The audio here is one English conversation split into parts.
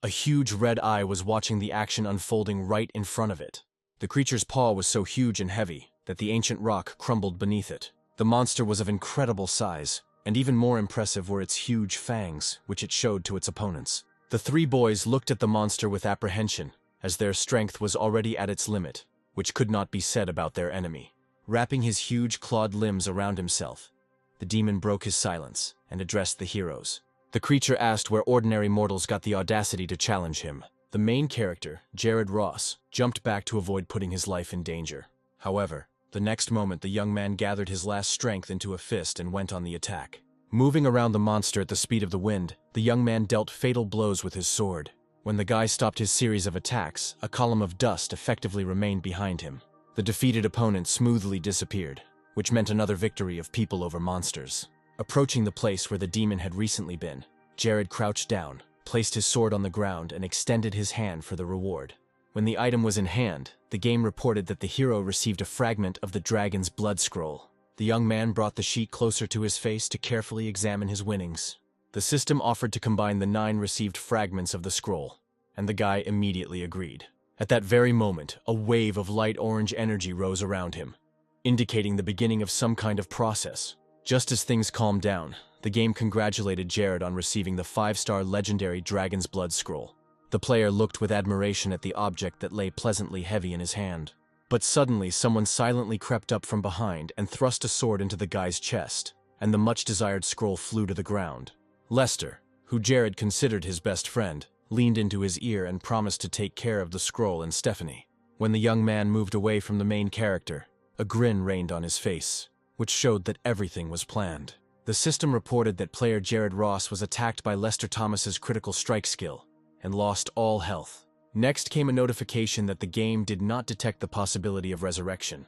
A huge red eye was watching the action unfolding right in front of it. The creature's paw was so huge and heavy that the ancient rock crumbled beneath it. The monster was of incredible size, and even more impressive were its huge fangs, which it showed to its opponents. The three boys looked at the monster with apprehension, as their strength was already at its limit, which could not be said about their enemy. Wrapping his huge clawed limbs around himself, the demon broke his silence and addressed the heroes. The creature asked where ordinary mortals got the audacity to challenge him. The main character, Jared Ross, jumped back to avoid putting his life in danger. However, the next moment the young man gathered his last strength into a fist and went on the attack. Moving around the monster at the speed of the wind, the young man dealt fatal blows with his sword. When the guy stopped his series of attacks, a column of dust effectively remained behind him. The defeated opponent smoothly disappeared, which meant another victory of people over monsters. Approaching the place where the demon had recently been, Jared crouched down, placed his sword on the ground, and extended his hand for the reward. When the item was in hand, the game reported that the hero received a fragment of the dragon's blood scroll. The young man brought the sheet closer to his face to carefully examine his winnings. The system offered to combine the 9 received fragments of the scroll, and the guy immediately agreed. At that very moment, a wave of light orange energy rose around him, indicating the beginning of some kind of process. Just as things calmed down, the game congratulated Jared on receiving the 5-star legendary Dragon's Blood Scroll. The player looked with admiration at the object that lay pleasantly heavy in his hand. But suddenly someone silently crept up from behind and thrust a sword into the guy's chest, and the much-desired scroll flew to the ground. Lester, who Jared considered his best friend, leaned into his ear and promised to take care of the scroll and Stephanie. When the young man moved away from the main character, a grin reigned on his face, which showed that everything was planned. The system reported that player Jared Ross was attacked by Lester Thomas's critical strike skill and lost all health. Next came a notification that the game did not detect the possibility of resurrection.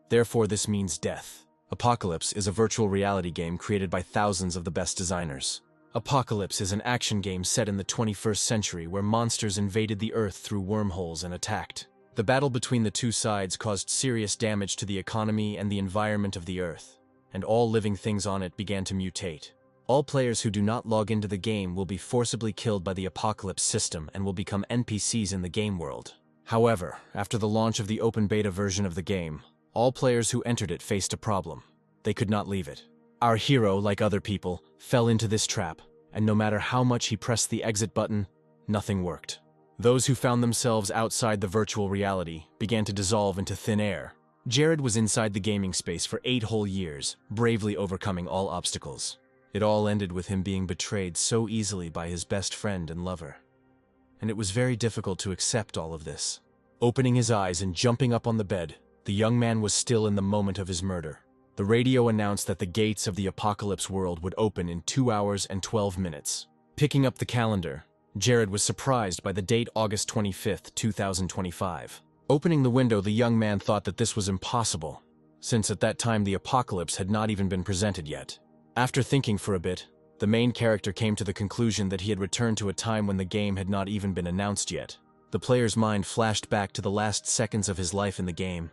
Therefore, this means death. Apocalypse is a virtual reality game created by thousands of the best designers. Apocalypse is an action game set in the 21st century where monsters invaded the Earth through wormholes and attacked. The battle between the two sides caused serious damage to the economy and the environment of the Earth, and all living things on it began to mutate. All players who do not log into the game will be forcibly killed by the Apocalypse system and will become NPCs in the game world. However, after the launch of the open beta version of the game, all players who entered it faced a problem. They could not leave it. Our hero, like other people, fell into this trap, and no matter how much he pressed the exit button, nothing worked. Those who found themselves outside the virtual reality began to dissolve into thin air. Jared was inside the gaming space for 8 whole years, bravely overcoming all obstacles. It all ended with him being betrayed so easily by his best friend and lover. And it was very difficult to accept all of this. Opening his eyes and jumping up on the bed, the young man was still in the moment of his murder. The radio announced that the gates of the Apocalypse world would open in 2 hours and 12 minutes. Picking up the calendar, Jared was surprised by the date August 25th, 2025. Opening the window, the young man thought that this was impossible, since at that time the apocalypse had not even been presented yet. After thinking for a bit, the main character came to the conclusion that he had returned to a time when the game had not even been announced yet. The player's mind flashed back to the last seconds of his life in the game,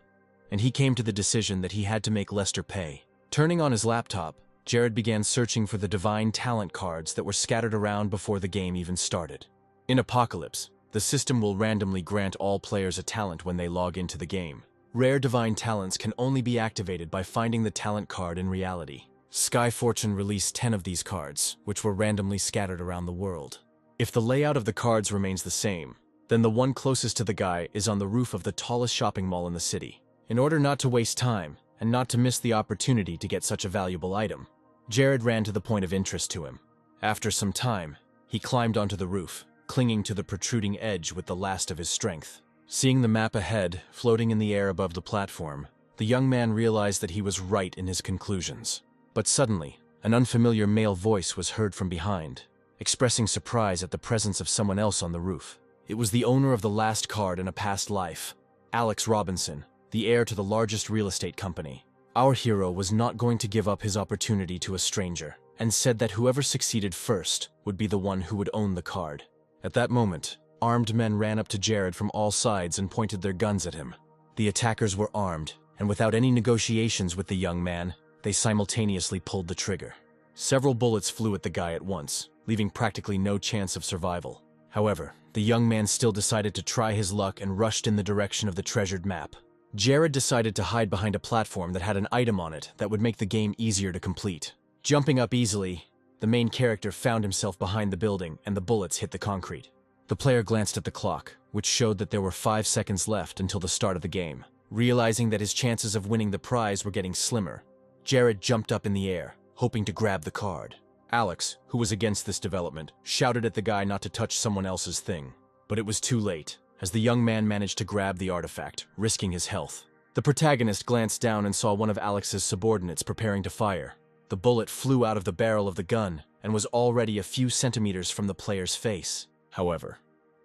and he came to the decision that he had to make Lester pay. Turning on his laptop, Jared began searching for the divine talent cards that were scattered around before the game even started. In Apocalypse, the system will randomly grant all players a talent when they log into the game. Rare divine talents can only be activated by finding the talent card in reality. Sky Fortune released 10 of these cards, which were randomly scattered around the world. If the layout of the cards remains the same, then the one closest to the guy is on the roof of the tallest shopping mall in the city. In order not to waste time, and not to miss the opportunity to get such a valuable item, Jared ran to the point of interest to him. After some time, he climbed onto the roof, clinging to the protruding edge with the last of his strength. Seeing the map ahead, floating in the air above the platform, the young man realized that he was right in his conclusions. But suddenly, an unfamiliar male voice was heard from behind, expressing surprise at the presence of someone else on the roof. It was the owner of the last card in a past life, Alex Robinson, the heir to the largest real estate company. Our hero was not going to give up his opportunity to a stranger, and said that whoever succeeded first would be the one who would own the card. At that moment, armed men ran up to Jared from all sides and pointed their guns at him. The attackers were armed, and without any negotiations with the young man, they simultaneously pulled the trigger. Several bullets flew at the guy at once, leaving practically no chance of survival. However, the young man still decided to try his luck and rushed in the direction of the treasured map. Jared decided to hide behind a platform that had an item on it that would make the game easier to complete. Jumping up easily, the main character found himself behind the building and the bullets hit the concrete. The player glanced at the clock, which showed that there were 5 seconds left until the start of the game. Realizing that his chances of winning the prize were getting slimmer, Jared jumped up in the air, hoping to grab the card. Alex, who was against this development, shouted at the guy not to touch someone else's thing. But it was too late, as the young man managed to grab the artifact, risking his health. The protagonist glanced down and saw one of Alex's subordinates preparing to fire. The bullet flew out of the barrel of the gun and was already a few centimeters from the player's face. However,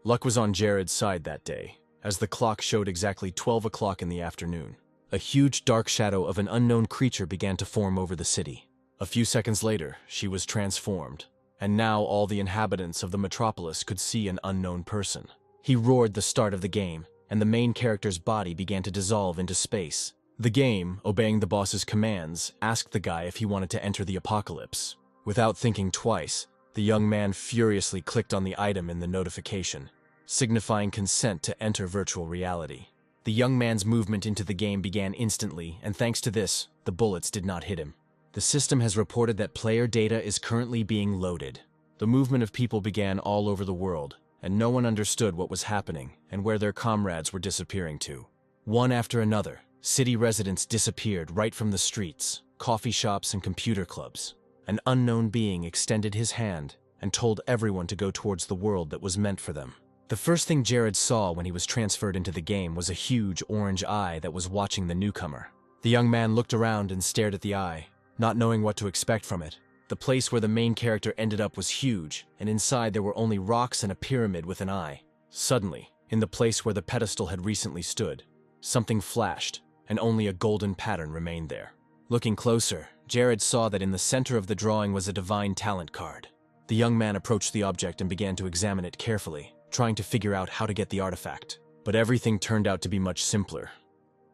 luck was on Jared's side that day, as the clock showed exactly 12 o'clock in the afternoon. A huge dark shadow of an unknown creature began to form over the city. A few seconds later, she was transformed, and now all the inhabitants of the metropolis could see an unknown person. He roared the start of the game, and the main character's body began to dissolve into space. The game, obeying the boss's commands, asked the guy if he wanted to enter the apocalypse. Without thinking twice, the young man furiously clicked on the item in the notification, signifying consent to enter virtual reality. The young man's movement into the game began instantly, and thanks to this, the bullets did not hit him. The system has reported that player data is currently being loaded. The movement of people began all over the world, and no one understood what was happening and where their comrades were disappearing to. One after another, city residents disappeared right from the streets, coffee shops, and computer clubs. An unknown being extended his hand and told everyone to go towards the world that was meant for them. The first thing Jared saw when he was transferred into the game was a huge orange eye that was watching the newcomer. The young man looked around and stared at the eye, not knowing what to expect from it. The place where the main character ended up was huge, and inside there were only rocks and a pyramid with an eye. Suddenly, in the place where the pedestal had recently stood, something flashed, and only a golden pattern remained there. Looking closer, Jared saw that in the center of the drawing was a divine talent card. The young man approached the object and began to examine it carefully, trying to figure out how to get the artifact. But everything turned out to be much simpler.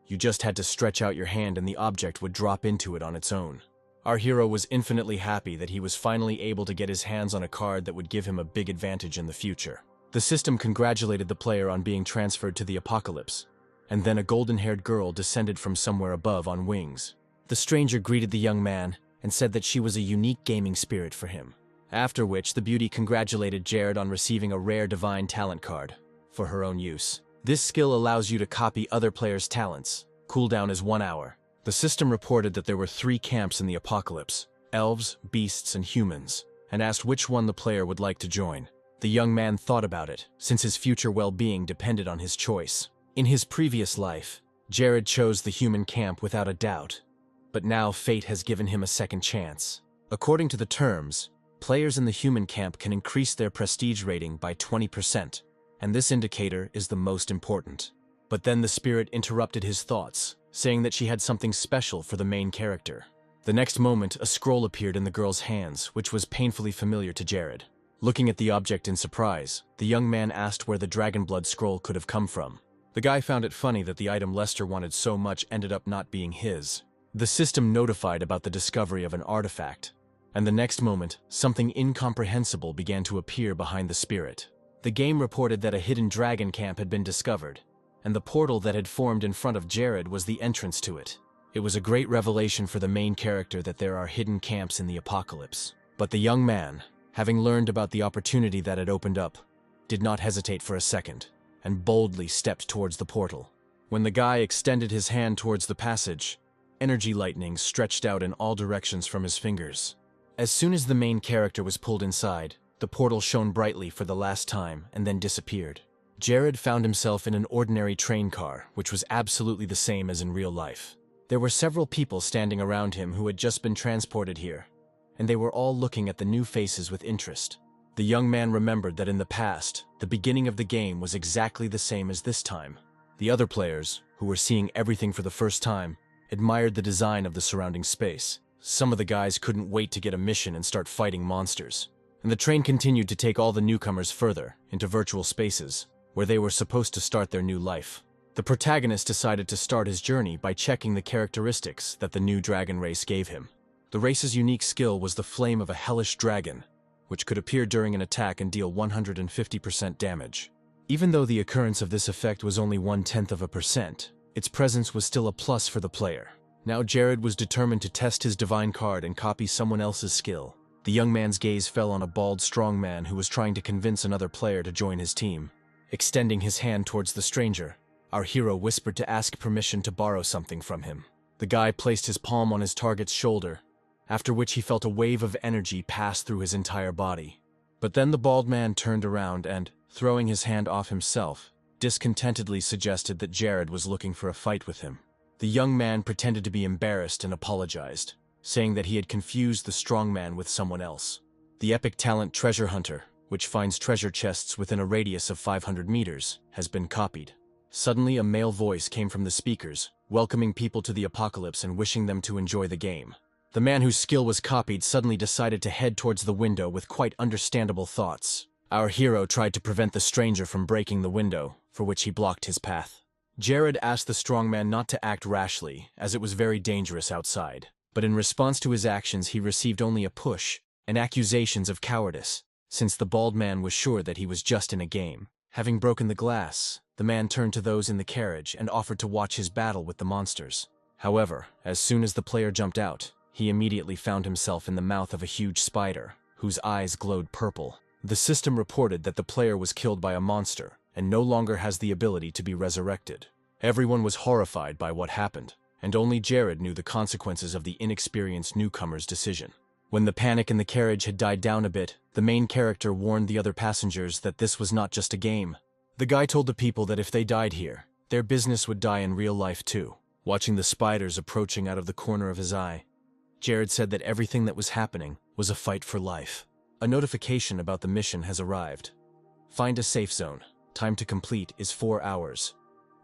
You just had to stretch out your hand and the object would drop into it on its own. Our hero was infinitely happy that he was finally able to get his hands on a card that would give him a big advantage in the future. The system congratulated the player on being transferred to the apocalypse, and then a golden-haired girl descended from somewhere above on wings. The stranger greeted the young man and said that she was a unique gaming spirit for him. After which, the beauty congratulated Jared on receiving a rare divine talent card for her own use. This skill allows you to copy other players' talents. Cooldown is 1 hour. The system reported that there were 3 camps in the apocalypse: elves, beasts, and humans, and asked which one the player would like to join. The young man thought about it, since his future well-being depended on his choice. In his previous life, Jared chose the human camp without a doubt, but now fate has given him a second chance. According to the terms, players in the human camp can increase their prestige rating by 20%, and this indicator is the most important. But then the spirit interrupted his thoughts, saying that she had something special for the main character. The next moment, a scroll appeared in the girl's hands, which was painfully familiar to Jared. Looking at the object in surprise, the young man asked where the Dragonblood scroll could have come from. The guy found it funny that the item Lester wanted so much ended up not being his. The system notified about the discovery of an artifact, and the next moment, something incomprehensible began to appear behind the spirit. The game reported that a hidden dragon camp had been discovered, and the portal that had formed in front of Jared was the entrance to it. It was a great revelation for the main character that there are hidden camps in the apocalypse. But the young man, having learned about the opportunity that had opened up, did not hesitate for a second, and boldly stepped towards the portal. When the guy extended his hand towards the passage, energy lightning stretched out in all directions from his fingers. As soon as the main character was pulled inside, the portal shone brightly for the last time and then disappeared. Jared found himself in an ordinary train car, which was absolutely the same as in real life. There were several people standing around him who had just been transported here, and they were all looking at the new faces with interest. The young man remembered that in the past, the beginning of the game was exactly the same as this time. The other players, who were seeing everything for the first time, admired the design of the surrounding space. Some of the guys couldn't wait to get a mission and start fighting monsters. And the train continued to take all the newcomers further, into virtual spaces, where they were supposed to start their new life. The protagonist decided to start his journey by checking the characteristics that the new dragon race gave him. The race's unique skill was the flame of a hellish dragon, which could appear during an attack and deal 150% damage. Even though the occurrence of this effect was only 0.1%, its presence was still a plus for the player. Now Jared was determined to test his divine card and copy someone else's skill. The young man's gaze fell on a bald, strong man who was trying to convince another player to join his team. Extending his hand towards the stranger, our hero whispered to ask permission to borrow something from him. The guy placed his palm on his target's shoulder, after which he felt a wave of energy pass through his entire body. But then the bald man turned around and, throwing his hand off himself, discontentedly suggested that Jared was looking for a fight with him. The young man pretended to be embarrassed and apologized, saying that he had confused the strong man with someone else. The epic talent Treasure Hunter, which finds treasure chests within a radius of 500 meters, has been copied. Suddenly a male voice came from the speakers, welcoming people to the apocalypse and wishing them to enjoy the game. The man whose skill was copied suddenly decided to head towards the window with quite understandable thoughts. Our hero tried to prevent the stranger from breaking the window, for which he blocked his path. Jared asked the strongman not to act rashly, as it was very dangerous outside. But in response to his actions, he received only a push and accusations of cowardice, since the bald man was sure that he was just in a game. Having broken the glass, the man turned to those in the carriage and offered to watch his battle with the monsters. However, as soon as the player jumped out, he immediately found himself in the mouth of a huge spider, whose eyes glowed purple. The system reported that the player was killed by a monster and no longer has the ability to be resurrected. Everyone was horrified by what happened, and only Jared knew the consequences of the inexperienced newcomer's decision. When the panic in the carriage had died down a bit, the main character warned the other passengers that this was not just a game. The guy told the people that if they died here, their business would die in real life too. Watching the spiders approaching out of the corner of his eye, Jared said that everything that was happening was a fight for life. A notification about the mission has arrived. Find a safe zone. Time to complete is 4 hours.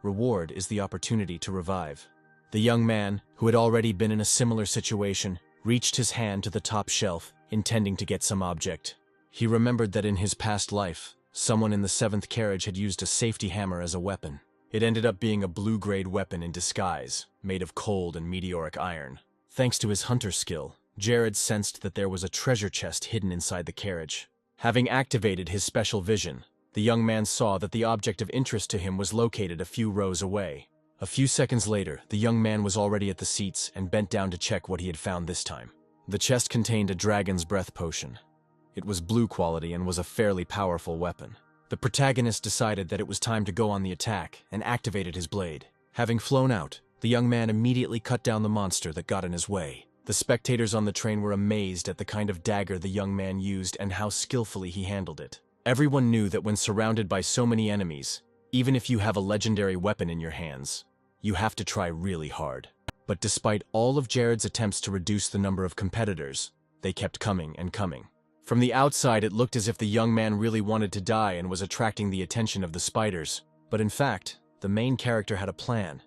Reward is the opportunity to revive. The young man, who had already been in a similar situation, reached his hand to the top shelf, intending to get some object. He remembered that in his past life, someone in the 7th carriage had used a safety hammer as a weapon. It ended up being a blue-grade weapon in disguise, made of cold and meteoric iron. Thanks to his hunter skill, Jared sensed that there was a treasure chest hidden inside the carriage. Having activated his special vision, the young man saw that the object of interest to him was located a few rows away. A few seconds later, the young man was already at the seats and bent down to check what he had found this time. The chest contained a dragon's breath potion. It was blue quality and was a fairly powerful weapon. The protagonist decided that it was time to go on the attack and activated his blade. Having flown out, the young man immediately cut down the monster that got in his way. The spectators on the train were amazed at the kind of dagger the young man used and how skillfully he handled it. Everyone knew that when surrounded by so many enemies, even if you have a legendary weapon in your hands, you have to try really hard. But despite all of Jared's attempts to reduce the number of competitors, they kept coming and coming. From the outside, it looked as if the young man really wanted to die and was attracting the attention of the spiders. But in fact, the main character had a plan,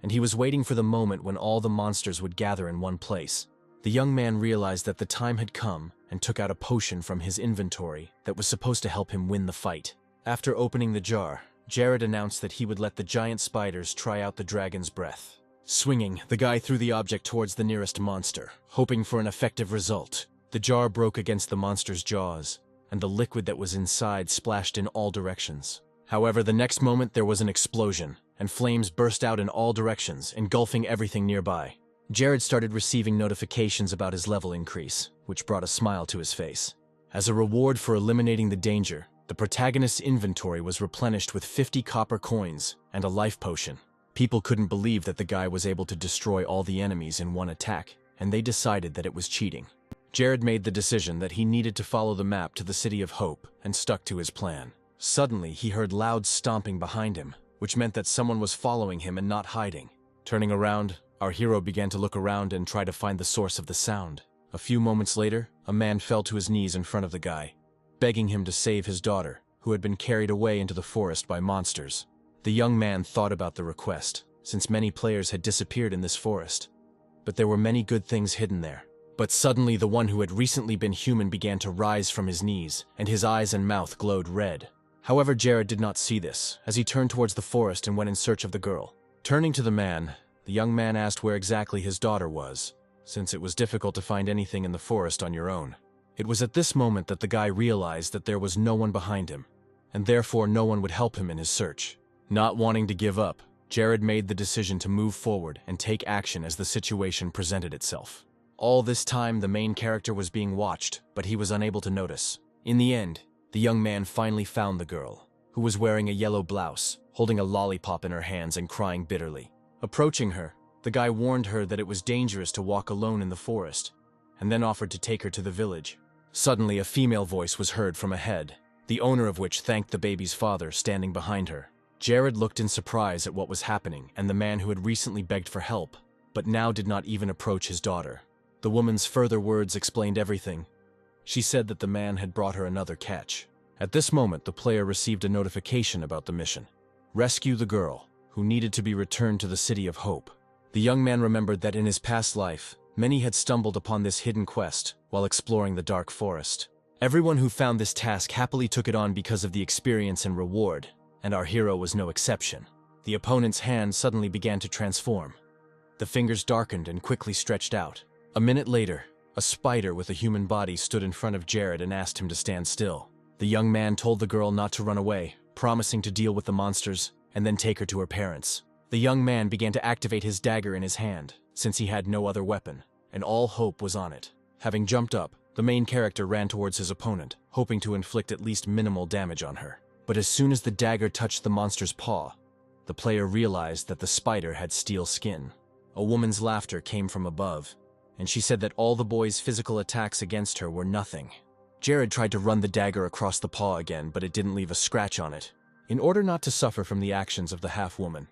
and he was waiting for the moment when all the monsters would gather in one place. The young man realized that the time had come and took out a potion from his inventory that was supposed to help him win the fight. After opening the jar, Jared announced that he would let the giant spiders try out the dragon's breath. Swinging, the guy threw the object towards the nearest monster, hoping for an effective result. The jar broke against the monster's jaws, and the liquid that was inside splashed in all directions. However, the next moment there was an explosion, and flames burst out in all directions, engulfing everything nearby. Jared started receiving notifications about his level increase, which brought a smile to his face. As a reward for eliminating the danger, the protagonist's inventory was replenished with 50 copper coins and a life potion. People couldn't believe that the guy was able to destroy all the enemies in one attack, and they decided that it was cheating. Jared made the decision that he needed to follow the map to the City of Hope and stuck to his plan. Suddenly, he heard loud stomping behind him, which meant that someone was following him and not hiding. Turning around, our hero began to look around and try to find the source of the sound. A few moments later, a man fell to his knees in front of the guy, begging him to save his daughter, who had been carried away into the forest by monsters. The young man thought about the request, since many players had disappeared in this forest. But there were many good things hidden there. But suddenly the one who had recently been human began to rise from his knees, and his eyes and mouth glowed red. However, Jared did not see this, as he turned towards the forest and went in search of the girl. Turning to the young man asked where exactly his daughter was, since it was difficult to find anything in the forest on your own. It was at this moment that the guy realized that there was no one behind him, and therefore no one would help him in his search. Not wanting to give up, Jared made the decision to move forward and take action as the situation presented itself. All this time, the main character was being watched, but he was unable to notice. In the end, the young man finally found the girl, who was wearing a yellow blouse, holding a lollipop in her hands and crying bitterly. Approaching her, the guy warned her that it was dangerous to walk alone in the forest, and then offered to take her to the village. Suddenly, a female voice was heard from ahead, the owner of which thanked the baby's father standing behind her. Jared looked in surprise at what was happening and the man who had recently begged for help, but now did not even approach his daughter. The woman's further words explained everything. She said that the man had brought her another catch. At this moment, the player received a notification about the mission. Rescue the girl, who needed to be returned to the City of Hope. The young man remembered that in his past life, many had stumbled upon this hidden quest while exploring the dark forest. Everyone who found this task happily took it on because of the experience and reward, and our hero was no exception. The opponent's hand suddenly began to transform. The fingers darkened and quickly stretched out. A minute later, a spider with a human body stood in front of Jared and asked him to stand still. The young man told the girl not to run away, promising to deal with the monsters and then take her to her parents. The young man began to activate his dagger in his hand, since he had no other weapon, and all hope was on it. Having jumped up, the main character ran towards his opponent, hoping to inflict at least minimal damage on her. But as soon as the dagger touched the monster's paw, the player realized that the spider had steel skin. A woman's laughter came from above, and she said that all the boy's physical attacks against her were nothing. Jared tried to run the dagger across the paw again, but it didn't leave a scratch on it. In order not to suffer from the actions of the half-woman,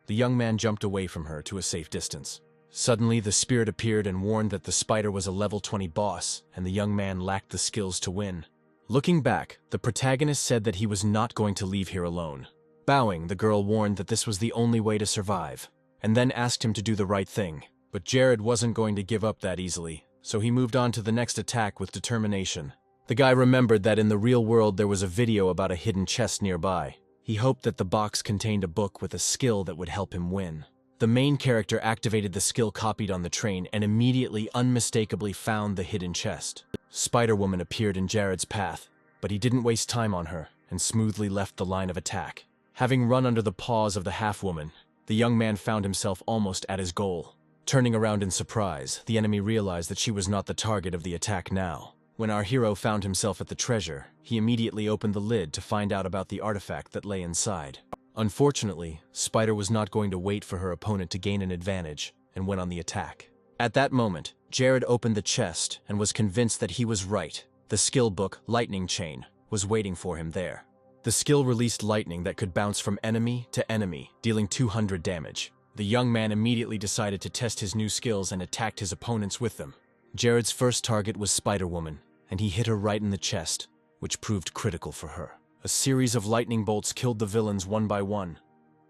the young man jumped away from her to a safe distance. Suddenly, the spirit appeared and warned that the spider was a level 20 boss, and the young man lacked the skills to win. Looking back, the protagonist said that he was not going to leave here alone. Bowing, the girl warned that this was the only way to survive, and then asked him to do the right thing. But Jared wasn't going to give up that easily, so he moved on to the next attack with determination. The guy remembered that in the real world there was a video about a hidden chest nearby. He hoped that the box contained a book with a skill that would help him win. The main character activated the skill copied on the train and immediately unmistakably found the hidden chest. Spider-Woman appeared in Jared's path, but he didn't waste time on her and smoothly left the line of attack. Having run under the paws of the half-woman, the young man found himself almost at his goal. Turning around in surprise, the enemy realized that she was not the target of the attack now. When our hero found himself at the treasure, he immediately opened the lid to find out about the artifact that lay inside. Unfortunately, Spider was not going to wait for her opponent to gain an advantage and went on the attack. At that moment, Jared opened the chest and was convinced that he was right. The skill book, Lightning Chain, was waiting for him there. The skill released lightning that could bounce from enemy to enemy, dealing 200 damage. The young man immediately decided to test his new skills and attacked his opponents with them. Jared's first target was Spider-Woman, and he hit her right in the chest, which proved critical for her. A series of lightning bolts killed the villains one by one,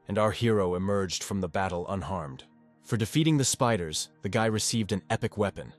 and our hero emerged from the battle unharmed. For defeating the spiders, the guy received an epic weapon,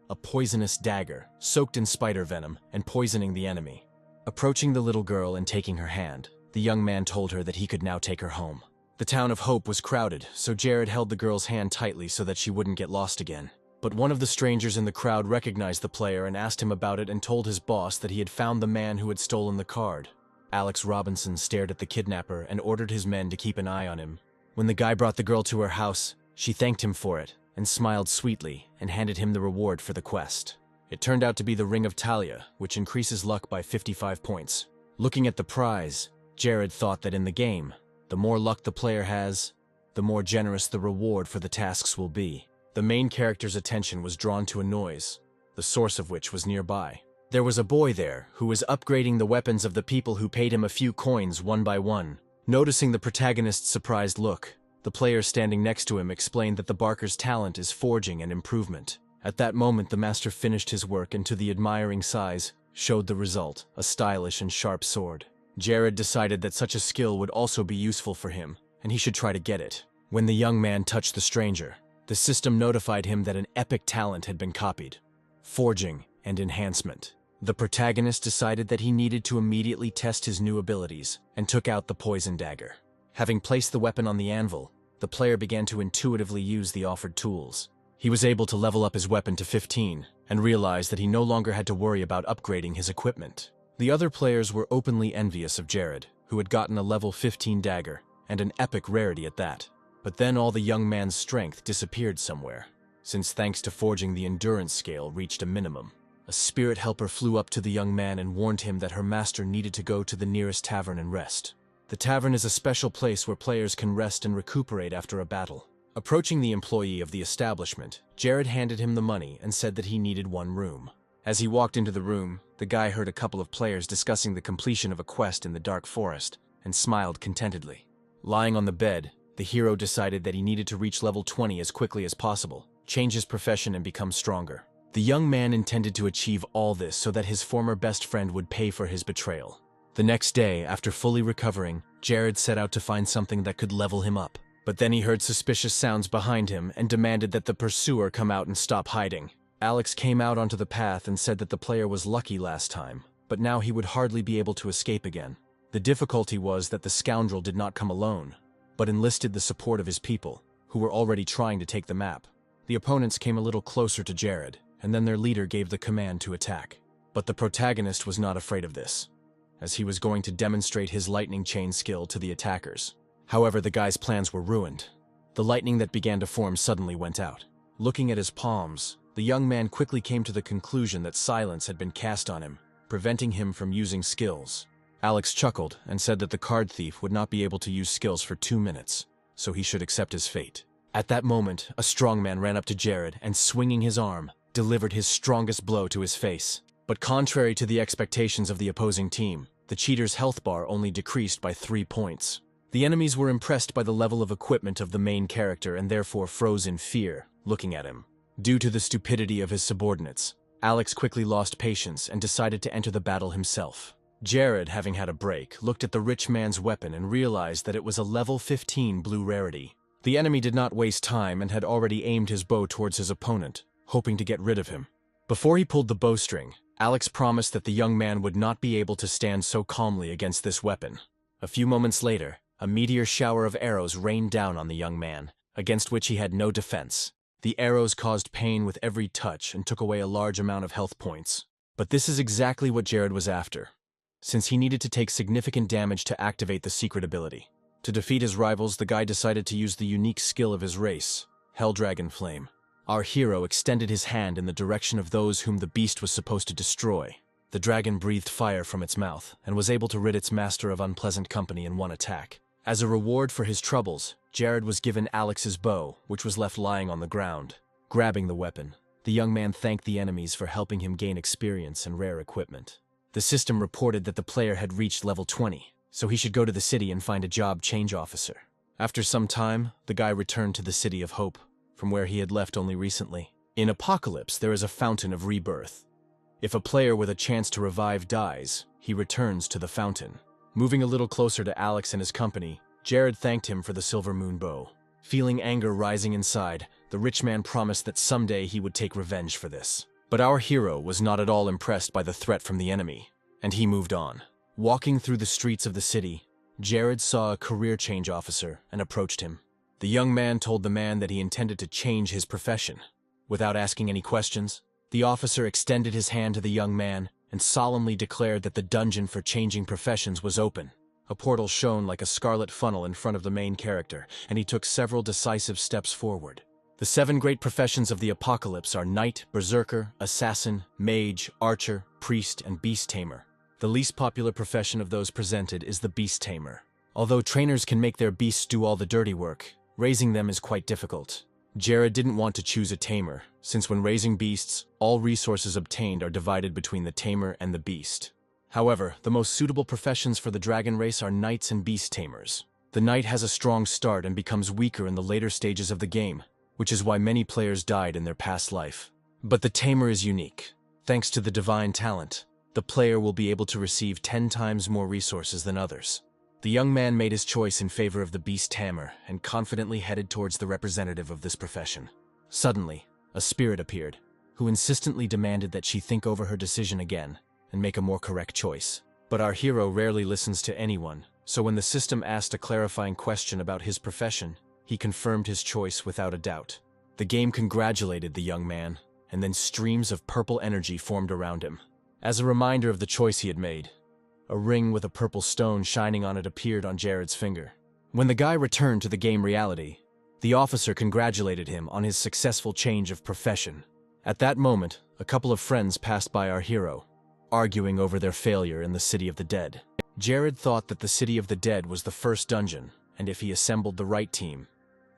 a poisonous dagger, soaked in spider venom and poisoning the enemy. Approaching the little girl and taking her hand, the young man told her that he could now take her home. The town of Hope was crowded, so Jared held the girl's hand tightly so that she wouldn't get lost again. But one of the strangers in the crowd recognized the player and asked him about it and told his boss that he had found the man who had stolen the card. Alex Robinson stared at the kidnapper and ordered his men to keep an eye on him. When the guy brought the girl to her house, she thanked him for it and smiled sweetly and handed him the reward for the quest. It turned out to be the Ring of Talia, which increases luck by 55 points. Looking at the prize, Jared thought that in the game, the more luck the player has, the more generous the reward for the tasks will be. The main character's attention was drawn to a noise, the source of which was nearby. There was a boy there who was upgrading the weapons of the people who paid him a few coins one by one. Noticing the protagonist's surprised look, the player standing next to him explained that the Barker's talent is forging and improvement. At that moment, the master finished his work and to the admiring size, showed the result, a stylish and sharp sword. Jared decided that such a skill would also be useful for him, and he should try to get it. When the young man touched the stranger, the system notified him that an epic talent had been copied: forging and enhancement. The protagonist decided that he needed to immediately test his new abilities and took out the poison dagger. Having placed the weapon on the anvil, the player began to intuitively use the offered tools. He was able to level up his weapon to 15, and realized that he no longer had to worry about upgrading his equipment. The other players were openly envious of Jared, who had gotten a level 15 dagger, and an epic rarity at that. But then all the young man's strength disappeared somewhere, since thanks to forging the endurance scale reached a minimum. A spirit helper flew up to the young man and warned him that her master needed to go to the nearest tavern and rest. The tavern is a special place where players can rest and recuperate after a battle. Approaching the employee of the establishment, Jared handed him the money and said that he needed one room. As he walked into the room, the guy heard a couple of players discussing the completion of a quest in the dark forest and smiled contentedly. Lying on the bed, the hero decided that he needed to reach level 20 as quickly as possible, change his profession and become stronger. The young man intended to achieve all this so that his former best friend would pay for his betrayal. The next day, after fully recovering, Jared set out to find something that could level him up. But then he heard suspicious sounds behind him and demanded that the pursuer come out and stop hiding. Alex came out onto the path and said that the player was lucky last time, but now he would hardly be able to escape again. The difficulty was that the scoundrel did not come alone, but enlisted the support of his people, who were already trying to take the map. The opponents came a little closer to Jared, and then their leader gave the command to attack. But the protagonist was not afraid of this, as he was going to demonstrate his lightning chain skill to the attackers. However, the guy's plans were ruined. The lightning that began to form suddenly went out. Looking at his palms, the young man quickly came to the conclusion that silence had been cast on him, preventing him from using skills. Alex chuckled and said that the card thief would not be able to use skills for 2 minutes, so he should accept his fate. At that moment, a strong man ran up to Jared and, swinging his arm, delivered his strongest blow to his face. But contrary to the expectations of the opposing team, the cheater's health bar only decreased by 3 points. The enemies were impressed by the level of equipment of the main character and therefore froze in fear, looking at him. Due to the stupidity of his subordinates, Alex quickly lost patience and decided to enter the battle himself. Jared, having had a break, looked at the rich man's weapon and realized that it was a level 15 blue rarity. The enemy did not waste time and had already aimed his bow towards his opponent, hoping to get rid of him. Before he pulled the bowstring, Alex promised that the young man would not be able to stand so calmly against this weapon. A few moments later, a meteor shower of arrows rained down on the young man, against which he had no defense. The arrows caused pain with every touch and took away a large amount of health points. But this is exactly what Jared was after, since he needed to take significant damage to activate the secret ability. To defeat his rivals, the guy decided to use the unique skill of his race, Helldragon Flame. Our hero extended his hand in the direction of those whom the beast was supposed to destroy. The dragon breathed fire from its mouth and was able to rid its master of unpleasant company in one attack. As a reward for his troubles, Jared was given Alex's bow, which was left lying on the ground. Grabbing the weapon, the young man thanked the enemies for helping him gain experience and rare equipment. The system reported that the player had reached level 20, so he should go to the city and find a job change officer. After some time, the guy returned to the City of Hope, from where he had left only recently. In Apocalypse, there is a fountain of rebirth. If a player with a chance to revive dies, he returns to the fountain. Moving a little closer to Alex and his company, Jared thanked him for the silver moon bow. Feeling anger rising inside, the rich man promised that someday he would take revenge for this. But our hero was not at all impressed by the threat from the enemy, and he moved on. Walking through the streets of the city, Jared saw a career change officer and approached him. The young man told the man that he intended to change his profession. Without asking any questions, the officer extended his hand to the young man and solemnly declared that the dungeon for changing professions was open. A portal shone like a scarlet funnel in front of the main character, and he took several decisive steps forward. The 7 great professions of the Apocalypse are Knight, Berserker, Assassin, Mage, Archer, Priest, and Beast Tamer. The least popular profession of those presented is the Beast Tamer. Although trainers can make their beasts do all the dirty work, raising them is quite difficult. Jared didn't want to choose a tamer, since when raising beasts, all resources obtained are divided between the tamer and the beast. However, the most suitable professions for the dragon race are knights and beast tamers. The knight has a strong start and becomes weaker in the later stages of the game, which is why many players died in their past life. But the tamer is unique. Thanks to the divine talent, the player will be able to receive 10 times more resources than others. The young man made his choice in favor of the beast tamer and confidently headed towards the representative of this profession. Suddenly, a spirit appeared, who insistently demanded that she think over her decision again and make a more correct choice. But our hero rarely listens to anyone, so when the system asked a clarifying question about his profession, he confirmed his choice without a doubt. The game congratulated the young man, and then streams of purple energy formed around him. As a reminder of the choice he had made, a ring with a purple stone shining on it appeared on Jared's finger. When the guy returned to the game reality, the officer congratulated him on his successful change of profession. At that moment, a couple of friends passed by our hero, arguing over their failure in the City of the Dead. Jared thought that the City of the Dead was the first dungeon, and if he assembled the right team,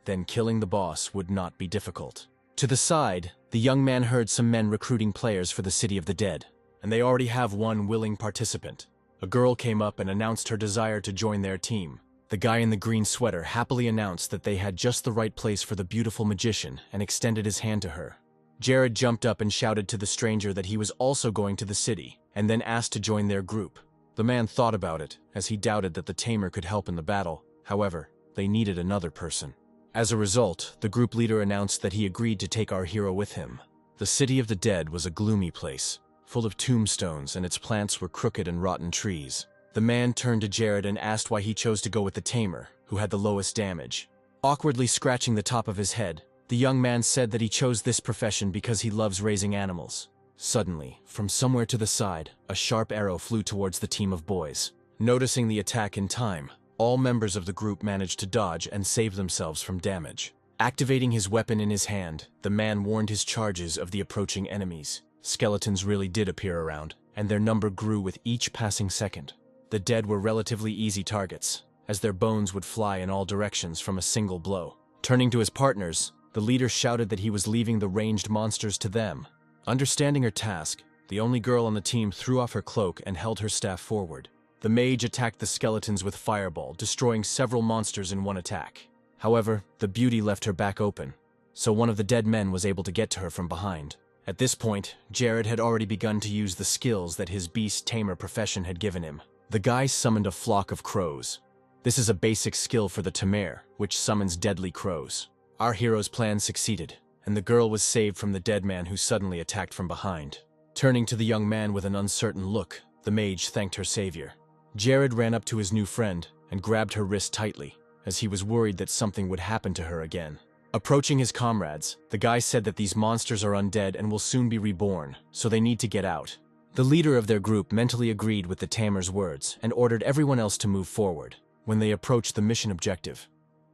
then killing the boss would not be difficult. To the side, the young man heard some men recruiting players for the City of the Dead, and they already have one willing participant. A girl came up and announced her desire to join their team. The guy in the green sweater happily announced that they had just the right place for the beautiful magician and extended his hand to her. Jared jumped up and shouted to the stranger that he was also going to the city, and then asked to join their group. The man thought about it, as he doubted that the tamer could help in the battle. However, they needed another person. As a result, the group leader announced that he agreed to take our hero with him. The City of the Dead was a gloomy place, full of tombstones, and its plants were crooked and rotten trees. The man turned to Jared and asked why he chose to go with the tamer, who had the lowest damage. Awkwardly scratching the top of his head, the young man said that he chose this profession because he loves raising animals. Suddenly, from somewhere to the side, a sharp arrow flew towards the team of boys. Noticing the attack in time, all members of the group managed to dodge and save themselves from damage. Activating his weapon in his hand, the man warned his charges of the approaching enemies. Skeletons really did appear around, and their number grew with each passing second. The dead were relatively easy targets, as their bones would fly in all directions from a single blow. Turning to his partners, the leader shouted that he was leaving the ranged monsters to them. Understanding her task, the only girl on the team threw off her cloak and held her staff forward. The mage attacked the skeletons with fireball, destroying several monsters in one attack. However, the beauty left her back open, so one of the dead men was able to get to her from behind. At this point, Jared had already begun to use the skills that his beast tamer profession had given him. The guy summoned a flock of crows. This is a basic skill for the tamer, which summons deadly crows. Our hero's plan succeeded, and the girl was saved from the dead man who suddenly attacked from behind. Turning to the young man with an uncertain look, the mage thanked her savior. Jared ran up to his new friend and grabbed her wrist tightly, as he was worried that something would happen to her again. Approaching his comrades, the guy said that these monsters are undead and will soon be reborn, so they need to get out. The leader of their group mentally agreed with the tamer's words and ordered everyone else to move forward. When they approached the mission objective,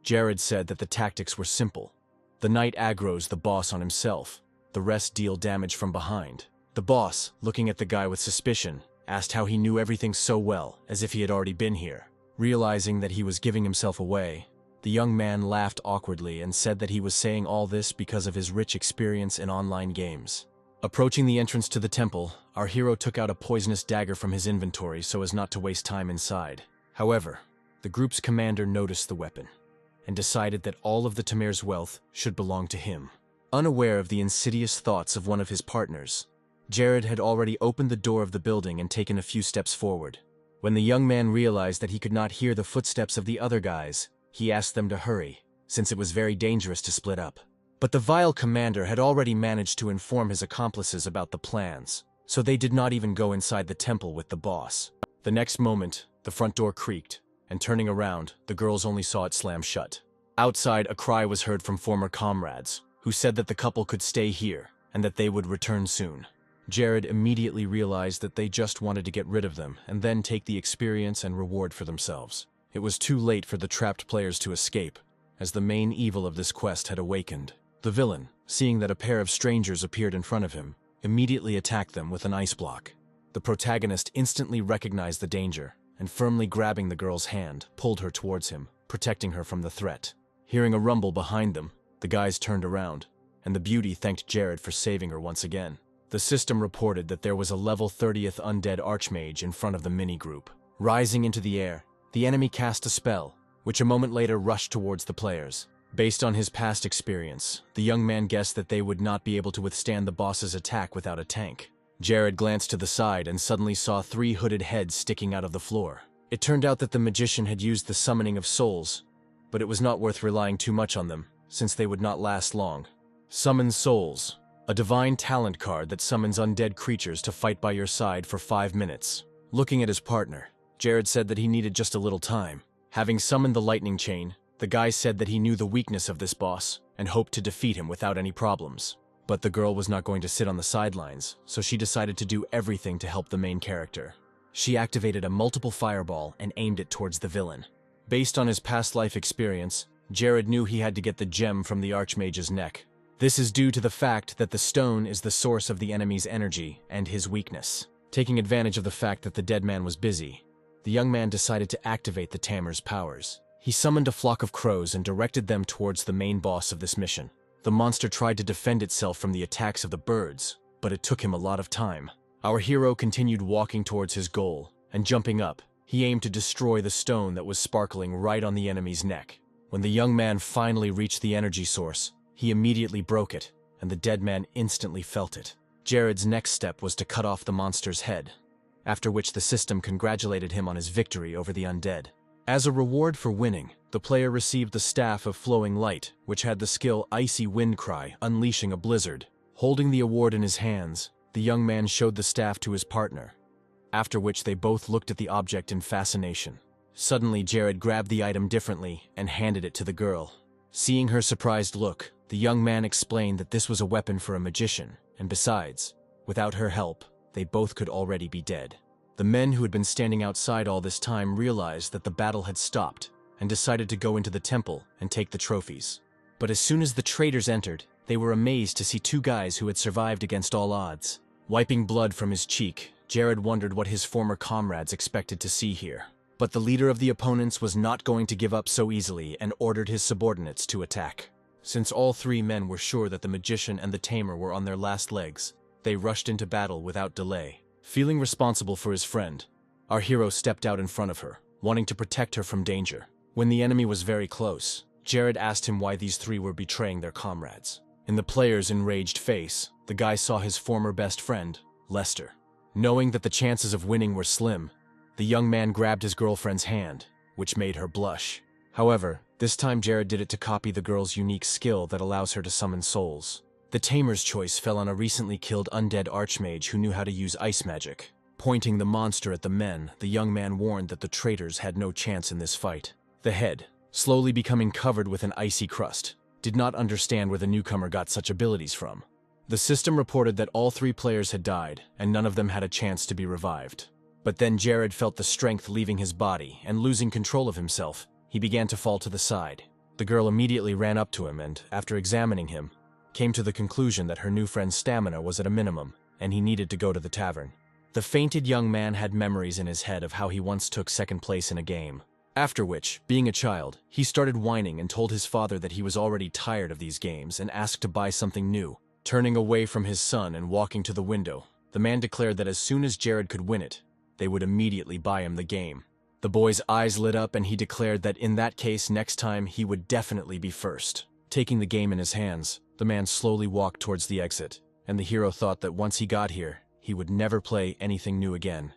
Jared said that the tactics were simple. The knight aggroes the boss on himself. The rest deal damage from behind. The boss, looking at the guy with suspicion, asked how he knew everything so well, as if he had already been here. Realizing that he was giving himself away, the young man laughed awkwardly and said that he was saying all this because of his rich experience in online games. Approaching the entrance to the temple, our hero took out a poisonous dagger from his inventory so as not to waste time inside. However, the group's commander noticed the weapon and decided that all of the tamer's wealth should belong to him. Unaware of the insidious thoughts of one of his partners, Jared had already opened the door of the building and taken a few steps forward. When the young man realized that he could not hear the footsteps of the other guys, he asked them to hurry, since it was very dangerous to split up. But the vile commander had already managed to inform his accomplices about the plans, so they did not even go inside the temple with the boss. The next moment, the front door creaked, and turning around, the girls only saw it slam shut. Outside, a cry was heard from former comrades, who said that the couple could stay here, and that they would return soon. Jared immediately realized that they just wanted to get rid of them, and then take the experience and reward for themselves. It was too late for the trapped players to escape, as the main evil of this quest had awakened. The villain, seeing that a pair of strangers appeared in front of him, immediately attacked them with an ice block. The protagonist instantly recognized the danger, and firmly grabbing the girl's hand, pulled her towards him, protecting her from the threat. Hearing a rumble behind them, the guys turned around, and the beauty thanked Jared for saving her once again. The system reported that there was a level 30th undead archmage in front of the mini-group. Rising into the air, the enemy cast a spell, which a moment later rushed towards the players. Based on his past experience, the young man guessed that they would not be able to withstand the boss's attack without a tank. Jared glanced to the side and suddenly saw 3 hooded heads sticking out of the floor. It turned out that the magician had used the summoning of souls, but it was not worth relying too much on them, since they would not last long. Summon Souls, a divine talent card that summons undead creatures to fight by your side for 5 minutes. Looking at his partner, Jared said that he needed just a little time. Having summoned the lightning chain, the guy said that he knew the weakness of this boss and hoped to defeat him without any problems. But the girl was not going to sit on the sidelines, so she decided to do everything to help the main character. She activated a multiple fireball and aimed it towards the villain. Based on his past life experience, Jared knew he had to get the gem from the Archmage's neck. This is due to the fact that the stone is the source of the enemy's energy and his weakness. Taking advantage of the fact that the dead man was busy, the young man decided to activate the Tamer's powers. He summoned a flock of crows and directed them towards the main boss of this mission. The monster tried to defend itself from the attacks of the birds, but it took him a lot of time. Our hero continued walking towards his goal, and jumping up, he aimed to destroy the stone that was sparkling right on the enemy's neck. When the young man finally reached the energy source, he immediately broke it, and the dead man instantly felt it. Jared's next step was to cut off the monster's head, after which the system congratulated him on his victory over the undead. As a reward for winning, the player received the Staff of Flowing Light, which had the skill Icy Wind Cry, unleashing a blizzard. Holding the award in his hands, the young man showed the staff to his partner, after which they both looked at the object in fascination. Suddenly, Jared grabbed the item differently and handed it to the girl. Seeing her surprised look, the young man explained that this was a weapon for a magician, and besides, without her help, they both could already be dead. The men who had been standing outside all this time realized that the battle had stopped and decided to go into the temple and take the trophies. But as soon as the traders entered, they were amazed to see two guys who had survived against all odds. Wiping blood from his cheek, Jared wondered what his former comrades expected to see here. But the leader of the opponents was not going to give up so easily and ordered his subordinates to attack. Since all three men were sure that the magician and the tamer were on their last legs, they rushed into battle without delay. Feeling responsible for his friend, our hero stepped out in front of her, wanting to protect her from danger. When the enemy was very close, Jared asked him why these three were betraying their comrades. In the player's enraged face, the guy saw his former best friend, Lester. Knowing that the chances of winning were slim, the young man grabbed his girlfriend's hand, which made her blush. However, this time Jared did it to copy the girl's unique skill that allows her to summon souls. The tamer's choice fell on a recently killed undead archmage who knew how to use ice magic. Pointing the monster at the men, the young man warned that the traitors had no chance in this fight. The head, slowly becoming covered with an icy crust, did not understand where the newcomer got such abilities from. The system reported that all three players had died, and none of them had a chance to be revived. But then Jared felt the strength leaving his body, and losing control of himself, he began to fall to the side. The girl immediately ran up to him and, after examining him, came to the conclusion that her new friend's stamina was at a minimum, and he needed to go to the tavern. The fainted young man had memories in his head of how he once took second place in a game. After which, being a child, he started whining and told his father that he was already tired of these games and asked to buy something new. Turning away from his son and walking to the window, the man declared that as soon as Jared could win it, they would immediately buy him the game. The boy's eyes lit up and he declared that in that case next time he would definitely be first. Taking the game in his hands, the man slowly walked towards the exit, and the hero thought that once he got here, he would never play anything new again.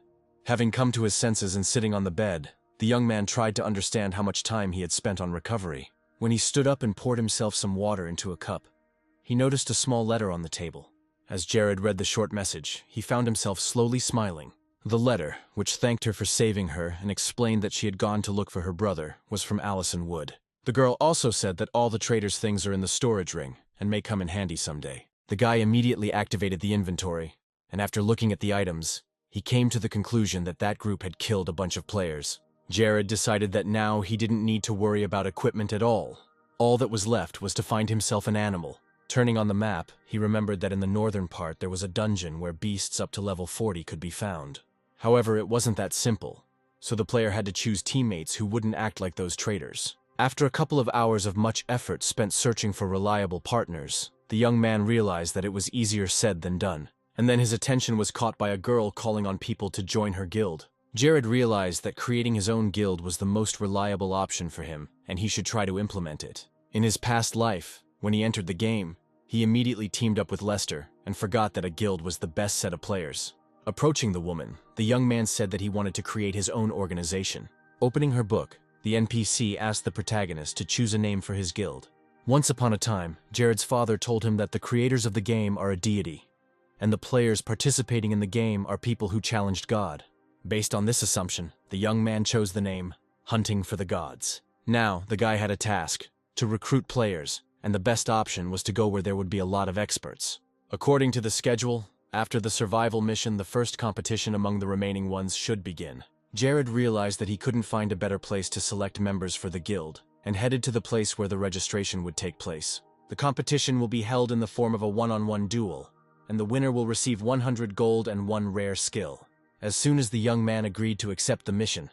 Having come to his senses and sitting on the bed, the young man tried to understand how much time he had spent on recovery. When he stood up and poured himself some water into a cup, he noticed a small letter on the table. As Jared read the short message, he found himself slowly smiling. The letter, which thanked her for saving her and explained that she had gone to look for her brother, was from Allison Wood. The girl also said that all the trader's things are in the storage ring and may come in handy someday. The guy immediately activated the inventory, and after looking at the items, he came to the conclusion that that group had killed a bunch of players. Jared decided that now he didn't need to worry about equipment at all. All that was left was to find himself an animal. Turning on the map, he remembered that in the northern part there was a dungeon where beasts up to level 40 could be found. However, it wasn't that simple, so the player had to choose teammates who wouldn't act like those traitors. After a couple of hours of much effort spent searching for reliable partners, the young man realized that it was easier said than done, and then his attention was caught by a girl calling on people to join her guild. Jared realized that creating his own guild was the most reliable option for him, and he should try to implement it. In his past life, when he entered the game, he immediately teamed up with Lester and forgot that a guild was the best set of players. Approaching the woman, the young man said that he wanted to create his own organization. Opening her book, the NPC asked the protagonist to choose a name for his guild. Once upon a time, Jared's father told him that the creators of the game are a deity, and the players participating in the game are people who challenged God. Based on this assumption, the young man chose the name Hunting for the Gods. Now, the guy had a task: to recruit players and the best option was to go where there would be a lot of experts. According to the schedule, after the survival mission, the first competition among the remaining ones should begin. Jared realized that he couldn't find a better place to select members for the guild, and headed to the place where the registration would take place. The competition will be held in the form of a one-on-one duel, and the winner will receive 100 gold and 1 rare skill. As soon as the young man agreed to accept the mission,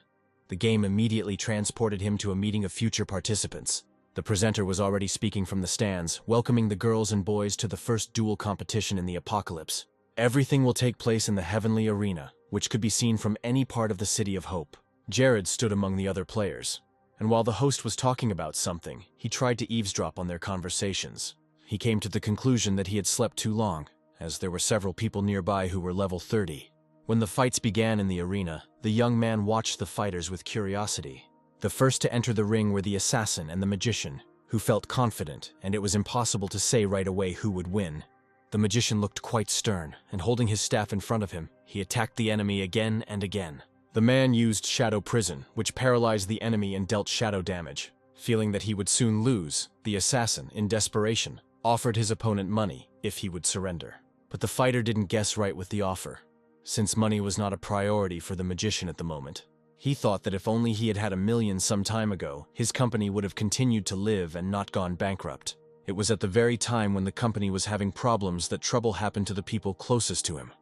the game immediately transported him to a meeting of future participants. The presenter was already speaking from the stands, welcoming the girls and boys to the first duel competition in the apocalypse. Everything will take place in the Heavenly Arena, which could be seen from any part of the City of Hope. Jared stood among the other players, and while the host was talking about something, he tried to eavesdrop on their conversations. He came to the conclusion that he had slept too long, as there were several people nearby who were level 30. When the fights began in the arena, the young man watched the fighters with curiosity. The first to enter the ring were the assassin and the magician, who felt confident, and it was impossible to say right away who would win. The magician looked quite stern, and holding his staff in front of him, he attacked the enemy again and again. The man used Shadow Prison, which paralyzed the enemy and dealt shadow damage. Feeling that he would soon lose, the assassin, in desperation, offered his opponent money if he would surrender. But the fighter didn't guess right with the offer, since money was not a priority for the magician at the moment. He thought that if only he had had $1 million some time ago, his company would have continued to live and not gone bankrupt. It was at the very time when the company was having problems that trouble happened to the people closest to him,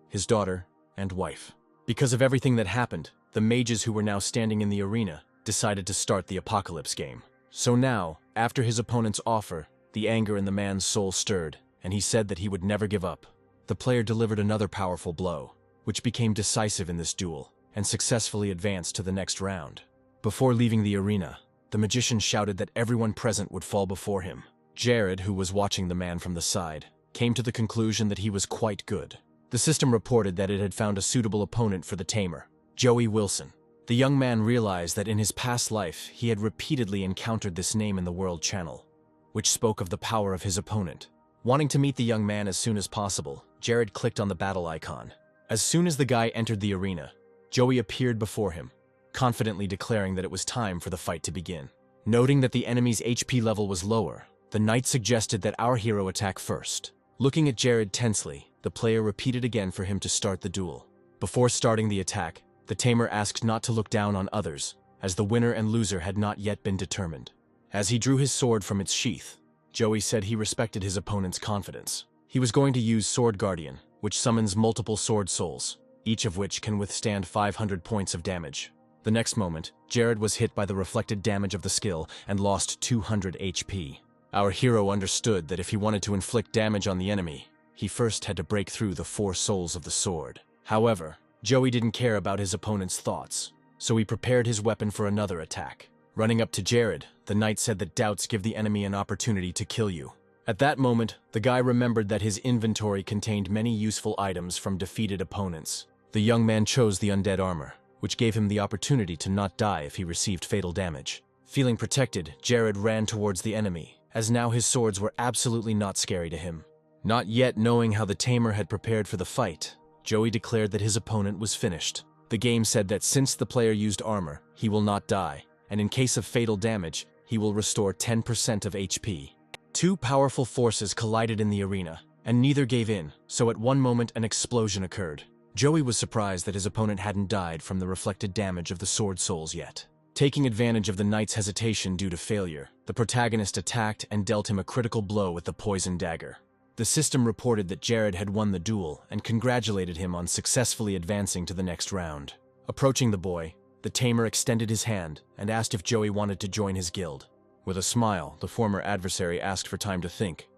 his daughter and wife. Because of everything that happened, the mages who were now standing in the arena decided to start the apocalypse game. So now, after his opponent's offer, the anger in the man's soul stirred, and he said that he would never give up. The player delivered another powerful blow, which became decisive in this duel, and successfully advanced to the next round. Before leaving the arena, the magician shouted that everyone present would fall before him. Jared, who was watching the man from the side, came to the conclusion that he was quite good. The system reported that it had found a suitable opponent for the tamer, Joey Wilson. The young man realized that in his past life he had repeatedly encountered this name in the World Channel, which spoke of the power of his opponent. Wanting to meet the young man as soon as possible, Jared clicked on the battle icon. As soon as the guy entered the arena, Joey appeared before him, confidently declaring that it was time for the fight to begin. Noting that the enemy's HP level was lower, the knight suggested that our hero attack first. Looking at Jared tensely, the player repeated again for him to start the duel. Before starting the attack, the tamer asked not to look down on others, as the winner and loser had not yet been determined. As he drew his sword from its sheath, Joey said he respected his opponent's confidence. He was going to use Sword Guardian, which summons multiple sword souls, each of which can withstand 500 points of damage. The next moment, Jared was hit by the reflected damage of the skill and lost 200 HP. Our hero understood that if he wanted to inflict damage on the enemy, he first had to break through the 4 souls of the sword. However, Joey didn't care about his opponent's thoughts, so he prepared his weapon for another attack. Running up to Jared, the knight said that doubts give the enemy an opportunity to kill you. At that moment, the guy remembered that his inventory contained many useful items from defeated opponents. The young man chose the undead armor, which gave him the opportunity to not die if he received fatal damage. Feeling protected, Jared ran towards the enemy, as now his swords were absolutely not scary to him. Not yet knowing how the tamer had prepared for the fight, Joey declared that his opponent was finished. The game said that since the player used armor, he will not die, and in case of fatal damage, he will restore 10% of HP. 2 powerful forces collided in the arena, and neither gave in, so at one moment an explosion occurred. Joey was surprised that his opponent hadn't died from the reflected damage of the sword souls yet. Taking advantage of the knight's hesitation due to failure, the protagonist attacked and dealt him a critical blow with the poison dagger. The system reported that Jared had won the duel and congratulated him on successfully advancing to the next round. Approaching the boy, the tamer extended his hand and asked if Joey wanted to join his guild. With a smile, the former adversary asked for time to think,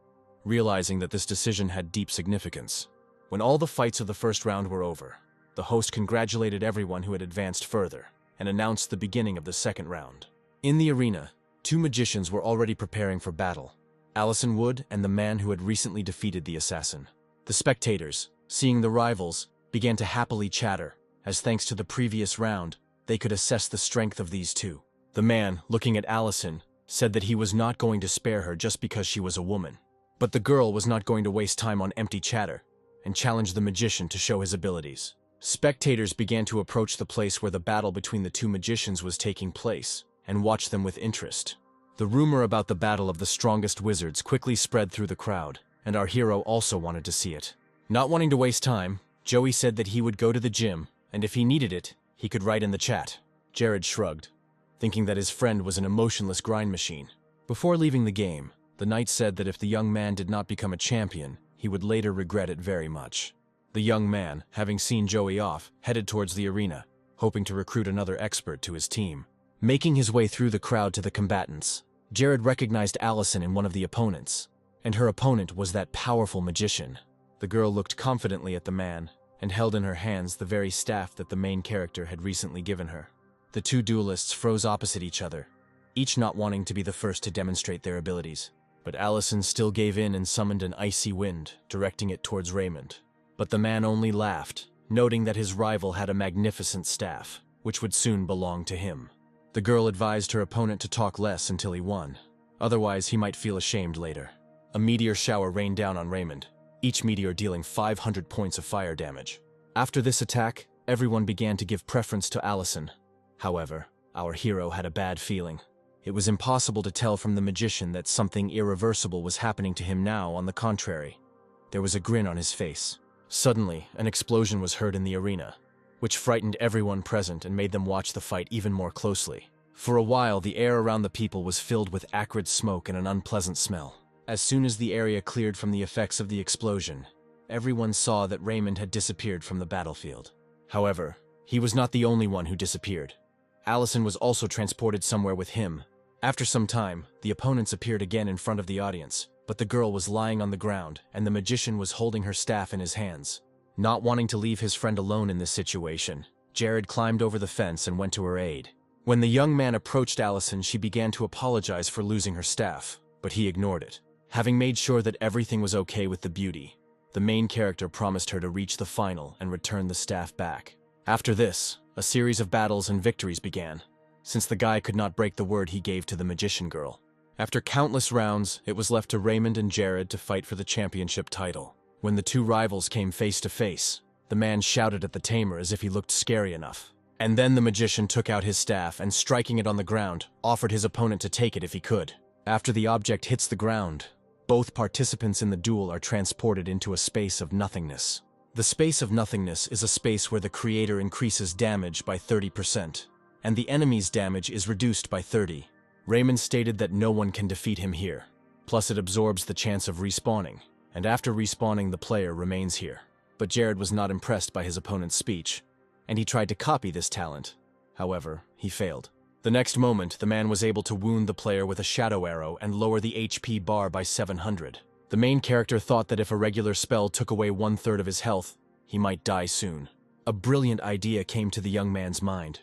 realizing that this decision had deep significance. When all the fights of the first round were over, the host congratulated everyone who had advanced further and announced the beginning of the second round. In the arena, 2 magicians were already preparing for battle, Allison Wood and the man who had recently defeated the assassin. The spectators, seeing the rivals, began to happily chatter, as thanks to the previous round, they could assess the strength of these two. The man, looking at Allison, said that he was not going to spare her just because she was a woman. But the girl was not going to waste time on empty chatter, and challenged the magician to show his abilities. Spectators began to approach the place where the battle between the 2 magicians was taking place, and watch them with interest. The rumor about the battle of the strongest wizards quickly spread through the crowd, and our hero also wanted to see it. Not wanting to waste time, Joey said that he would go to the gym, and if he needed it, he could write in the chat. Jared shrugged, thinking that his friend was an emotionless grind machine. Before leaving the game, the knight said that if the young man did not become a champion, he would later regret it very much. The young man, having seen Joey off, headed towards the arena, hoping to recruit another expert to his team. Making his way through the crowd to the combatants, Jared recognized Allison in one of the opponents, and her opponent was that powerful magician. The girl looked confidently at the man, and held in her hands the very staff that the main character had recently given her. The two duelists froze opposite each other, each not wanting to be the first to demonstrate their abilities. But Allison still gave in and summoned an icy wind, directing it towards Raymond. But the man only laughed, noting that his rival had a magnificent staff, which would soon belong to him. The girl advised her opponent to talk less until he won. Otherwise, he might feel ashamed later. A meteor shower rained down on Raymond, each meteor dealing 500 points of fire damage. After this attack, everyone began to give preference to Allison. However, our hero had a bad feeling. It was impossible to tell from the magician that something irreversible was happening to him now. On the contrary, there was a grin on his face. Suddenly, an explosion was heard in the arena, which frightened everyone present and made them watch the fight even more closely. For a while, the air around the people was filled with acrid smoke and an unpleasant smell. As soon as the area cleared from the effects of the explosion, everyone saw that Raymond had disappeared from the battlefield. However, he was not the only one who disappeared. Allison was also transported somewhere with him. After some time, the opponents appeared again in front of the audience, but the girl was lying on the ground, and the magician was holding her staff in his hands. Not wanting to leave his friend alone in this situation, Jared climbed over the fence and went to her aid. When the young man approached Allison, she began to apologize for losing her staff, but he ignored it. Having made sure that everything was okay with the beauty, the main character promised her to reach the final and return the staff back. After this, a series of battles and victories began, since the guy could not break the word he gave to the magician girl. After countless rounds, it was left to Raymond and Jared to fight for the championship title. When the two rivals came face to face, the man shouted at the tamer as if he looked scary enough. And then the magician took out his staff and, striking it on the ground, offered his opponent to take it if he could. After the object hits the ground, both participants in the duel are transported into a space of nothingness. The space of nothingness is a space where the creator increases damage by 30%, and the enemy's damage is reduced by 30%. Raymond stated that no one can defeat him here. Plus, it absorbs the chance of respawning, and after respawning, the player remains here. But Jared was not impressed by his opponent's speech, and he tried to copy this talent. However, he failed. The next moment, the man was able to wound the player with a shadow arrow and lower the HP bar by 700. The main character thought that if a regular spell took away 1/3 of his health, he might die soon. A brilliant idea came to the young man's mind: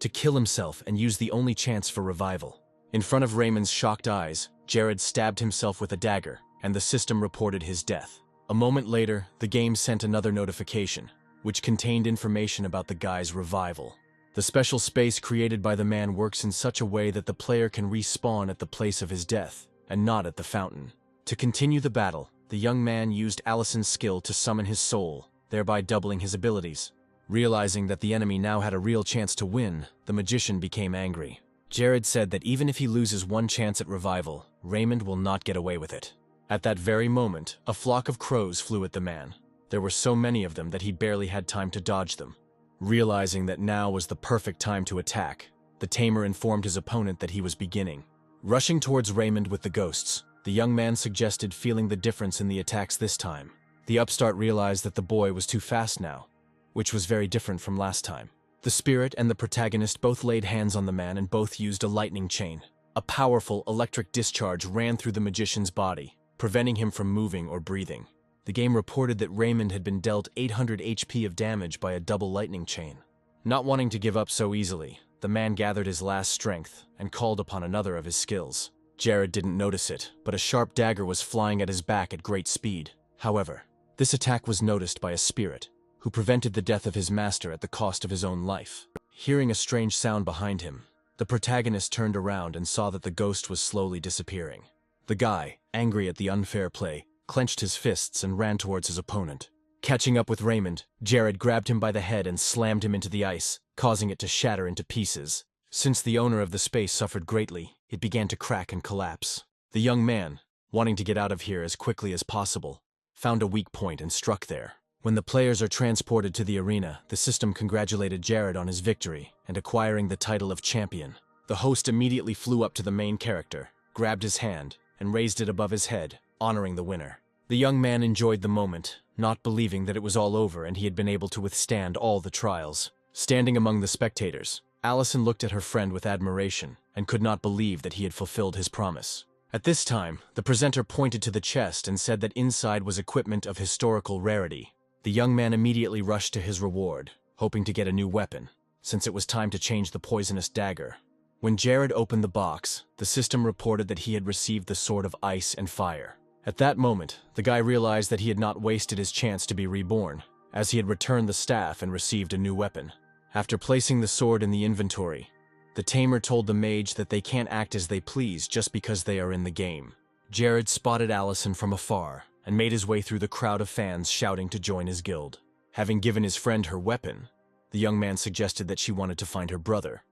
to kill himself and use the only chance for revival. In front of Raymond's shocked eyes, Jared stabbed himself with a dagger, and the system reported his death. A moment later, the game sent another notification, which contained information about the guy's revival. The special space created by the man works in such a way that the player can respawn at the place of his death, and not at the fountain. To continue the battle, the young man used Allison's skill to summon his soul, thereby doubling his abilities. Realizing that the enemy now had a real chance to win, the magician became angry. Jared said that even if he loses one chance at revival, Raymond will not get away with it. At that very moment, a flock of crows flew at the man. There were so many of them that he barely had time to dodge them. Realizing that now was the perfect time to attack, the tamer informed his opponent that he was beginning. Rushing towards Raymond with the ghosts, the young man suggested feeling the difference in the attacks this time. The upstart realized that the boy was too fast now, which was very different from last time. The spirit and the protagonist both laid hands on the man and both used a lightning chain. A powerful electric discharge ran through the magician's body, preventing him from moving or breathing. The game reported that Raymond had been dealt 800 HP of damage by a double lightning chain. Not wanting to give up so easily, the man gathered his last strength and called upon another of his skills. Jared didn't notice it, but a sharp dagger was flying at his back at great speed. However, this attack was noticed by a spirit, who prevented the death of his master at the cost of his own life. Hearing a strange sound behind him, the protagonist turned around and saw that the ghost was slowly disappearing. The guy, angry at the unfair play, clenched his fists and ran towards his opponent. Catching up with Raymond, Jared grabbed him by the head and slammed him into the ice, causing it to shatter into pieces. Since the owner of the space suffered greatly, it began to crack and collapse. The young man, wanting to get out of here as quickly as possible, found a weak point and struck there. When the players are transported to the arena, the system congratulated Jared on his victory and acquiring the title of champion. The host immediately flew up to the main character, grabbed his hand, and raised it above his head, honoring the winner. The young man enjoyed the moment, not believing that it was all over and he had been able to withstand all the trials. Standing among the spectators, Allison looked at her friend with admiration and could not believe that he had fulfilled his promise. At this time, the presenter pointed to the chest and said that inside was equipment of historical rarity. The young man immediately rushed to his reward, hoping to get a new weapon, since it was time to change the poisonous dagger. When Jared opened the box, the system reported that he had received the Sword of Ice and Fire. At that moment, the guy realized that he had not wasted his chance to be reborn, as he had returned the staff and received a new weapon. After placing the sword in the inventory, the tamer told the mage that they can't act as they please just because they are in the game. Jared spotted Allison from afar and made his way through the crowd of fans shouting to join his guild. Having given his friend her weapon, the young man suggested that she wanted to find her brother,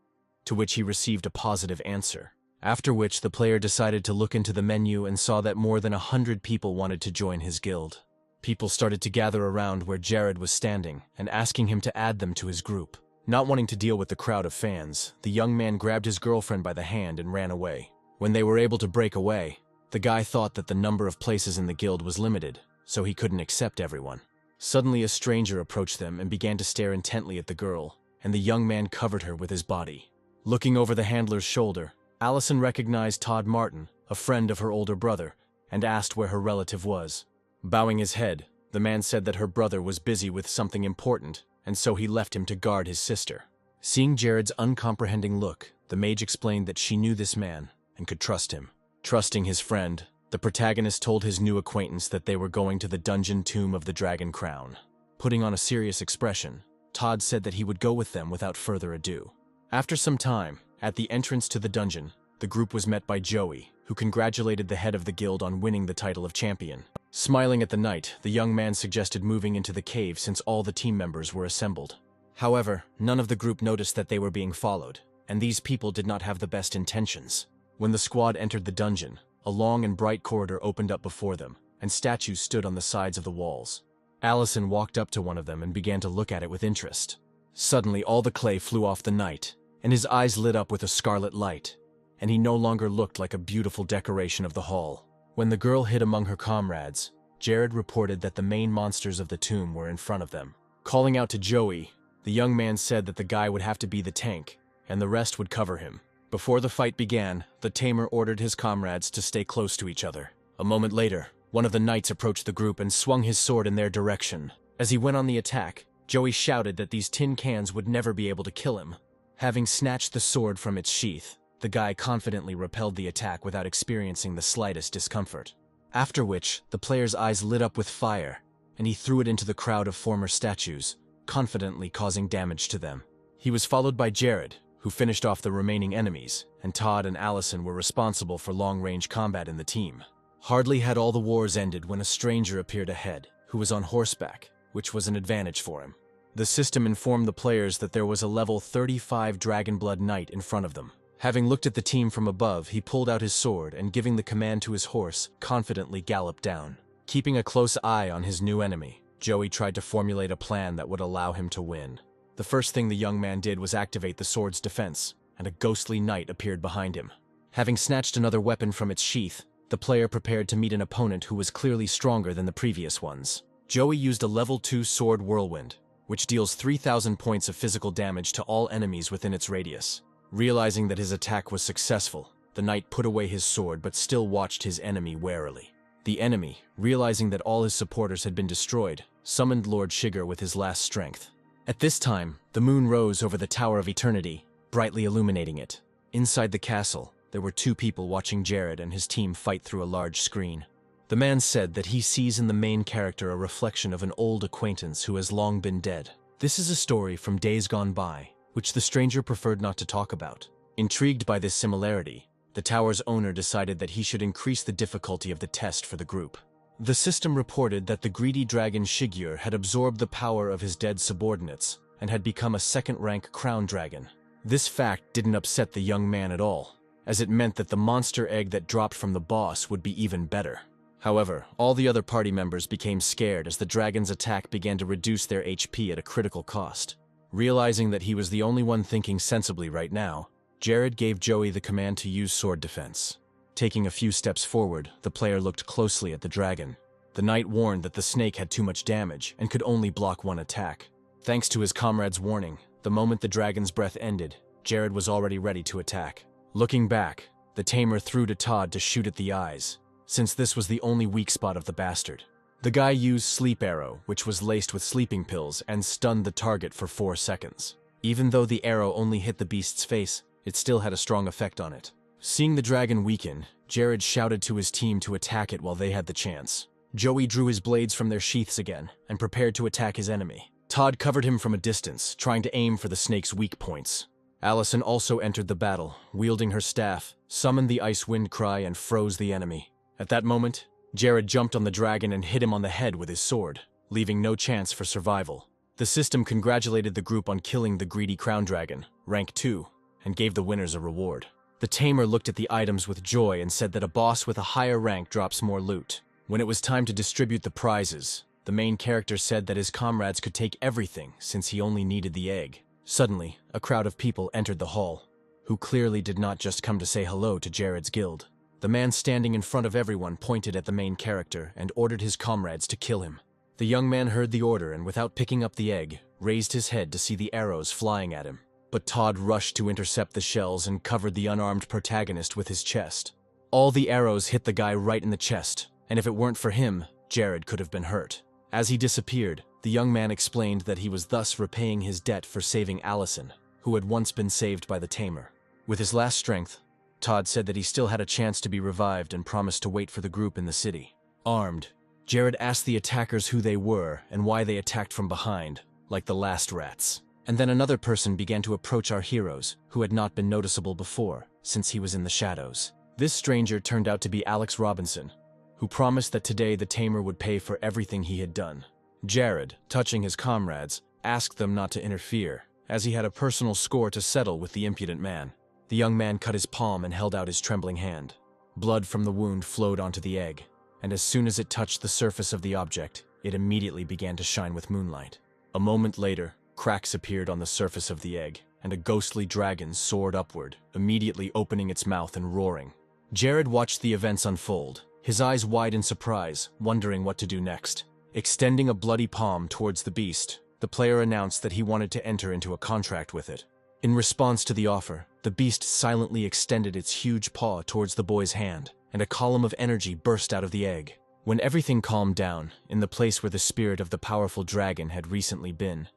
to which he received a positive answer. After which the player decided to look into the menu and saw that more than 100 people wanted to join his guild. People started to gather around where Jared was standing and asking him to add them to his group. Not wanting to deal with the crowd of fans, the young man grabbed his girlfriend by the hand and ran away. When they were able to break away, the guy thought that the number of places in the guild was limited, so he couldn't accept everyone. Suddenly a stranger approached them and began to stare intently at the girl, and the young man covered her with his body. Looking over the handler's shoulder, Allison recognized Todd Martin, a friend of her older brother, and asked where her relative was. Bowing his head, the man said that her brother was busy with something important, and so he left him to guard his sister. Seeing Jared's uncomprehending look, the mage explained that she knew this man and could trust him. Trusting his friend, the protagonist told his new acquaintance that they were going to the dungeon tomb of the Dragon Crown. Putting on a serious expression, Todd said that he would go with them without further ado. After some time, at the entrance to the dungeon, the group was met by Joey, who congratulated the head of the guild on winning the title of champion. Smiling at the knight, the young man suggested moving into the cave since all the team members were assembled. However, none of the group noticed that they were being followed, and these people did not have the best intentions. When the squad entered the dungeon, a long and bright corridor opened up before them, and statues stood on the sides of the walls. Allison walked up to one of them and began to look at it with interest. Suddenly, all the clay flew off the knight, and his eyes lit up with a scarlet light, and he no longer looked like a beautiful decoration of the hall. When the girl hid among her comrades, Jared reported that the main monsters of the tomb were in front of them. Calling out to Joey, the young man said that the guy would have to be the tank, and the rest would cover him. Before the fight began, the tamer ordered his comrades to stay close to each other. A moment later, one of the knights approached the group and swung his sword in their direction. As he went on the attack, Joey shouted that these tin cans would never be able to kill him. Having snatched the sword from its sheath, the guy confidently repelled the attack without experiencing the slightest discomfort. After which, the player's eyes lit up with fire, and he threw it into the crowd of former statues, confidently causing damage to them. He was followed by Jared, who finished off the remaining enemies, and Todd and Allison were responsible for long-range combat in the team. Hardly had all the wars ended when a stranger appeared ahead, who was on horseback, which was an advantage for him. The system informed the players that there was a level 35 Dragonblood Knight in front of them. Having looked at the team from above, he pulled out his sword and, giving the command to his horse, confidently galloped down. Keeping a close eye on his new enemy, Joey tried to formulate a plan that would allow him to win. The first thing the young man did was activate the sword's defense, and a ghostly knight appeared behind him. Having snatched another weapon from its sheath, the player prepared to meet an opponent who was clearly stronger than the previous ones. Joey used a level 2 sword Whirlwind, which deals 3,000 points of physical damage to all enemies within its radius. Realizing that his attack was successful, the knight put away his sword but still watched his enemy warily. The enemy, realizing that all his supporters had been destroyed, summoned Lord Shiger with his last strength. At this time, the moon rose over the Tower of Eternity, brightly illuminating it. Inside the castle, there were two people watching Jared and his team fight through a large screen. The man said that he sees in the main character a reflection of an old acquaintance who has long been dead. This is a story from days gone by, which the stranger preferred not to talk about. Intrigued by this similarity, the tower's owner decided that he should increase the difficulty of the test for the group. The system reported that the greedy dragon Shigyur had absorbed the power of his dead subordinates and had become a second-rank crown dragon. This fact didn't upset the young man at all, as it meant that the monster egg that dropped from the boss would be even better. However, all the other party members became scared as the dragon's attack began to reduce their HP at a critical cost. Realizing that he was the only one thinking sensibly right now, Jared gave Joey the command to use sword defense. Taking a few steps forward, the player looked closely at the dragon. The knight warned that the snake had too much damage and could only block one attack. Thanks to his comrade's warning, the moment the dragon's breath ended, Jared was already ready to attack. Looking back, the tamer threw to Todd to shoot at the eyes, since this was the only weak spot of the bastard. The guy used Sleep Arrow, which was laced with sleeping pills, and stunned the target for 4 seconds. Even though the arrow only hit the beast's face, it still had a strong effect on it. Seeing the dragon weaken, Jared shouted to his team to attack it while they had the chance. Joey drew his blades from their sheaths again and prepared to attack his enemy. Todd covered him from a distance, trying to aim for the snake's weak points. Allison also entered the battle, wielding her staff, summoned the ice wind cry, and froze the enemy. At that moment, Jared jumped on the dragon and hit him on the head with his sword, leaving no chance for survival. The system congratulated the group on killing the greedy crown dragon, rank 2, and gave the winners a reward. The tamer looked at the items with joy and said that a boss with a higher rank drops more loot. When it was time to distribute the prizes, the main character said that his comrades could take everything since he only needed the egg. Suddenly, a crowd of people entered the hall, who clearly did not just come to say hello to Jared's guild. The man standing in front of everyone pointed at the main character and ordered his comrades to kill him. The young man heard the order and, without picking up the egg, raised his head to see the arrows flying at him. But Todd rushed to intercept the shells and covered the unarmed protagonist with his chest. All the arrows hit the guy right in the chest, and if it weren't for him, Jared could have been hurt. As he disappeared, the young man explained that he was thus repaying his debt for saving Allison, who had once been saved by the tamer. With his last strength, Todd said that he still had a chance to be revived and promised to wait for the group in the city. Armed, Jared asked the attackers who they were and why they attacked from behind, like the last rats. And then another person began to approach our heroes, who had not been noticeable before, since he was in the shadows. This stranger turned out to be Alex Robinson, who promised that today the tamer would pay for everything he had done. Jared, touching his comrades, asked them not to interfere, as he had a personal score to settle with the impudent man. The young man cut his palm and held out his trembling hand. Blood from the wound flowed onto the egg, and as soon as it touched the surface of the object, it immediately began to shine with moonlight. A moment later, cracks appeared on the surface of the egg, and a ghostly dragon soared upward, immediately opening its mouth and roaring. Jared watched the events unfold, his eyes wide in surprise, wondering what to do next. Extending a bloody palm towards the beast, the player announced that he wanted to enter into a contract with it. In response to the offer, the beast silently extended its huge paw towards the boy's hand, and a column of energy burst out of the egg. When everything calmed down, in the place where the spirit of the powerful dragon had recently been,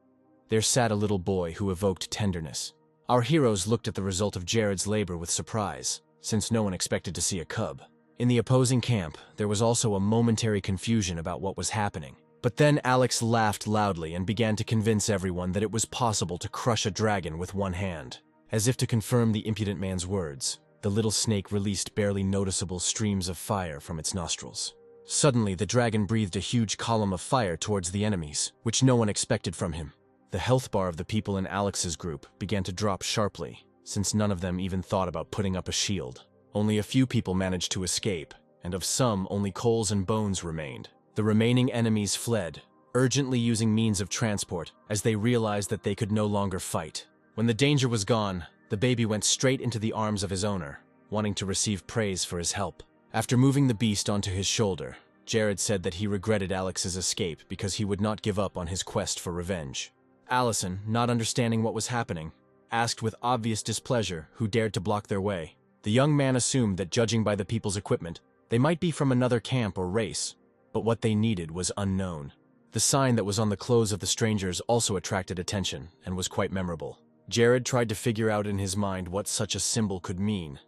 there sat a little boy who evoked tenderness. Our heroes looked at the result of Jared's labor with surprise, since no one expected to see a cub. In the opposing camp, there was also a momentary confusion about what was happening. But then Alex laughed loudly and began to convince everyone that it was possible to crush a dragon with one hand. As if to confirm the impudent man's words, the little snake released barely noticeable streams of fire from its nostrils. Suddenly, the dragon breathed a huge column of fire towards the enemies, which no one expected from him. The health bar of the people in Alex's group began to drop sharply, since none of them even thought about putting up a shield. Only a few people managed to escape, and of some only coals and bones remained. The remaining enemies fled, urgently using means of transport, as they realized that they could no longer fight. When the danger was gone, the baby went straight into the arms of his owner, wanting to receive praise for his help. After moving the beast onto his shoulder, Jared said that he regretted Alex's escape because he would not give up on his quest for revenge. Allison, not understanding what was happening, asked with obvious displeasure who dared to block their way. The young man assumed that, judging by the people's equipment, they might be from another camp or race, but what they needed was unknown. The sign that was on the clothes of the strangers also attracted attention and was quite memorable. Jared tried to figure out in his mind what such a symbol could mean,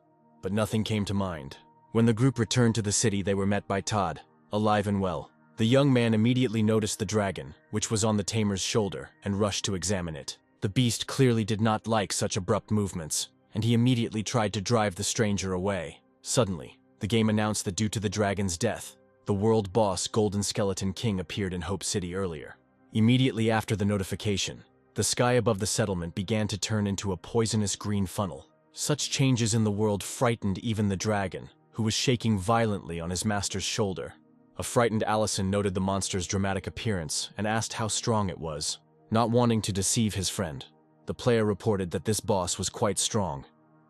but nothing came to mind. When the group returned to the city, they were met by Todd, alive and well. The young man immediately noticed the dragon, which was on the tamer's shoulder, and rushed to examine it. The beast clearly did not like such abrupt movements, and he immediately tried to drive the stranger away. Suddenly, the game announced that due to the dragon's death, the world boss Golden Skeleton King appeared in Hope City earlier. Immediately after the notification, the sky above the settlement began to turn into a poisonous green funnel. Such changes in the world frightened even the dragon, who was shaking violently on his master's shoulder. A frightened Allison noted the monster's dramatic appearance and asked how strong it was. Not wanting to deceive his friend, the player reported that this boss was quite strong,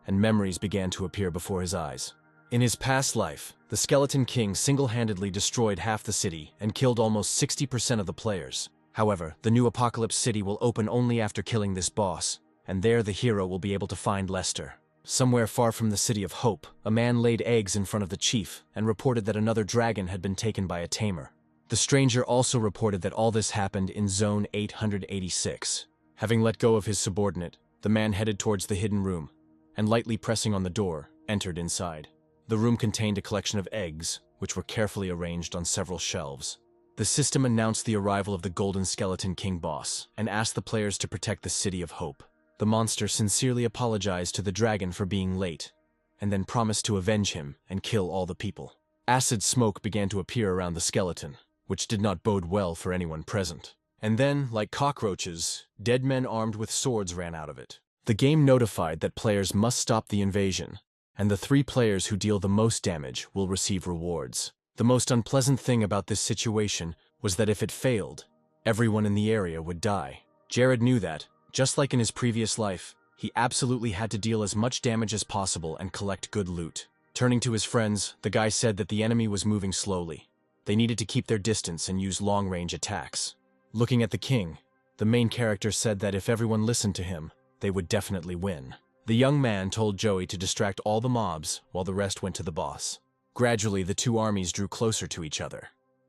and memories began to appear before his eyes. In his past life, the Skeleton King single-handedly destroyed half the city and killed almost 60% of the players. However, the new Apocalypse City will open only after killing this boss, and there the hero will be able to find Lester. Somewhere far from the City of Hope, a man laid eggs in front of the chief and reported that another dragon had been taken by a tamer. The stranger also reported that all this happened in Zone 886. Having let go of his subordinate, the man headed towards the hidden room, and lightly pressing on the door, entered inside. The room contained a collection of eggs, which were carefully arranged on several shelves. The system announced the arrival of the Golden Skeleton King boss, and asked the players to protect the City of Hope. The monster sincerely apologized to the dragon for being late, and then promised to avenge him and kill all the people. Acid smoke began to appear around the skeleton, which did not bode well for anyone present. And then, like cockroaches, dead men armed with swords ran out of it. The game notified that players must stop the invasion, and the 3 players who deal the most damage will receive rewards. The most unpleasant thing about this situation was that if it failed, everyone in the area would die. Jared knew that, just like in his previous life, he absolutely had to deal as much damage as possible and collect good loot. Turning to his friends, the guy said that the enemy was moving slowly. They needed to keep their distance and use long-range attacks. Looking at the king, the main character said that if everyone listened to him, they would definitely win. The young man told Joey to distract all the mobs while the rest went to the boss. Gradually, the 2 armies drew closer to each other,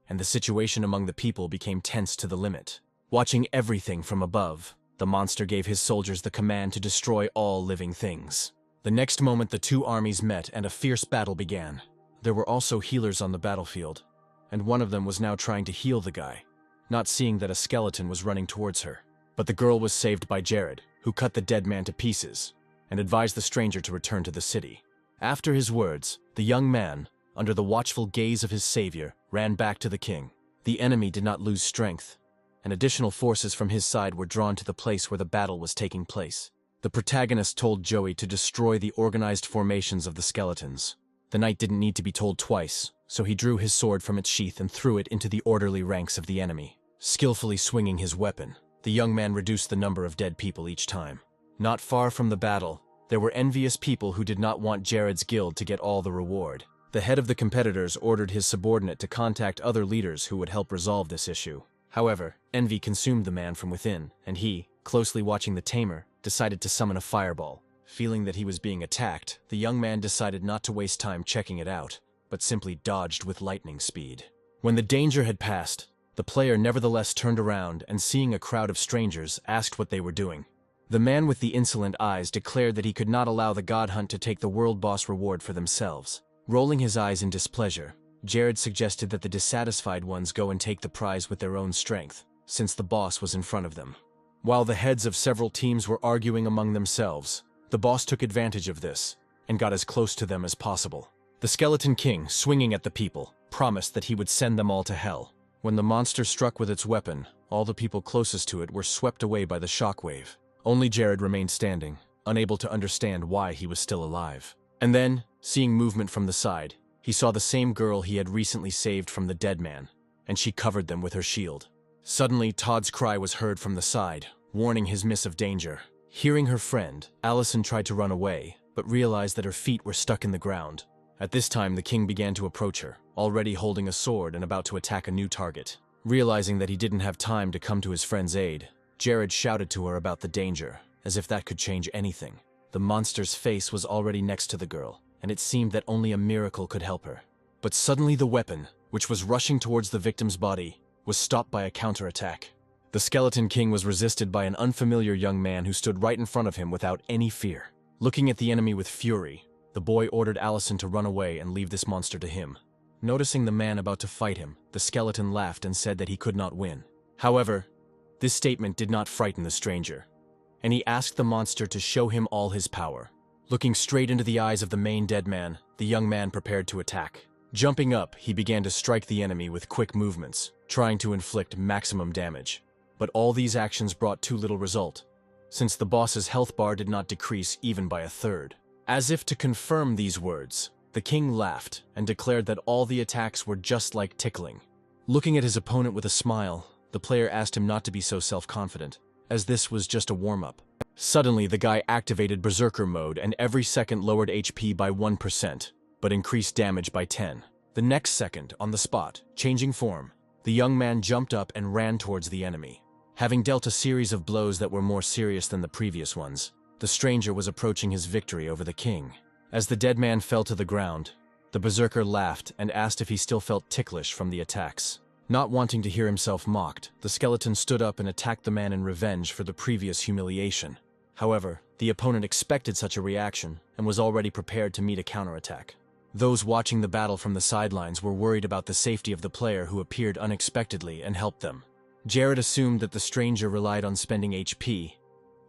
and the situation among the people became tense to the limit. Watching everything from above, the monster gave his soldiers the command to destroy all living things. The next moment, the 2 armies met and a fierce battle began. There were also healers on the battlefield, and one of them was now trying to heal the guy, not seeing that a skeleton was running towards her. But the girl was saved by Jared, who cut the dead man to pieces, and advised the stranger to return to the city. After his words, the young man, under the watchful gaze of his savior, ran back to the king. The enemy did not lose strength, and additional forces from his side were drawn to the place where the battle was taking place. The protagonist told Joey to destroy the organized formations of the skeletons. The knight didn't need to be told twice, so he drew his sword from its sheath and threw it into the orderly ranks of the enemy. Skillfully swinging his weapon, the young man reduced the number of dead people each time. Not far from the battle, there were envious people who did not want Jared's guild to get all the reward. The head of the competitors ordered his subordinate to contact other leaders who would help resolve this issue. However, envy consumed the man from within, and he, closely watching the tamer, decided to summon a fireball. Feeling that he was being attacked, the young man decided not to waste time checking it out, but simply dodged with lightning speed. When the danger had passed, the player nevertheless turned around and, seeing a crowd of strangers, asked what they were doing. The man with the insolent eyes declared that he could not allow the God Hunt to take the world boss reward for themselves. Rolling his eyes in displeasure, Jared suggested that the dissatisfied ones go and take the prize with their own strength, since the boss was in front of them. While the heads of several teams were arguing among themselves, the boss took advantage of this and got as close to them as possible. The Skeleton King, swinging at the people, promised that he would send them all to hell. When the monster struck with its weapon, all the people closest to it were swept away by the shockwave. Only Jared remained standing, unable to understand why he was still alive. And then, seeing movement from the side, he saw the same girl he had recently saved from the dead man, and she covered them with her shield. Suddenly, Todd's cry was heard from the side, warning his miss of danger. Hearing her friend, Allison tried to run away, but realized that her feet were stuck in the ground. At this time, the king began to approach her, already holding a sword and about to attack a new target. Realizing that he didn't have time to come to his friend's aid, Jared shouted to her about the danger, as if that could change anything. The monster's face was already next to the girl, and it seemed that only a miracle could help her. But suddenly the weapon, which was rushing towards the victim's body, was stopped by a counterattack. The Skeleton King was resisted by an unfamiliar young man who stood right in front of him without any fear. Looking at the enemy with fury, the boy ordered Allison to run away and leave this monster to him. Noticing the man about to fight him, the skeleton laughed and said that he could not win. However, this statement did not frighten the stranger, and he asked the monster to show him all his power. Looking straight into the eyes of the main dead man, the young man prepared to attack. Jumping up, he began to strike the enemy with quick movements, trying to inflict maximum damage. But all these actions brought too little result, since the boss's health bar did not decrease even by a third. As if to confirm these words, the king laughed and declared that all the attacks were just like tickling. Looking at his opponent with a smile, the player asked him not to be so self-confident, as this was just a warm-up. Suddenly, the guy activated Berserker mode and every second lowered HP by 1%, but increased damage by 10. The next second, on the spot, changing form, the young man jumped up and ran towards the enemy. Having dealt a series of blows that were more serious than the previous ones, the stranger was approaching his victory over the king. As the dead man fell to the ground, the berserker laughed and asked if he still felt ticklish from the attacks. Not wanting to hear himself mocked, the skeleton stood up and attacked the man in revenge for the previous humiliation. However, the opponent expected such a reaction and was already prepared to meet a counterattack. Those watching the battle from the sidelines were worried about the safety of the player who appeared unexpectedly and helped them. Jared assumed that the stranger relied on spending HP,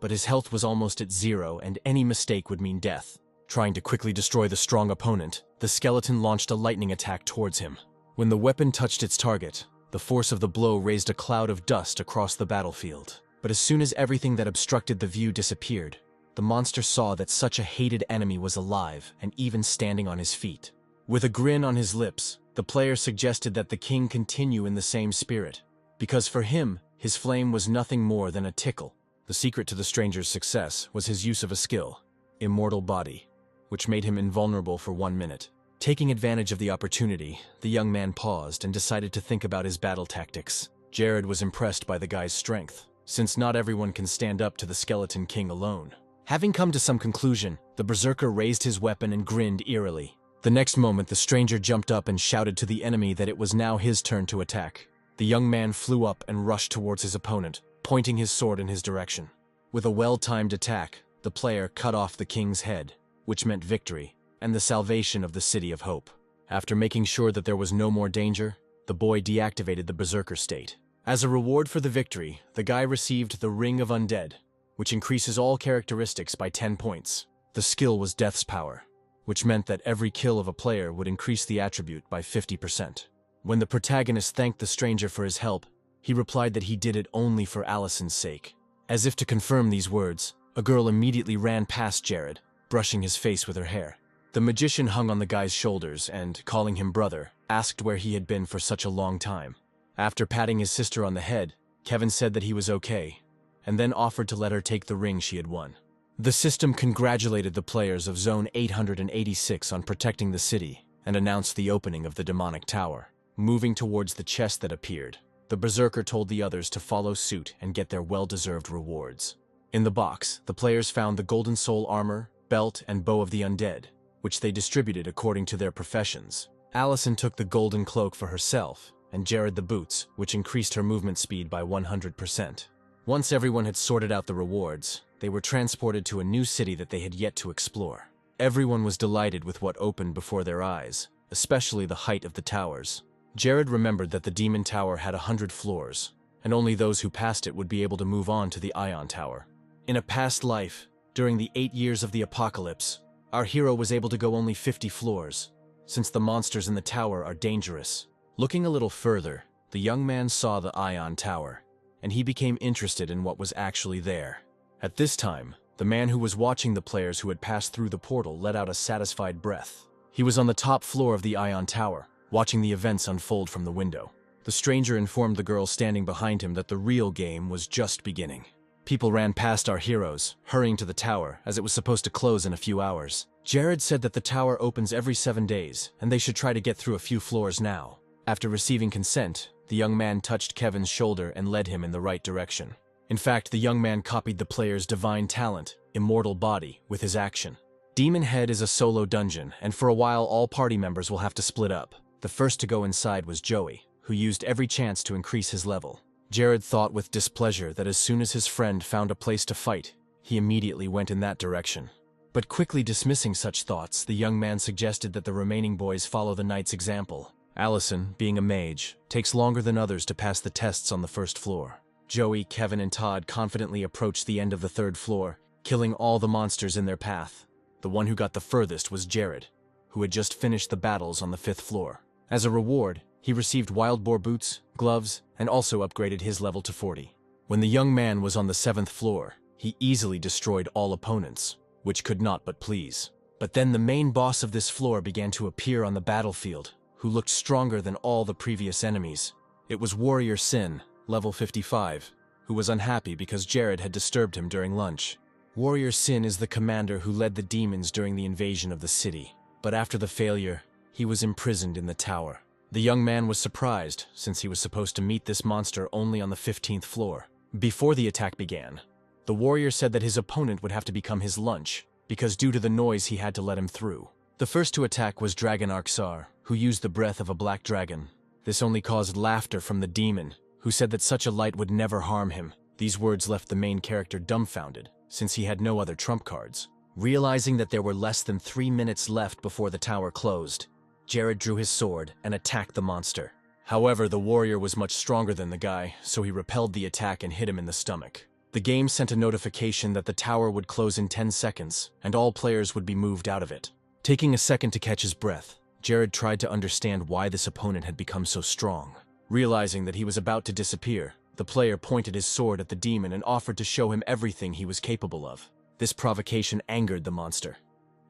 but his health was almost at zero and any mistake would mean death. Trying to quickly destroy the strong opponent, the skeleton launched a lightning attack towards him. When the weapon touched its target, the force of the blow raised a cloud of dust across the battlefield. But as soon as everything that obstructed the view disappeared, the monster saw that such a hated enemy was alive and even standing on his feet. With a grin on his lips, the player suggested that the king continue in the same spirit, because for him, his flame was nothing more than a tickle. The secret to the stranger's success was his use of a skill, Immortal Body, which made him invulnerable for 1 minute. Taking advantage of the opportunity, the young man paused and decided to think about his battle tactics. Jared was impressed by the guy's strength, since not everyone can stand up to the Skeleton King alone. Having come to some conclusion, the berserker raised his weapon and grinned eerily. The next moment, the stranger jumped up and shouted to the enemy that it was now his turn to attack. The young man flew up and rushed towards his opponent, pointing his sword in his direction. With a well-timed attack, the player cut off the king's head, which meant victory and the salvation of the City of Hope. After making sure that there was no more danger, the boy deactivated the berserker state. As a reward for the victory, the guy received the Ring of Undead, which increases all characteristics by 10 points. The skill was Death's Power, which meant that every kill of a player would increase the attribute by 50%. When the protagonist thanked the stranger for his help, he replied that he did it only for Allison's sake. As if to confirm these words, a girl immediately ran past Jared, brushing his face with her hair. The magician hung on the guy's shoulders and, calling him brother, asked where he had been for such a long time. After patting his sister on the head, Kevin said that he was okay, and then offered to let her take the ring she had won. The system congratulated the players of Zone 886 on protecting the city and announced the opening of the demonic tower. Moving towards the chest that appeared, the berserker told the others to follow suit and get their well-deserved rewards. In the box, the players found the Golden Soul armor, belt, and bow of the undead, which they distributed according to their professions. Allison took the golden cloak for herself, and Jared the boots, which increased her movement speed by 100%. Once everyone had sorted out the rewards, they were transported to a new city that they had yet to explore. Everyone was delighted with what opened before their eyes, especially the height of the towers. Jared remembered that the Demon Tower had 100 floors, and only those who passed it would be able to move on to the Ion Tower. In a past life, during the 8 years of the apocalypse, our hero was able to go only 50 floors, since the monsters in the tower are dangerous. Looking a little further, the young man saw the Ion Tower, and he became interested in what was actually there. At this time, the man who was watching the players who had passed through the portal let out a satisfied breath. He was on the top floor of the Ion Tower, watching the events unfold from the window. The stranger informed the girl standing behind him that the real game was just beginning. People ran past our heroes, hurrying to the tower, as it was supposed to close in a few hours. Jared said that the tower opens every 7 days, and they should try to get through a few floors now. After receiving consent, the young man touched Kevin's shoulder and led him in the right direction. In fact, the young man copied the player's divine talent, Immortal Body, with his action. Demon Head is a solo dungeon, and for a while all party members will have to split up. The first to go inside was Joey, who used every chance to increase his level. Jared thought with displeasure that as soon as his friend found a place to fight, he immediately went in that direction. But quickly dismissing such thoughts, the young man suggested that the remaining boys follow the knight's example. Allison, being a mage, takes longer than others to pass the tests on the first floor. Joey, Kevin, and Todd confidently approached the end of the 3rd floor, killing all the monsters in their path. The one who got the furthest was Jared, who had just finished the battles on the 5th floor. As a reward, he received wild boar boots, gloves, and also upgraded his level to 40. When the young man was on the 7th floor, he easily destroyed all opponents, which could not but please. But then the main boss of this floor began to appear on the battlefield, who looked stronger than all the previous enemies. It was Warrior Sin, level 55, who was unhappy because Jared had disturbed him during lunch. Warrior Sin is the commander who led the demons during the invasion of the city, but after the failure, he was imprisoned in the tower. The young man was surprised, since he was supposed to meet this monster only on the 15th floor. Before the attack began, the warrior said that his opponent would have to become his lunch, because due to the noise he had to let him through. The first to attack was Dragon Arksar, who used the breath of a black dragon. This only caused laughter from the demon, who said that such a light would never harm him. These words left the main character dumbfounded, since he had no other trump cards. Realizing that there were less than 3 minutes left before the tower closed, Jared drew his sword and attacked the monster. However, the warrior was much stronger than the guy, so he repelled the attack and hit him in the stomach. The game sent a notification that the tower would close in 10 seconds, and all players would be moved out of it. Taking a second to catch his breath, Jared tried to understand why this opponent had become so strong. Realizing that he was about to disappear, the player pointed his sword at the demon and offered to show him everything he was capable of. This provocation angered the monster,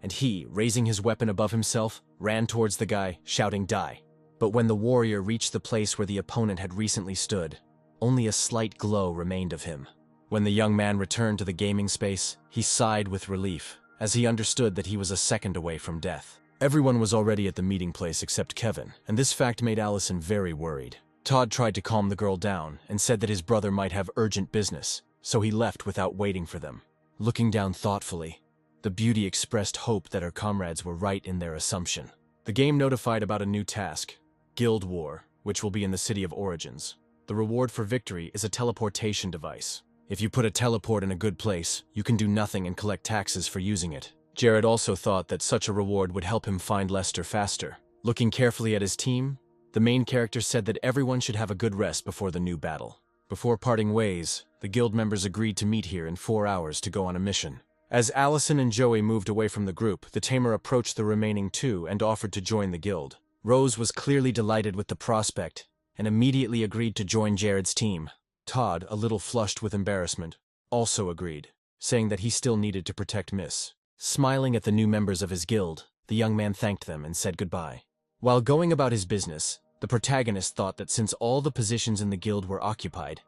and he, raising his weapon above himself, ran towards the guy, shouting, "Die!" But when the warrior reached the place where the opponent had recently stood, only a slight glow remained of him. When the young man returned to the gaming space, he sighed with relief, as he understood that he was a second away from death. Everyone was already at the meeting place except Kevin, and this fact made Allison very worried. Todd tried to calm the girl down and said that his brother might have urgent business, so he left without waiting for them. Looking down thoughtfully, the beauty expressed hope that her comrades were right in their assumption. The game notified about a new task, Guild War, which will be in the City of Origins. The reward for victory is a teleportation device. If you put a teleport in a good place, you can do nothing and collect taxes for using it. Jared also thought that such a reward would help him find Lester faster. Looking carefully at his team, the main character said that everyone should have a good rest before the new battle. Before parting ways, the guild members agreed to meet here in 4 hours to go on a mission. As Allison and Joey moved away from the group, the tamer approached the remaining 2 and offered to join the guild. Rose was clearly delighted with the prospect and immediately agreed to join Jared's team. Todd, a little flushed with embarrassment, also agreed, saying that he still needed to protect Miss. Smiling at the new members of his guild, the young man thanked them and said goodbye. While going about his business, the protagonist thought that since all the positions in the guild were occupied,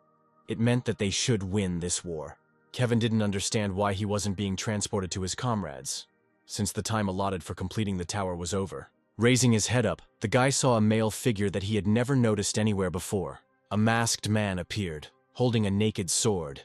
it meant that they should win this war. Kevin didn't understand why he wasn't being transported to his comrades, since the time allotted for completing the tower was over. Raising his head up, the guy saw a male figure that he had never noticed anywhere before. A masked man appeared, holding a naked sword,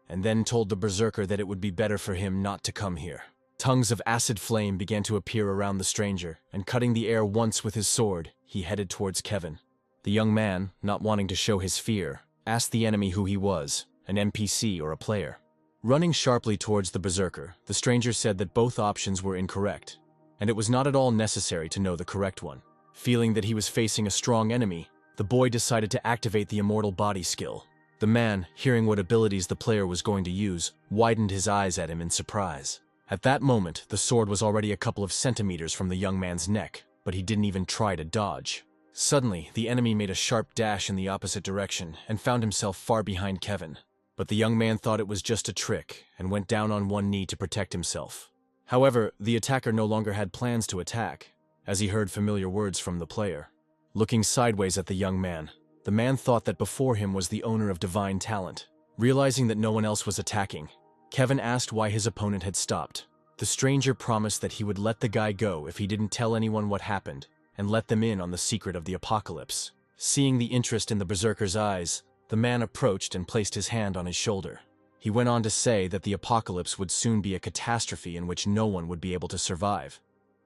and then told the berserker that it would be better for him not to come here. Tongues of acid flame began to appear around the stranger, and cutting the air once with his sword, he headed towards Kevin. The young man, not wanting to show his fear, asked the enemy who he was, an NPC or a player. Running sharply towards the berserker, the stranger said that both options were incorrect, and it was not at all necessary to know the correct one. Feeling that he was facing a strong enemy, the boy decided to activate the immortal body skill. The man, hearing what abilities the player was going to use, widened his eyes at him in surprise. At that moment, the sword was already a couple of centimeters from the young man's neck, but he didn't even try to dodge. Suddenly, the enemy made a sharp dash in the opposite direction and found himself far behind Kevin. But the young man thought it was just a trick and went down on one knee to protect himself. However, the attacker no longer had plans to attack, as he heard familiar words from the player. Looking sideways at the young man, the man thought that before him was the owner of divine talent. Realizing that no one else was attacking, Kevin asked why his opponent had stopped. The stranger promised that he would let the guy go if he didn't tell anyone what happened, and let them in on the secret of the apocalypse. Seeing the interest in the berserker's eyes, the man approached and placed his hand on his shoulder. He went on to say that the apocalypse would soon be a catastrophe in which no one would be able to survive.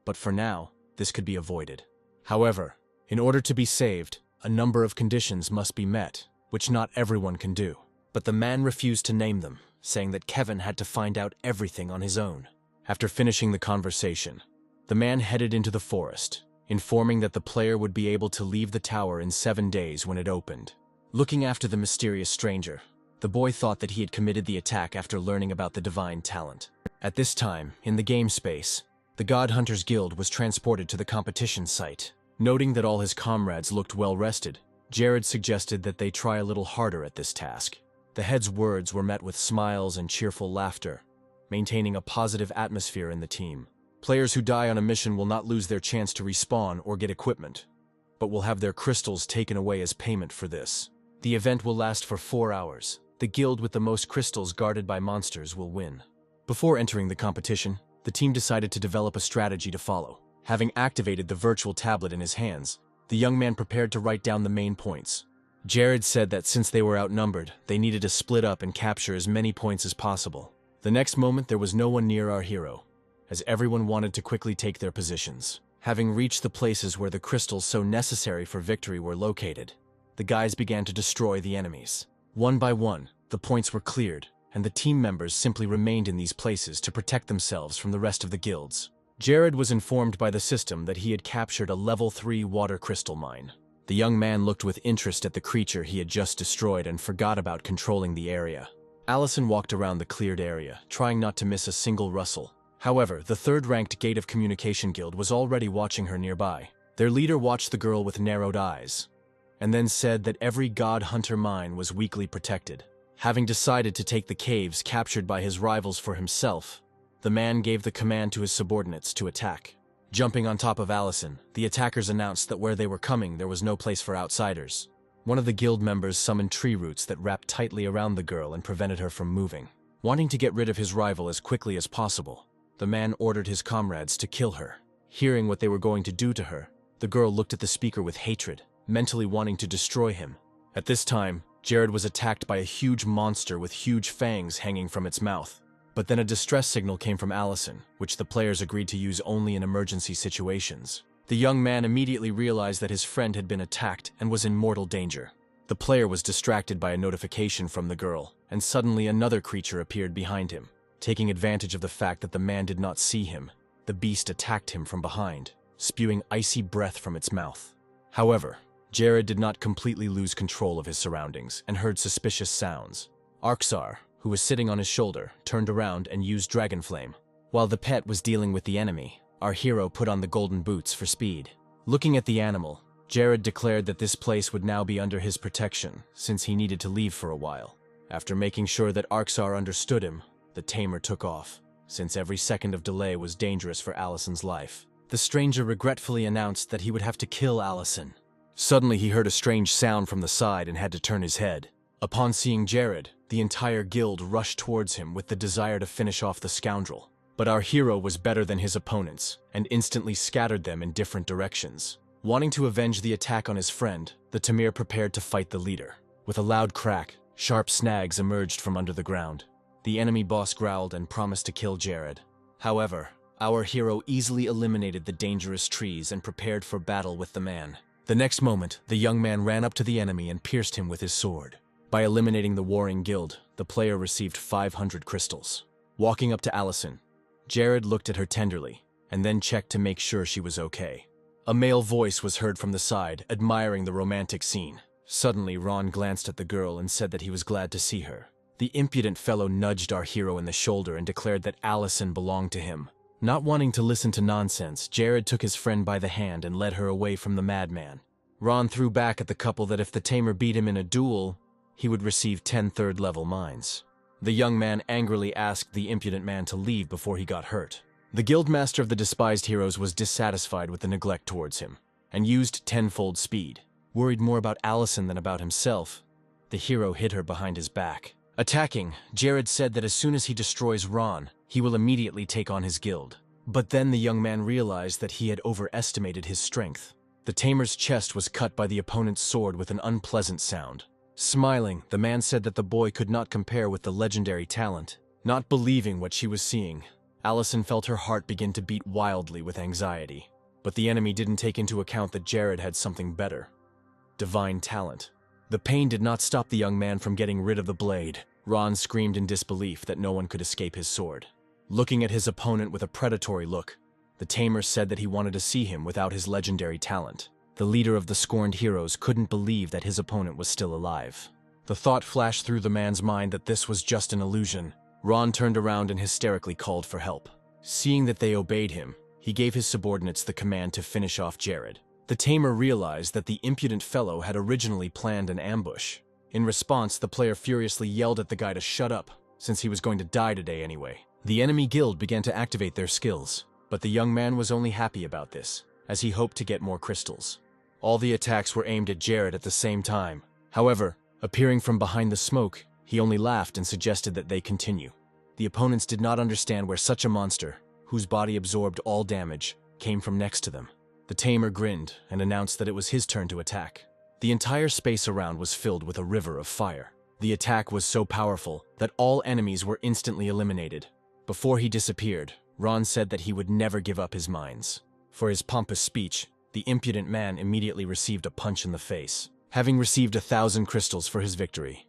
But for now, this could be avoided. However, in order to be saved, a number of conditions must be met, which not everyone can do. But the man refused to name them, saying that Kevin had to find out everything on his own. After finishing the conversation, the man headed into the forest, informing that the player would be able to leave the tower in 7 days when it opened. Looking after the mysterious stranger, the boy thought that he had committed the attack after learning about the divine talent. At this time, in the game space, the God Hunters Guild was transported to the competition site. Noting that all his comrades looked well rested, Jared suggested that they try a little harder at this task. The head's words were met with smiles and cheerful laughter, maintaining a positive atmosphere in the team. Players who die on a mission will not lose their chance to respawn or get equipment, but will have their crystals taken away as payment for this. The event will last for 4 hours. The guild with the most crystals guarded by monsters will win. Before entering the competition, the team decided to develop a strategy to follow. Having activated the virtual tablet in his hands, the young man prepared to write down the main points. Jared said that since they were outnumbered, they needed to split up and capture as many points as possible. The next moment, there was no one near our hero, as everyone wanted to quickly take their positions. Having reached the places where the crystals so necessary for victory were located, the guys began to destroy the enemies. One by one, the points were cleared, and the team members simply remained in these places to protect themselves from the rest of the guilds. Jared was informed by the system that he had captured a level 3 water crystal mine. The young man looked with interest at the creature he had just destroyed and forgot about controlling the area. Allison walked around the cleared area, trying not to miss a single rustle. However, the third-ranked Gate of Communication Guild was already watching her nearby. Their leader watched the girl with narrowed eyes, and then said that every god hunter mine was weakly protected. Having decided to take the caves captured by his rivals for himself, the man gave the command to his subordinates to attack. Jumping on top of Allison, the attackers announced that where they were coming there was no place for outsiders. One of the guild members summoned tree roots that wrapped tightly around the girl and prevented her from moving. Wanting to get rid of his rival as quickly as possible, the man ordered his comrades to kill her. Hearing what they were going to do to her, the girl looked at the speaker with hatred, mentally wanting to destroy him. At this time, Jared was attacked by a huge monster with huge fangs hanging from its mouth. But then a distress signal came from Allison, which the players agreed to use only in emergency situations. The young man immediately realized that his friend had been attacked and was in mortal danger. The player was distracted by a notification from the girl, and suddenly another creature appeared behind him. Taking advantage of the fact that the man did not see him, the beast attacked him from behind, spewing icy breath from its mouth. However, Jared did not completely lose control of his surroundings and heard suspicious sounds. Arksar, who was sitting on his shoulder, turned around and used Dragon Flame. While the pet was dealing with the enemy, our hero put on the golden boots for speed. Looking at the animal, Jared declared that this place would now be under his protection, since he needed to leave for a while. After making sure that Arksar understood him, the tamer took off, since every second of delay was dangerous for Allison's life. The stranger regretfully announced that he would have to kill Allison. Suddenly he heard a strange sound from the side and had to turn his head. Upon seeing Jared, the entire guild rushed towards him with the desire to finish off the scoundrel. But our hero was better than his opponents, and instantly scattered them in different directions. Wanting to avenge the attack on his friend, the Tamir prepared to fight the leader. With a loud crack, sharp snags emerged from under the ground. The enemy boss growled and promised to kill Jared. However, our hero easily eliminated the dangerous trees and prepared for battle with the man. The next moment, the young man ran up to the enemy and pierced him with his sword. By eliminating the warring guild, the player received 500 crystals. Walking up to Allison, Jared looked at her tenderly, and then checked to make sure she was okay. A male voice was heard from the side, admiring the romantic scene. Suddenly, Ron glanced at the girl and said that he was glad to see her. The impudent fellow nudged our hero in the shoulder and declared that Allison belonged to him. Not wanting to listen to nonsense, Jared took his friend by the hand and led her away from the madman. Ron threw back at the couple that if the tamer beat him in a duel, he would receive 10 third-level mines. The young man angrily asked the impudent man to leave before he got hurt. The guildmaster of the despised heroes was dissatisfied with the neglect towards him, and used tenfold speed. Worried more about Allison than about himself, the hero hid her behind his back. Attacking, Jared said that as soon as he destroys Ron, he will immediately take on his guild. But then the young man realized that he had overestimated his strength. The tamer's chest was cut by the opponent's sword with an unpleasant sound. Smiling, the man said that the boy could not compare with the legendary talent. Not believing what she was seeing, Allison felt her heart begin to beat wildly with anxiety. But the enemy didn't take into account that Jared had something better: divine talent. The pain did not stop the young man from getting rid of the blade. Ron screamed in disbelief that no one could escape his sword. Looking at his opponent with a predatory look, the tamer said that he wanted to see him without his legendary talent. The leader of the scorned heroes couldn't believe that his opponent was still alive. The thought flashed through the man's mind that this was just an illusion. Ron turned around and hysterically called for help. Seeing that they obeyed him, he gave his subordinates the command to finish off Jared. The tamer realized that the impudent fellow had originally planned an ambush. In response, the player furiously yelled at the guy to shut up, since he was going to die today anyway. The enemy guild began to activate their skills, but the young man was only happy about this, as he hoped to get more crystals. All the attacks were aimed at Jared at the same time. However, appearing from behind the smoke, he only laughed and suggested that they continue. The opponents did not understand where such a monster, whose body absorbed all damage, came from next to them. The tamer grinned and announced that it was his turn to attack. The entire space around was filled with a river of fire. The attack was so powerful that all enemies were instantly eliminated. Before he disappeared, Ron said that he would never give up his mines. For his pompous speech, the impudent man immediately received a punch in the face, having received 1,000 crystals for his victory.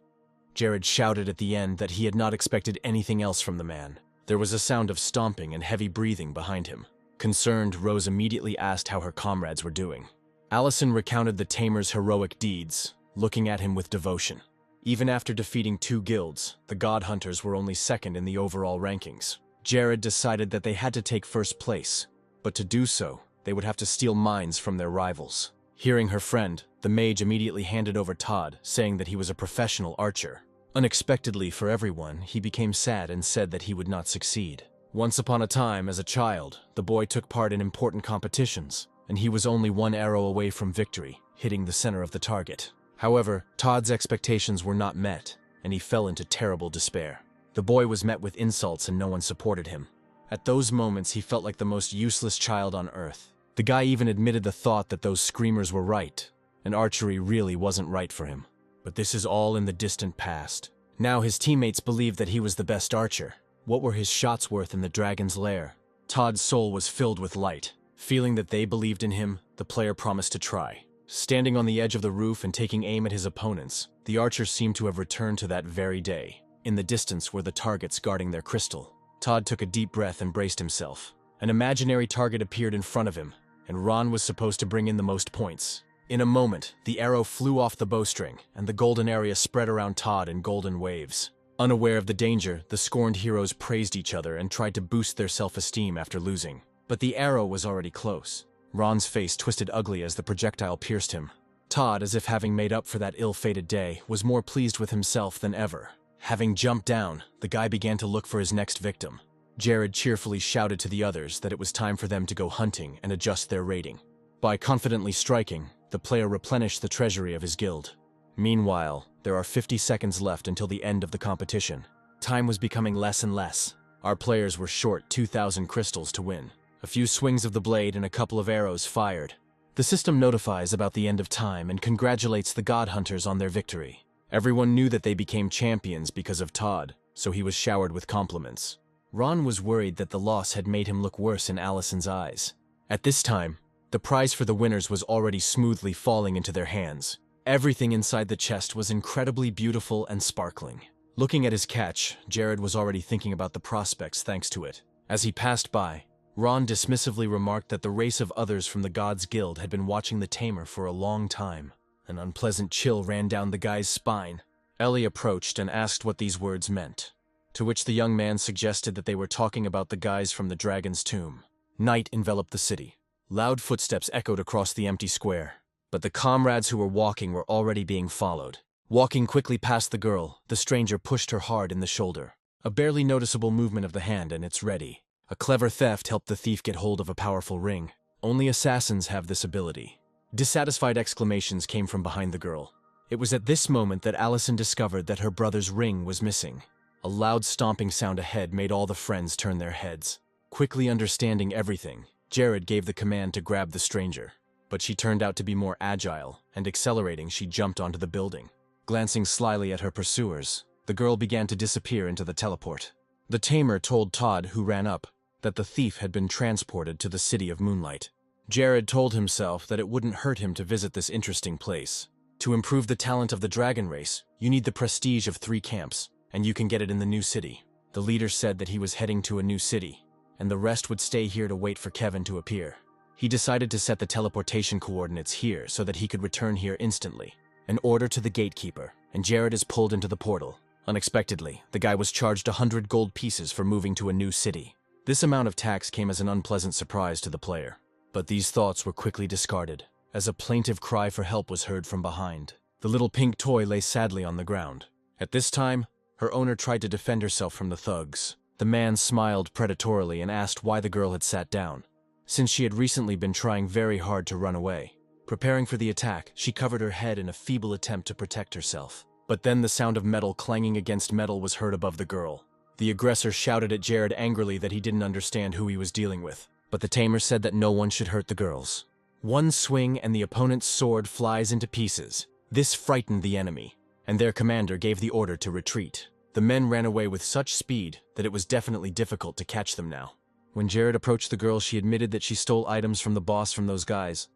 Jared shouted at the end that he had not expected anything else from the man. There was a sound of stomping and heavy breathing behind him. Concerned, Rose immediately asked how her comrades were doing. Allison recounted the tamer's heroic deeds, looking at him with devotion. Even after defeating 2 guilds, the God Hunters were only second in the overall rankings. Jared decided that they had to take first place, but to do so, they would have to steal mines from their rivals. Hearing her friend, the mage immediately handed over Todd, saying that he was a professional archer. Unexpectedly for everyone, he became sad and said that he would not succeed. Once upon a time, as a child, the boy took part in important competitions, and he was only 1 arrow away from victory, hitting the center of the target. However, Todd's expectations were not met, and he fell into terrible despair. The boy was met with insults and no one supported him. At those moments, he felt like the most useless child on earth. The guy even admitted the thought that those screamers were right, and archery really wasn't right for him. But this is all in the distant past. Now his teammates believed that he was the best archer. What were his shots worth in the dragon's lair? Todd's soul was filled with light. Feeling that they believed in him, the player promised to try. Standing on the edge of the roof and taking aim at his opponents, the archer seemed to have returned to that very day. In the distance were the targets guarding their crystal. Todd took a deep breath and braced himself. An imaginary target appeared in front of him, and Ron was supposed to bring in the most points. In a moment, the arrow flew off the bowstring, and the golden area spread around Todd in golden waves. Unaware of the danger, the scorned heroes praised each other and tried to boost their self-esteem after losing. But the arrow was already close. Ron's face twisted ugly as the projectile pierced him. Todd, as if having made up for that ill-fated day, was more pleased with himself than ever. Having jumped down, the guy began to look for his next victim. Jared cheerfully shouted to the others that it was time for them to go hunting and adjust their rating. By confidently striking, the player replenished the treasury of his guild. Meanwhile, there are 50 seconds left until the end of the competition. Time was becoming less and less. Our players were short 2,000 crystals to win. A few swings of the blade and a couple of arrows fired. The system notifies about the end of time and congratulates the God Hunters on their victory. Everyone knew that they became champions because of Todd, so he was showered with compliments. Ron was worried that the loss had made him look worse in Allison's eyes. At this time, the prize for the winners was already smoothly falling into their hands. Everything inside the chest was incredibly beautiful and sparkling. Looking at his catch, Jared was already thinking about the prospects thanks to it. As he passed by, Ron dismissively remarked that the race of others from the Gods Guild had been watching the tamer for a long time. An unpleasant chill ran down the guy's spine. Ellie approached and asked what these words meant, to which the young man suggested that they were talking about the guys from the dragon's tomb. Night enveloped the city. Loud footsteps echoed across the empty square, but the comrades who were walking were already being followed. Walking quickly past the girl, the stranger pushed her hard in the shoulder. A barely noticeable movement of the hand and it's ready. A clever theft helped the thief get hold of a powerful ring. Only assassins have this ability. Dissatisfied exclamations came from behind the girl. It was at this moment that Allison discovered that her brother's ring was missing. A loud stomping sound ahead made all the friends turn their heads. Quickly understanding everything, Jared gave the command to grab the stranger. But she turned out to be more agile, and accelerating, she jumped onto the building. Glancing slyly at her pursuers, the girl began to disappear into the teleport. The tamer told Todd, who ran up, that the thief had been transported to the City of Moonlight. Jared told himself that it wouldn't hurt him to visit this interesting place. To improve the talent of the dragon race, you need the prestige of 3 camps, and you can get it in the new city. The leader said that he was heading to a new city, and the rest would stay here to wait for Kevin to appear. He decided to set the teleportation coordinates here so that he could return here instantly. An order to the gatekeeper, and Jared is pulled into the portal. Unexpectedly, the guy was charged 100 gold pieces for moving to a new city. This amount of tax came as an unpleasant surprise to the player. But these thoughts were quickly discarded, as a plaintive cry for help was heard from behind. The little pink toy lay sadly on the ground. At this time, her owner tried to defend herself from the thugs. The man smiled predatorily and asked why the girl had sat down, since she had recently been trying very hard to run away. Preparing for the attack, she covered her head in a feeble attempt to protect herself. But then the sound of metal clanging against metal was heard above the girl. The aggressor shouted at Jared angrily that he didn't understand who he was dealing with, but the tamer said that no one should hurt the girls. One swing and the opponent's sword flies into pieces. This frightened the enemy, and their commander gave the order to retreat. The men ran away with such speed that it was definitely difficult to catch them now. When Jared approached the girl, she admitted that she stole items from the boss from those guys,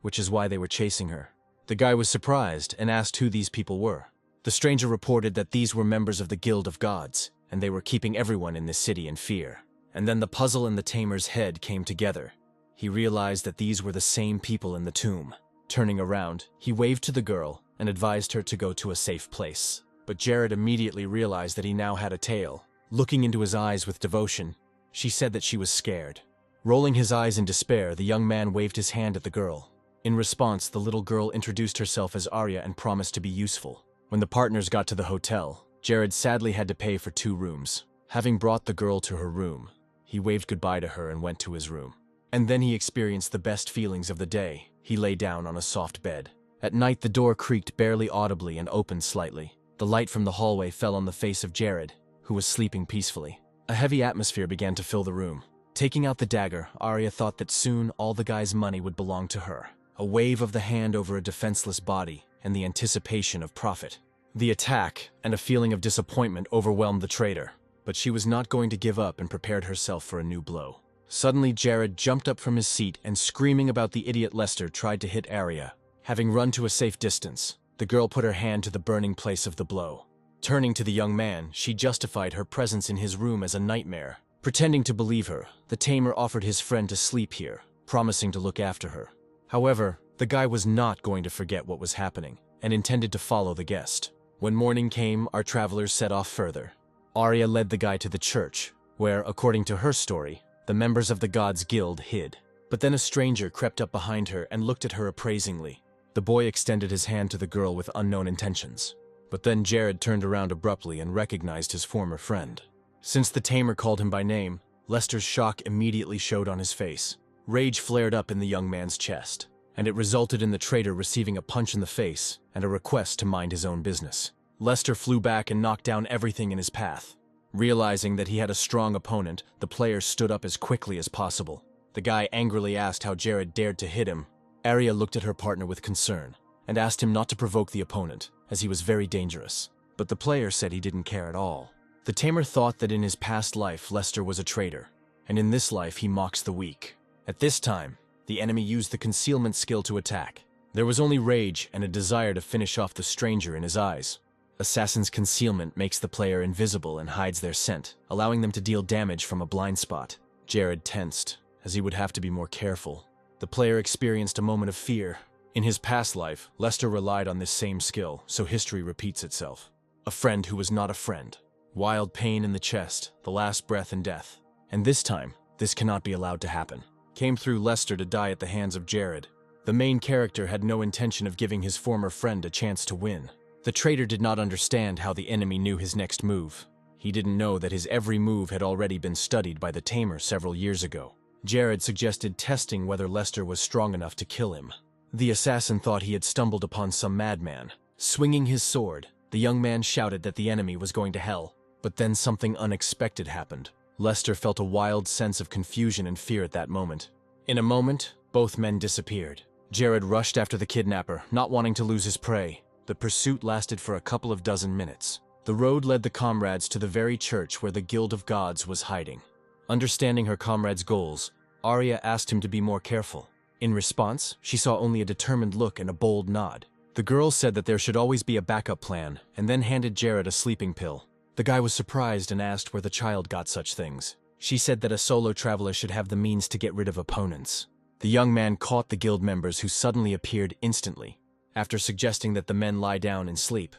which is why they were chasing her. The guy was surprised and asked who these people were. The stranger reported that these were members of the Guild of Gods, and they were keeping everyone in this city in fear. And then the puzzle in the tamer's head came together. He realized that these were the same people in the tomb. Turning around, he waved to the girl and advised her to go to a safe place. But Jared immediately realized that he now had a tail. Looking into his eyes with devotion, she said that she was scared. Rolling his eyes in despair, the young man waved his hand at the girl. In response, the little girl introduced herself as Arya and promised to be useful. When the partners got to the hotel, Jared sadly had to pay for 2 rooms. Having brought the girl to her room, he waved goodbye to her and went to his room. And then he experienced the best feelings of the day. He lay down on a soft bed. At night, the door creaked barely audibly and opened slightly. The light from the hallway fell on the face of Jared, who was sleeping peacefully. A heavy atmosphere began to fill the room. Taking out the dagger, Arya thought that soon all the guy's money would belong to her. A wave of the hand over a defenseless body, and the anticipation of profit. The attack and a feeling of disappointment overwhelmed the traitor, but she was not going to give up and prepared herself for a new blow. Suddenly, Jared jumped up from his seat and, screaming about the idiot Lester, tried to hit Arya. Having run to a safe distance, the girl put her hand to the burning place of the blow. Turning to the young man, she justified her presence in his room as a nightmare. Pretending to believe her, the tamer offered his friend to sleep here, promising to look after her. However, the guy was not going to forget what was happening, and intended to follow the guest. When morning came, our travelers set off further. Arya led the guy to the church, where, according to her story, the members of the Gods Guild hid. But then a stranger crept up behind her and looked at her appraisingly. The boy extended his hand to the girl with unknown intentions. But then Jared turned around abruptly and recognized his former friend. Since the tamer called him by name, Lester's shock immediately showed on his face. Rage flared up in the young man's chest, and it resulted in the traitor receiving a punch in the face and a request to mind his own business. Lester flew back and knocked down everything in his path. Realizing that he had a strong opponent, the player stood up as quickly as possible. The guy angrily asked how Jared dared to hit him. Arya looked at her partner with concern and asked him not to provoke the opponent, as he was very dangerous. But the player said he didn't care at all. The tamer thought that in his past life Lester was a traitor, and in this life he mocks the weak. At this time, the enemy used the concealment skill to attack. There was only rage and a desire to finish off the stranger in his eyes. Assassin's concealment makes the player invisible and hides their scent, allowing them to deal damage from a blind spot. Jared tensed, as he would have to be more careful. The player experienced a moment of fear. In his past life, Lester relied on this same skill, so history repeats itself. A friend who was not a friend. Wild pain in the chest, the last breath and death. And this time, this cannot be allowed to happen. Came through Lester to die at the hands of Jared. The main character had no intention of giving his former friend a chance to win. The traitor did not understand how the enemy knew his next move. He didn't know that his every move had already been studied by the tamer several years ago. Jared suggested testing whether Lester was strong enough to kill him. The assassin thought he had stumbled upon some madman. Swinging his sword, the young man shouted that the enemy was going to hell. But then something unexpected happened. Lester felt a wild sense of confusion and fear at that moment. In a moment, both men disappeared. Jared rushed after the kidnapper, not wanting to lose his prey. The pursuit lasted for a couple of dozen minutes. The road led the comrades to the very church where the Guild of Gods was hiding. Understanding her comrade's goals, Arya asked him to be more careful. In response, she saw only a determined look and a bold nod. The girl said that there should always be a backup plan, and then handed Jared a sleeping pill. The guy was surprised and asked where the child got such things. She said that a solo traveler should have the means to get rid of opponents. The young man caught the guild members who suddenly appeared instantly. After suggesting that the men lie down and sleep,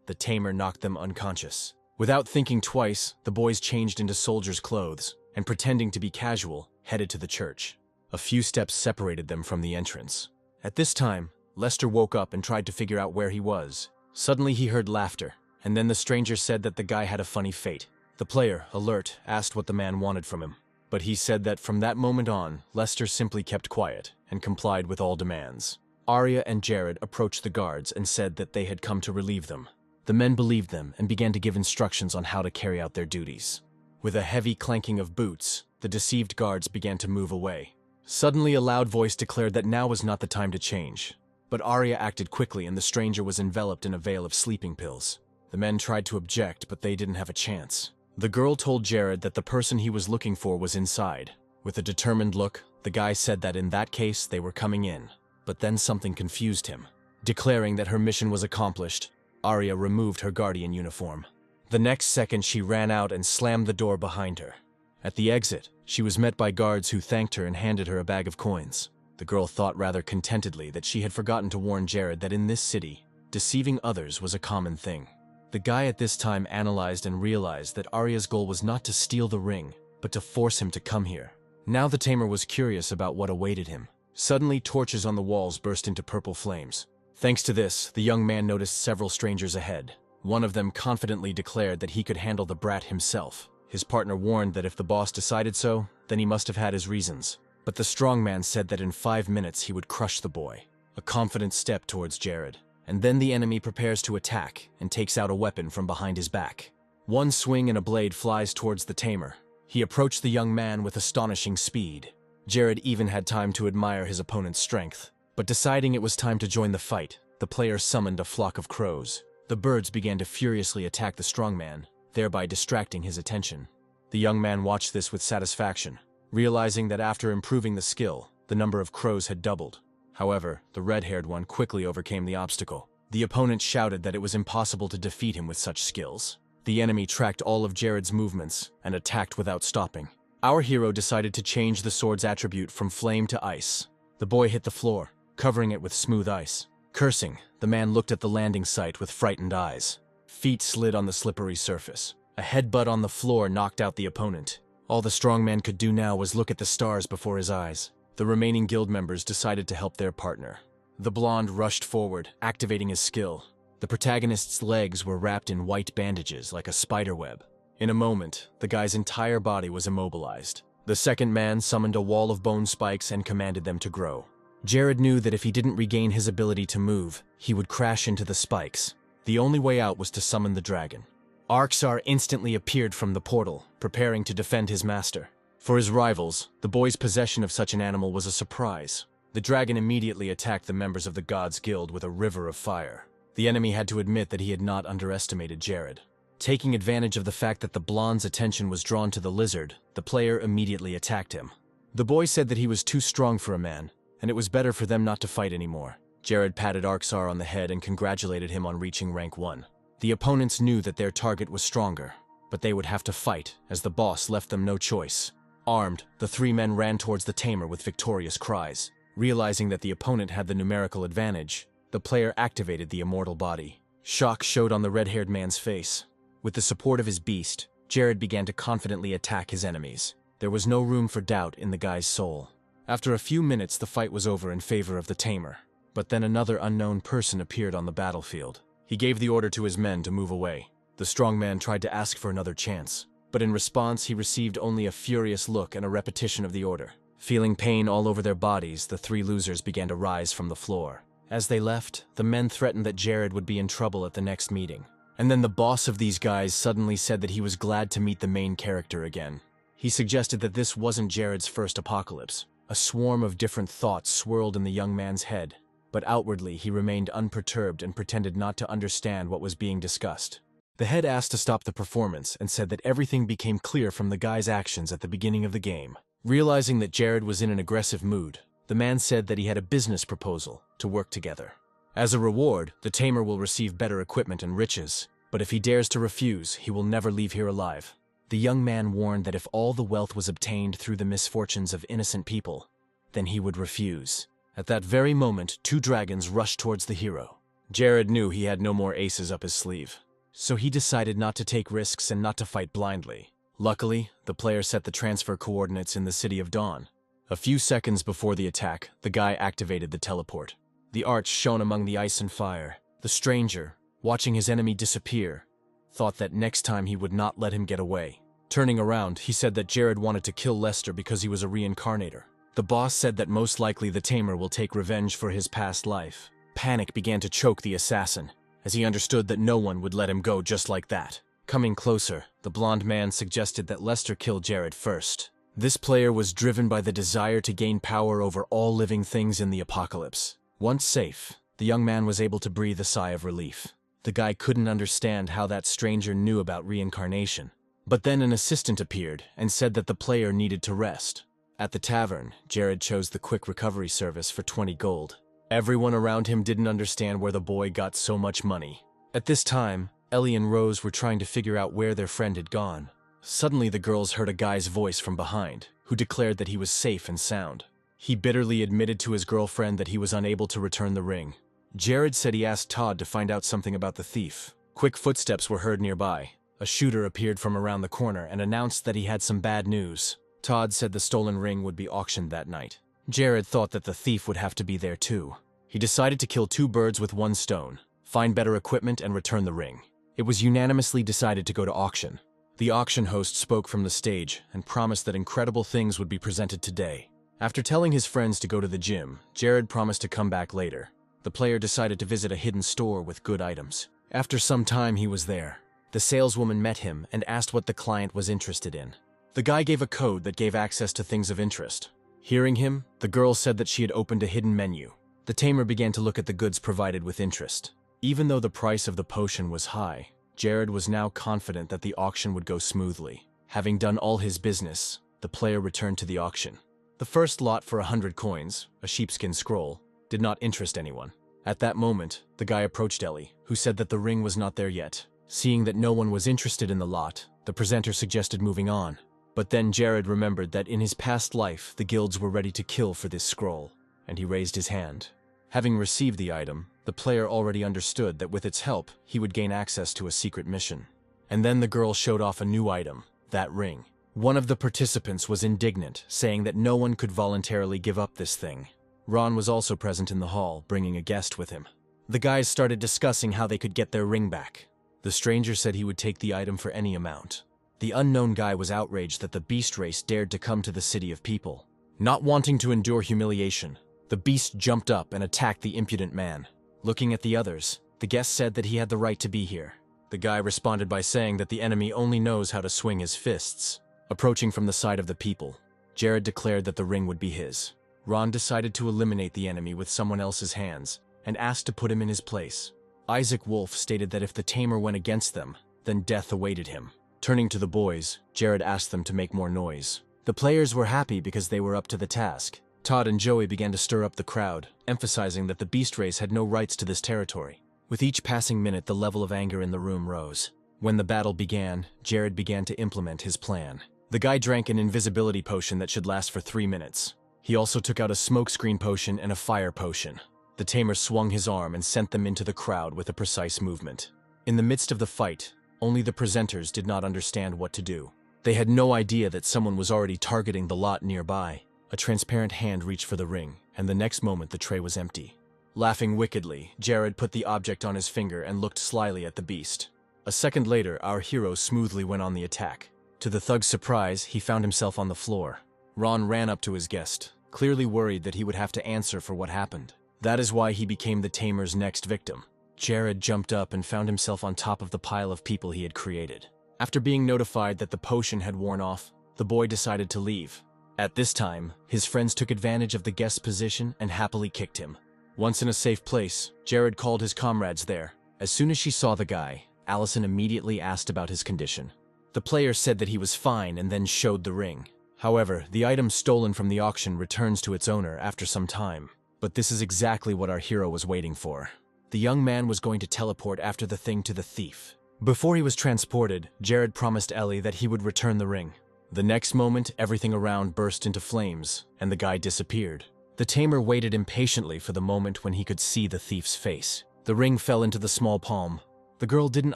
the tamer knocked them unconscious. Without thinking twice, the boys changed into soldiers' clothes and, pretending to be casual, headed to the church. A few steps separated them from the entrance. At this time, Lester woke up and tried to figure out where he was. Suddenly he heard laughter, and then the stranger said that the guy had a funny fate. The player, alert, asked what the man wanted from him. But he said that from that moment on, Lester simply kept quiet and complied with all demands. Arya and Jared approached the guards and said that they had come to relieve them. The men believed them and began to give instructions on how to carry out their duties. With a heavy clanking of boots, the deceived guards began to move away. Suddenly a loud voice declared that now was not the time to change. But Arya acted quickly and the stranger was enveloped in a veil of sleeping pills. The men tried to object, but they didn't have a chance. The girl told Jared that the person he was looking for was inside. With a determined look, the guy said that in that case they were coming in. But then something confused him. Declaring that her mission was accomplished, Arya removed her guardian uniform. The next second she ran out and slammed the door behind her. At the exit, she was met by guards who thanked her and handed her a bag of coins. The girl thought rather contentedly that she had forgotten to warn Jared that in this city, deceiving others was a common thing. The guy at this time analyzed and realized that Arya's goal was not to steal the ring, but to force him to come here. Now the tamer was curious about what awaited him. Suddenly, torches on the walls burst into purple flames. Thanks to this, the young man noticed several strangers ahead. One of them confidently declared that he could handle the brat himself. His partner warned that if the boss decided so, then he must have had his reasons. But the strong man said that in 5 minutes he would crush the boy. A confident step towards Jared. And then the enemy prepares to attack and takes out a weapon from behind his back. One swing and a blade flies towards the tamer. He approached the young man with astonishing speed. Jared even had time to admire his opponent's strength. But deciding it was time to join the fight, the player summoned a flock of crows. The birds began to furiously attack the strong man, thereby distracting his attention. The young man watched this with satisfaction, realizing that after improving the skill, the number of crows had doubled. However, the red-haired one quickly overcame the obstacle. The opponent shouted that it was impossible to defeat him with such skills. The enemy tracked all of Jared's movements and attacked without stopping. Our hero decided to change the sword's attribute from flame to ice. The boy hit the floor, covering it with smooth ice. Cursing, the man looked at the landing site with frightened eyes. Feet slid on the slippery surface. A headbutt on the floor knocked out the opponent. All the strong man could do now was look at the stars before his eyes. The remaining guild members decided to help their partner. The blonde rushed forward, activating his skill. The protagonist's legs were wrapped in white bandages like a spider web. In a moment, the guy's entire body was immobilized. The second man summoned a wall of bone spikes and commanded them to grow. Jared knew that if he didn't regain his ability to move, he would crash into the spikes. The only way out was to summon the dragon. Arxar instantly appeared from the portal, preparing to defend his master. For his rivals, the boy's possession of such an animal was a surprise. The dragon immediately attacked the members of the Gods Guild with a river of fire. The enemy had to admit that he had not underestimated Jared. Taking advantage of the fact that the blonde's attention was drawn to the lizard, the player immediately attacked him. The boy said that he was too strong for a man, and it was better for them not to fight anymore. Jared patted Arxar on the head and congratulated him on reaching rank 1. The opponents knew that their target was stronger, but they would have to fight, as the boss left them no choice. Armed, the 3 men ran towards the tamer with victorious cries. Realizing that the opponent had the numerical advantage, the player activated the immortal body. Shock showed on the red-haired man's face. With the support of his beast, Jared began to confidently attack his enemies. There was no room for doubt in the guy's soul. After a few minutes, the fight was over in favor of the tamer. But then another unknown person appeared on the battlefield. He gave the order to his men to move away. The strong man tried to ask for another chance, but in response he received only a furious look and a repetition of the order. Feeling pain all over their bodies, the 3 losers began to rise from the floor. As they left, the men threatened that Jared would be in trouble at the next meeting. And then the boss of these guys suddenly said that he was glad to meet the main character again. He suggested that this wasn't Jared's first apocalypse. A swarm of different thoughts swirled in the young man's head, but outwardly he remained unperturbed and pretended not to understand what was being discussed. The head asked to stop the performance and said that everything became clear from the guy's actions at the beginning of the game. Realizing that Jared was in an aggressive mood, the man said that he had a business proposal to work together. As a reward, the tamer will receive better equipment and riches, but if he dares to refuse, he will never leave here alive. The young man warned that if all the wealth was obtained through the misfortunes of innocent people, then he would refuse. At that very moment, 2 dragons rushed towards the hero. Jared knew he had no more aces up his sleeve, so he decided not to take risks and not to fight blindly. Luckily, the player set the transfer coordinates in the City of Dawn. A few seconds before the attack, the guy activated the teleport. The arch shone among the ice and fire. The stranger, watching his enemy disappear, thought that next time he would not let him get away. Turning around, he said that Jared wanted to kill Lester because he was a reincarnator. The boss said that most likely the tamer will take revenge for his past life. Panic began to choke the assassin, as he understood that no one would let him go just like that. Coming closer, the blonde man suggested that Lester kill Jared first. This player was driven by the desire to gain power over all living things in the apocalypse. Once safe, the young man was able to breathe a sigh of relief. The guy couldn't understand how that stranger knew about reincarnation. But then an assistant appeared and said that the player needed to rest. At the tavern, Jared chose the quick recovery service for 20 gold. Everyone around him didn't understand where the boy got so much money. At this time, Ellie and Rose were trying to figure out where their friend had gone. Suddenly the girls heard a guy's voice from behind, who declared that he was safe and sound. He bitterly admitted to his girlfriend that he was unable to return the ring. Jared said he asked Todd to find out something about the thief. Quick footsteps were heard nearby. A shooter appeared from around the corner and announced that he had some bad news. Todd said the stolen ring would be auctioned that night. Jared thought that the thief would have to be there too. He decided to kill 2 birds with 1 stone, find better equipment and return the ring. It was unanimously decided to go to auction. The auction host spoke from the stage and promised that incredible things would be presented today. After telling his friends to go to the gym, Jared promised to come back later. The player decided to visit a hidden store with good items. After some time he was there. The saleswoman met him and asked what the client was interested in. The guy gave a code that gave access to things of interest. Hearing him, the girl said that she had opened a hidden menu. The tamer began to look at the goods provided with interest. Even though the price of the potion was high, Jared was now confident that the auction would go smoothly. Having done all his business, the player returned to the auction. The first lot for 100 coins, a sheepskin scroll, did not interest anyone. At that moment, the guy approached Ellie, who said that the ring was not there yet. Seeing that no one was interested in the lot, the presenter suggested moving on. But then Jared remembered that in his past life, the guilds were ready to kill for this scroll, and he raised his hand. Having received the item, the player already understood that with its help, he would gain access to a secret mission. And then the girl showed off a new item, that ring. One of the participants was indignant, saying that no one could voluntarily give up this thing. Ron was also present in the hall, bringing a guest with him. The guys started discussing how they could get their ring back. The stranger said he would take the item for any amount. The unknown guy was outraged that the beast race dared to come to the city of people. Not wanting to endure humiliation, the beast jumped up and attacked the impudent man. Looking at the others, the guest said that he had the right to be here. The guy responded by saying that the enemy only knows how to swing his fists. Approaching from the side of the people, Jared declared that the ring would be his. Ron decided to eliminate the enemy with someone else's hands and asked to put him in his place. Isaac Wolf stated that if the tamer went against them, then death awaited him. Turning to the boys, Jared asked them to make more noise. The players were happy because they were up to the task. Todd and Joey began to stir up the crowd, emphasizing that the beast race had no rights to this territory. With each passing minute, the level of anger in the room rose. When the battle began, Jared began to implement his plan. The guy drank an invisibility potion that should last for 3 minutes. He also took out a smokescreen potion and a fire potion. The tamer swung his arm and sent them into the crowd with a precise movement. In the midst of the fight, only the presenters did not understand what to do. They had no idea that someone was already targeting the lot nearby. A transparent hand reached for the ring, and the next moment the tray was empty. Laughing wickedly, Jared put the object on his finger and looked slyly at the beast. A second later, our hero smoothly went on the attack. To the thug's surprise, he found himself on the floor. Ron ran up to his guest, clearly worried that he would have to answer for what happened. That is why he became the tamer's next victim. Jared jumped up and found himself on top of the pile of people he had created. After being notified that the potion had worn off, the boy decided to leave. At this time, his friends took advantage of the guest's position and happily kicked him. Once in a safe place, Jared called his comrades there. As soon as she saw the guy, Allison immediately asked about his condition. The player said that he was fine and then showed the ring. However, the item stolen from the auction returns to its owner after some time. But this is exactly what our hero was waiting for. The young man was going to teleport after the thing to the thief. Before he was transported, Jared promised Ellie that he would return the ring. The next moment, everything around burst into flames, and the guy disappeared. The tamer waited impatiently for the moment when he could see the thief's face. The ring fell into the small palm. The girl didn't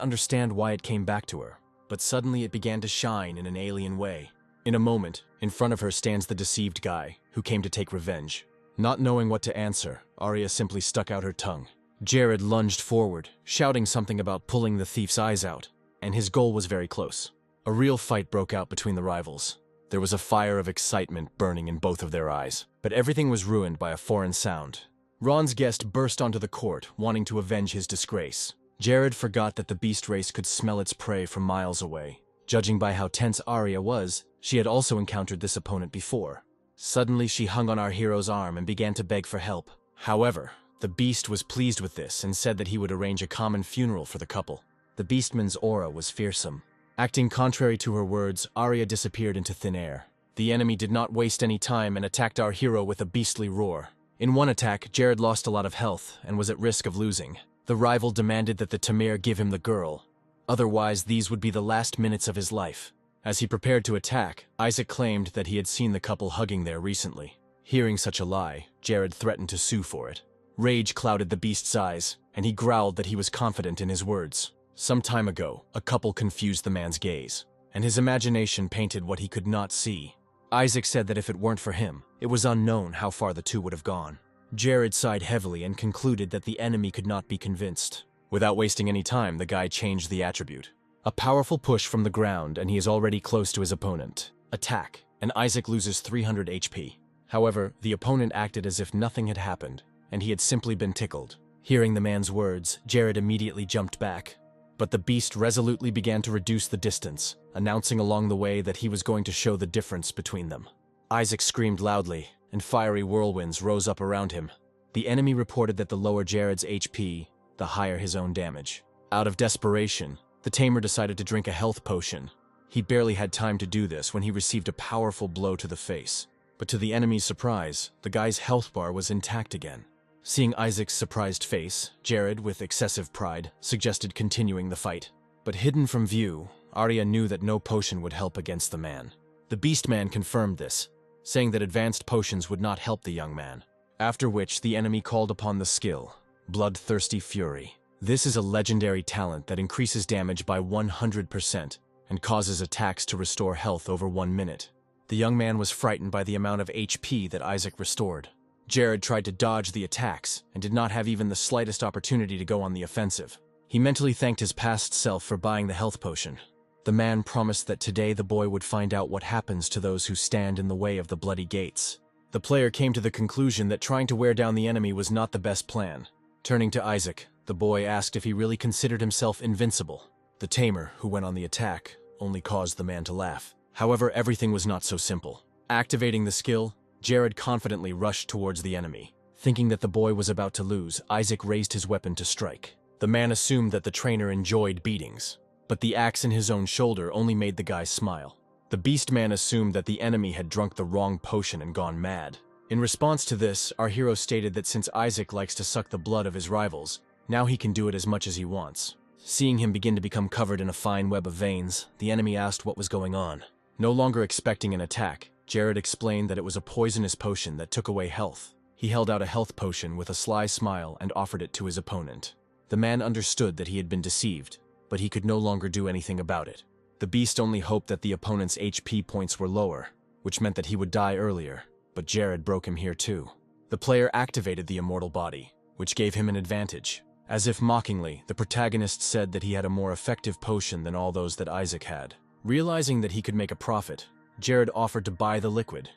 understand why it came back to her, but suddenly it began to shine in an alien way. In a moment, in front of her stands the deceived guy, who came to take revenge. Not knowing what to answer, Arya simply stuck out her tongue. Jared lunged forward, shouting something about pulling the thief's eyes out, and his goal was very close. A real fight broke out between the rivals. There was a fire of excitement burning in both of their eyes, but everything was ruined by a foreign sound. Ron's guest burst onto the court, wanting to avenge his disgrace. Jared forgot that the beast race could smell its prey from miles away. Judging by how tense Arya was, she had also encountered this opponent before. Suddenly, she hung on our hero's arm and began to beg for help. However, the beast was pleased with this and said that he would arrange a common funeral for the couple. The beastman's aura was fearsome. Acting contrary to her words, Arya disappeared into thin air. The enemy did not waste any time and attacked our hero with a beastly roar. In one attack, Jared lost a lot of health and was at risk of losing. The rival demanded that the Tamir give him the girl. Otherwise, these would be the last minutes of his life. As he prepared to attack, Isaac claimed that he had seen the couple hugging there recently. Hearing such a lie, Jared threatened to sue for it. Rage clouded the beast's eyes, and he growled that he was confident in his words. Some time ago, a couple confused the man's gaze, and his imagination painted what he could not see. Isaac said that if it weren't for him, it was unknown how far the two would have gone. Jared sighed heavily and concluded that the enemy could not be convinced. Without wasting any time, the guy changed the attribute. A powerful push from the ground, and he is already close to his opponent. Attack, and Isaac loses 300 HP. However, the opponent acted as if nothing had happened, and he had simply been tickled. Hearing the man's words, Jared immediately jumped back. But the beast resolutely began to reduce the distance, announcing along the way that he was going to show the difference between them. Isaac screamed loudly, and fiery whirlwinds rose up around him. The enemy reported that the lower Jared's HP, the higher his own damage. Out of desperation, the tamer decided to drink a health potion. He barely had time to do this when he received a powerful blow to the face. But to the enemy's surprise, the guy's health bar was intact again. Seeing Isaac's surprised face, Jared, with excessive pride, suggested continuing the fight. But hidden from view, Arya knew that no potion would help against the man. The Beastman confirmed this, saying that advanced potions would not help the young man. After which, the enemy called upon the skill, Bloodthirsty Fury. This is a legendary talent that increases damage by 100% and causes attacks to restore health over 1 minute. The young man was frightened by the amount of HP that Isaac restored. Jared tried to dodge the attacks and did not have even the slightest opportunity to go on the offensive. He mentally thanked his past self for buying the health potion. The man promised that today the boy would find out what happens to those who stand in the way of the bloody gates. The player came to the conclusion that trying to wear down the enemy was not the best plan. Turning to Isaac, the boy asked if he really considered himself invincible. The tamer, who went on the attack, only caused the man to laugh. However, everything was not so simple. Activating the skill, Jared confidently rushed towards the enemy. Thinking that the boy was about to lose, Isaac raised his weapon to strike. The man assumed that the trainer enjoyed beatings, but the axe in his own shoulder only made the guy smile. The Beastman assumed that the enemy had drunk the wrong potion and gone mad. In response to this, our hero stated that since Isaac likes to suck the blood of his rivals, now he can do it as much as he wants. Seeing him begin to become covered in a fine web of veins, the enemy asked what was going on. No longer expecting an attack, Jared explained that it was a poisonous potion that took away health. He held out a health potion with a sly smile and offered it to his opponent. The man understood that he had been deceived, but he could no longer do anything about it. The beast only hoped that the opponent's HP points were lower, which meant that he would die earlier, but Jared broke him here too. The player activated the immortal body, which gave him an advantage. As if mockingly, the protagonist said that he had a more effective potion than all those that Isaac had. Realizing that he could make a profit, Jared offered to buy the liquid.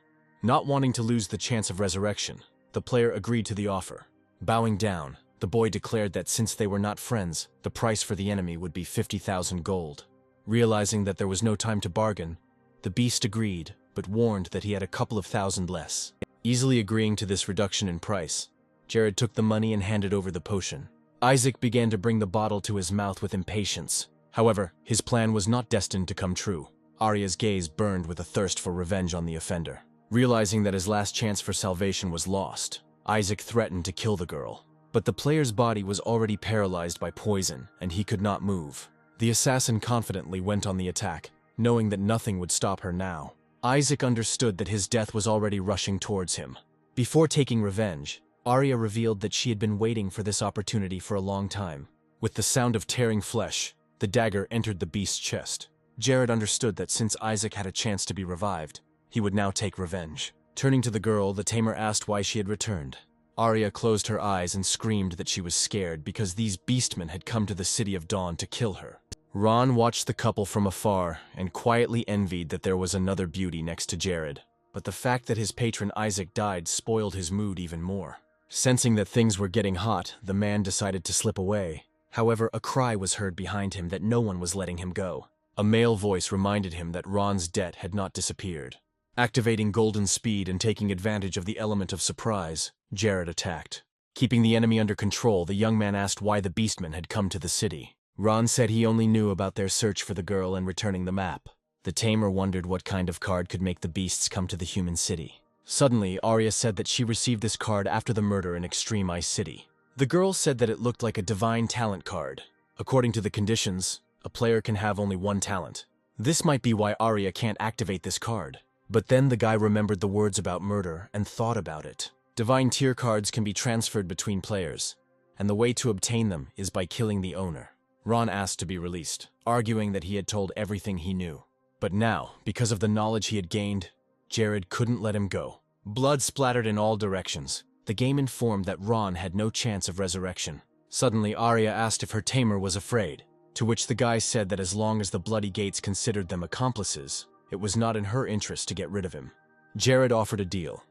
Not wanting to lose the chance of resurrection, the player agreed to the offer. Bowing down, the boy declared that since they were not friends, the price for the enemy would be 50,000 gold. Realizing that there was no time to bargain, the beast agreed, but warned that he had a couple of thousand less. Easily agreeing to this reduction in price, Jared took the money and handed over the potion. Isaac began to bring the bottle to his mouth with impatience. However, his plan was not destined to come true. Arya's gaze burned with a thirst for revenge on the offender. Realizing that his last chance for salvation was lost, Isaac threatened to kill the girl. But the player's body was already paralyzed by poison, and he could not move. The assassin confidently went on the attack, knowing that nothing would stop her now. Isaac understood that his death was already rushing towards him. Before taking revenge, Arya revealed that she had been waiting for this opportunity for a long time. With the sound of tearing flesh, the dagger entered the beast's chest. Jared understood that since Isaac had a chance to be revived, he would now take revenge. Turning to the girl, the tamer asked why she had returned. Arya closed her eyes and screamed that she was scared because these beastmen had come to the City of Dawn to kill her. Ron watched the couple from afar and quietly envied that there was another beauty next to Jared. But the fact that his patron Isaac died spoiled his mood even more. Sensing that things were getting hot, the man decided to slip away. However, a cry was heard behind him that no one was letting him go. A male voice reminded him that Ron's debt had not disappeared. Activating Golden Speed and taking advantage of the element of surprise, Jared attacked. Keeping the enemy under control, the young man asked why the beastmen had come to the city. Ron said he only knew about their search for the girl and returning the map. The tamer wondered what kind of card could make the beasts come to the human city. Suddenly, Arya said that she received this card after the murder in Extreme Ice City. The girl said that it looked like a divine talent card. According to the conditions, a player can have only one talent. This might be why Arya can't activate this card. But then the guy remembered the words about murder and thought about it. Divine tier cards can be transferred between players, and the way to obtain them is by killing the owner. Ron asked to be released, arguing that he had told everything he knew. But now, because of the knowledge he had gained, Jared couldn't let him go. Blood splattered in all directions. The game informed that Ron had no chance of resurrection. Suddenly, Arya asked if her tamer was afraid, to which the guy said that as long as the Bloody Gates considered them accomplices, it was not in her interest to get rid of him. Jared offered a deal.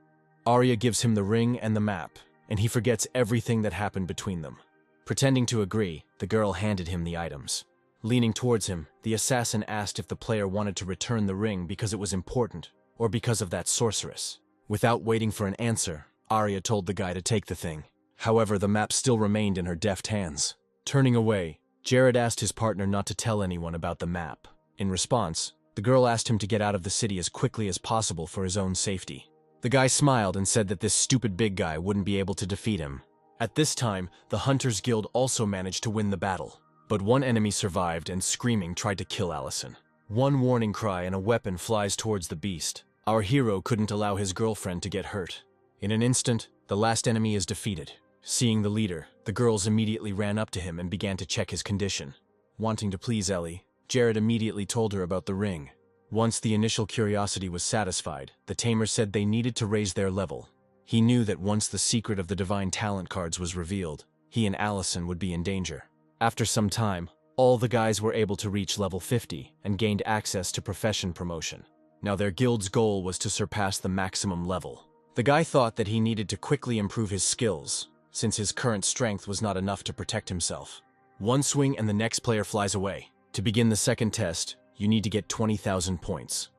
Arya gives him the ring and the map, and he forgets everything that happened between them. Pretending to agree, the girl handed him the items. Leaning towards him, the assassin asked if the player wanted to return the ring because it was important, or because of that sorceress. Without waiting for an answer, Arya told the guy to take the thing. However, the map still remained in her deft hands. Turning away, Jared asked his partner not to tell anyone about the map. In response, the girl asked him to get out of the city as quickly as possible for his own safety. The guy smiled and said that this stupid big guy wouldn't be able to defeat him. At this time, the Hunters Guild also managed to win the battle. But one enemy survived and screaming tried to kill Allison. One warning cry and a weapon flies towards the beast. Our hero couldn't allow his girlfriend to get hurt. In an instant, the last enemy is defeated. Seeing the leader, the girls immediately ran up to him and began to check his condition. Wanting to please Ellie, Jared immediately told her about the ring. Once the initial curiosity was satisfied, the tamer said they needed to raise their level. He knew that once the secret of the divine talent cards was revealed, he and Allison would be in danger. After some time, all the guys were able to reach level 50 and gained access to profession promotion. Now their guild's goal was to surpass the maximum level. The guy thought that he needed to quickly improve his skills, since his current strength was not enough to protect himself. One swing and the next player flies away. To begin the second test, you need to get 20,000 points.